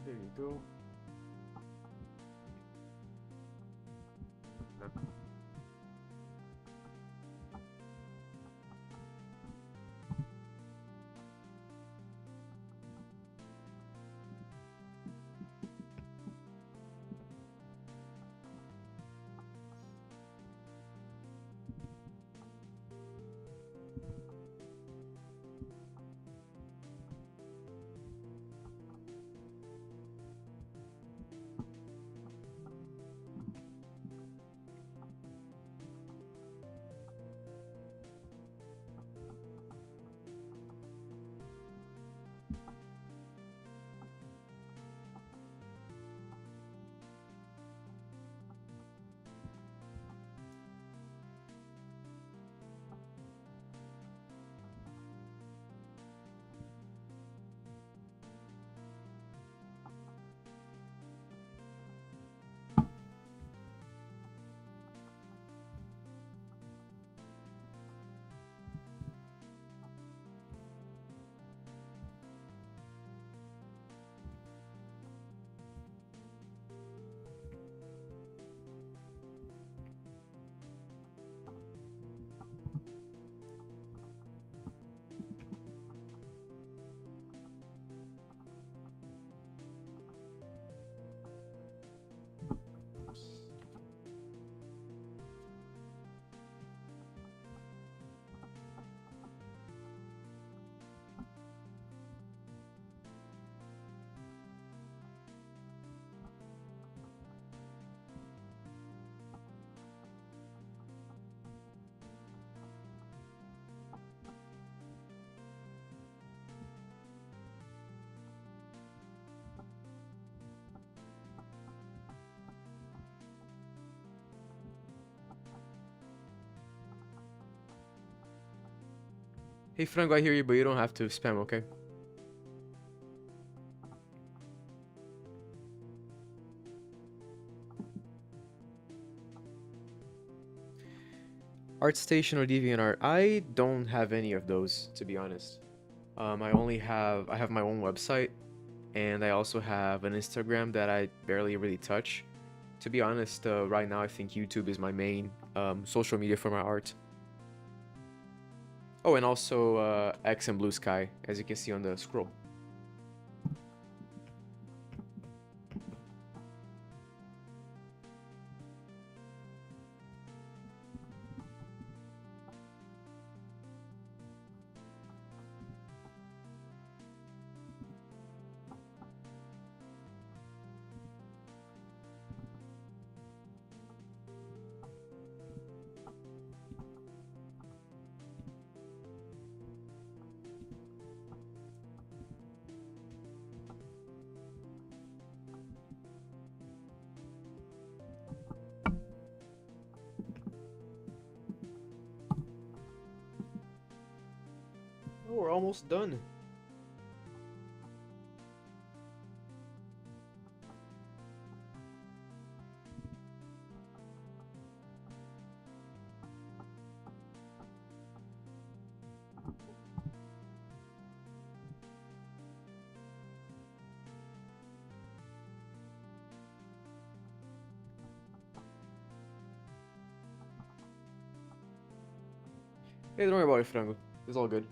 There you go. Hey Franco, I hear you, but you don't have to spam, okay? ArtStation or DeviantArt? I don't have any of those, to be honest. I have my own website, and I also have an Instagram that I barely really touch. To be honest, right now I think YouTube is my main social media for my art. Oh, and also X and Blue Sky, as you can see on the scroll. Oh, we're almost done. Hey, don't worry about it, Franco. It's all good.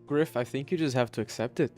Griff, I think you just have to accept it.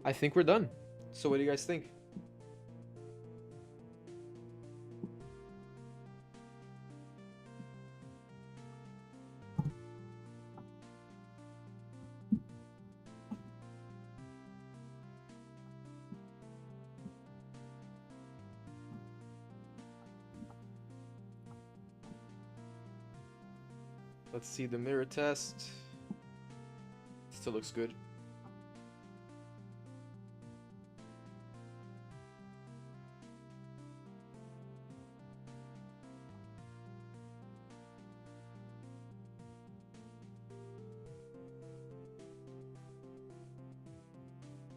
I think we're done. So what do you guys think? Let's see the mirror test. Still looks good.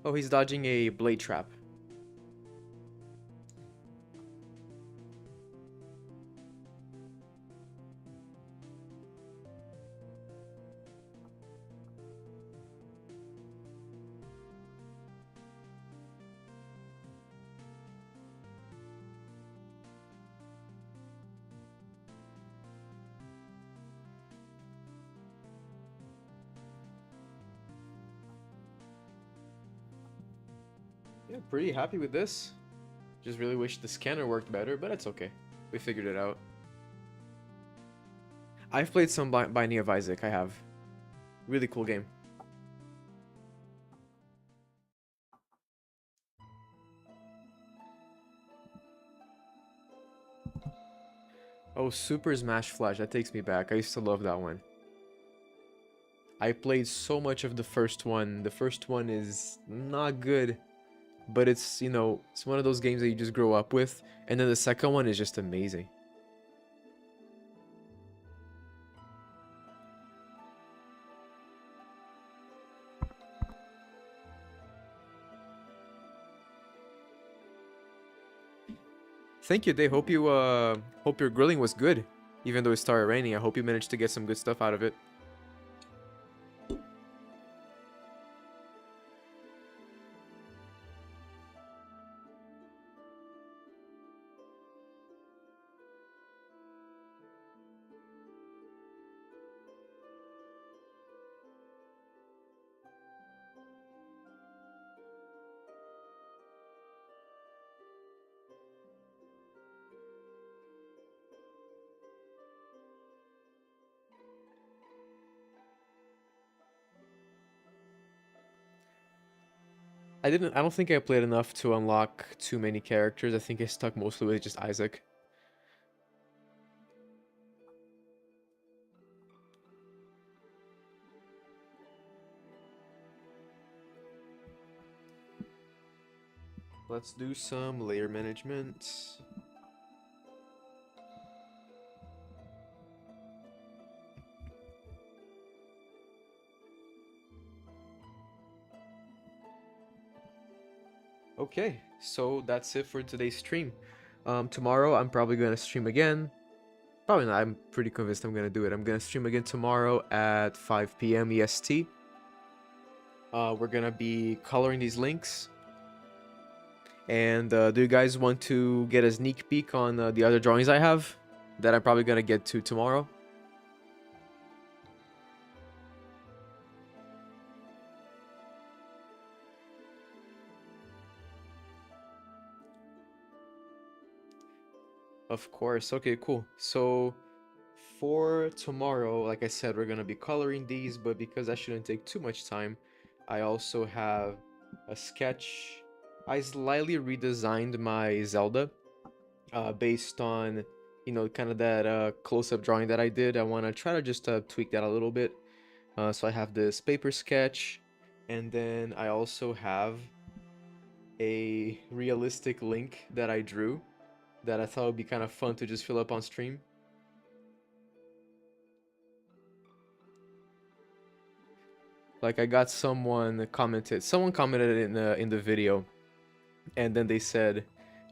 Oh, he's dodging a blade trap. Yeah, pretty happy with this. Just really wish the scanner worked better, but it's okay. We figured it out. I've played some Binding of Isaac, I have. Really cool game. Oh, Super Smash Flash, that takes me back. I used to love that one. I played so much of the first one. The first one is not good, but it's, you know, it's one of those games that you just grow up with. And then the second one is just amazing. Thank you, Dave. Hope your grilling was good. Even though it started raining, I hope you managed to get some good stuff out of it. I don't think I played enough to unlock too many characters. I think I stuck mostly with just Isaac. Let's do some layer management. Okay, so that's it for today's stream. Tomorrow I'm probably gonna stream again. Probably not. I'm pretty convinced I'm gonna do it. I'm gonna stream again tomorrow at 5 p.m. EST. We're gonna be coloring these links. And do you guys want to get a sneak peek on the other drawings I have that I'm probably gonna get to tomorrow? Of course. Okay, cool. So for tomorrow, like I said, we're gonna be coloring these, but because that shouldn't take too much time, I also have a sketch. I slightly redesigned my Zelda based on, you know, kind of that close-up drawing that I did. I want to try to just tweak that a little bit. So I have this paper sketch, and then I also have a realistic link that I drew that I thought would be kind of fun to just fill up on stream. Like I got someone commented in the video, and then they said,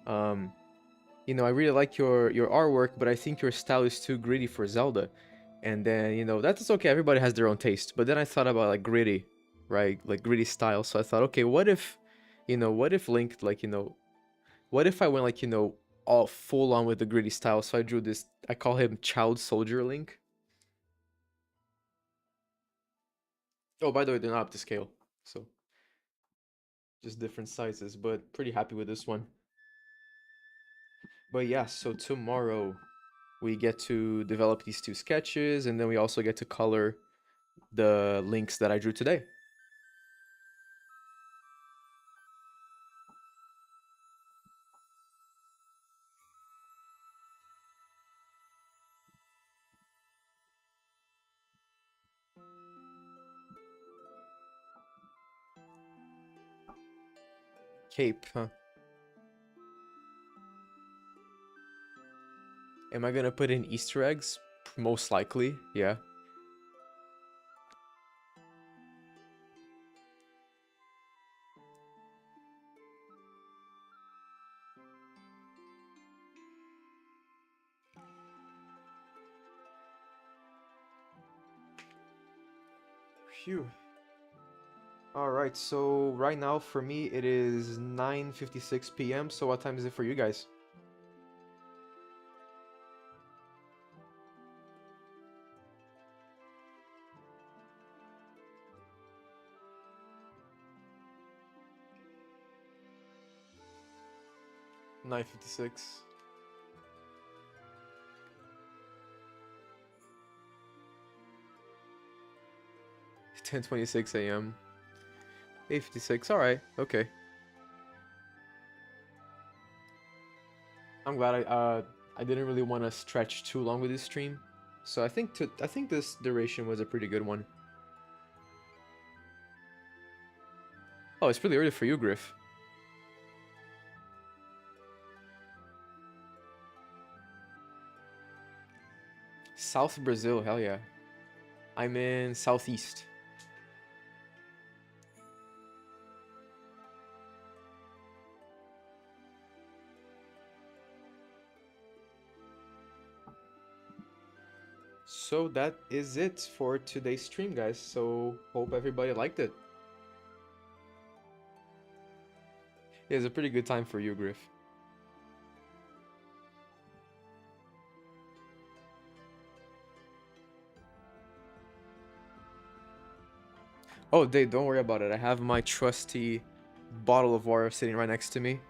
you know, I really like your artwork, but I think your style is too gritty for Zelda. And then, you know, that's okay. Everybody has their own taste. But then I thought about like gritty, right? Like gritty style. So I thought, okay, what if, you know, what if Link, like, you know, what if I went like, you know, all full on with the gritty style? So I drew this, I call him Child Soldier Link. Oh, by the way, they're not up to scale. So just different sizes, but pretty happy with this one. But yeah, so tomorrow we get to develop these two sketches, and then we also get to color the links that I drew today. Cape, huh? Am I gonna put in Easter eggs? Most likely, yeah. Phew. Alright, so right now for me it is 9:56 p.m. So what time is it for you guys? (9:56). 10:26 a.m. 8:56. Alright, okay. I'm glad I didn't really want to stretch too long with this stream. So I think this duration was a pretty good one. Oh, it's pretty early for you, Griff. South Brazil, hell yeah. I'm in Southeast. So that is it for today's stream, guys. So hope everybody liked it. Yeah, it's a pretty good time for you, Griff. Oh, Dave, don't worry about it. I have my trusty bottle of water sitting right next to me.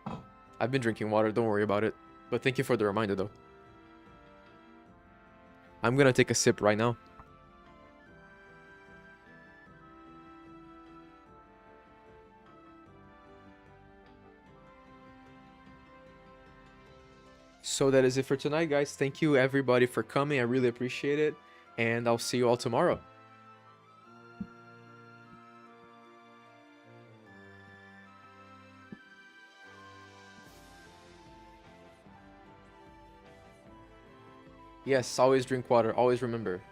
I've been drinking water, don't worry about it. But thank you for the reminder, though. I'm gonna take a sip right now. So that is it for tonight, guys. Thank you, everybody, for coming. I really appreciate it. And I'll see you all tomorrow. Yes, always drink water. Always remember.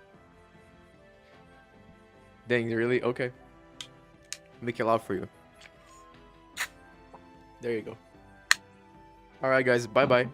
Dang, really? Okay. Make it loud for you. There you go. Alright, guys. Bye-bye.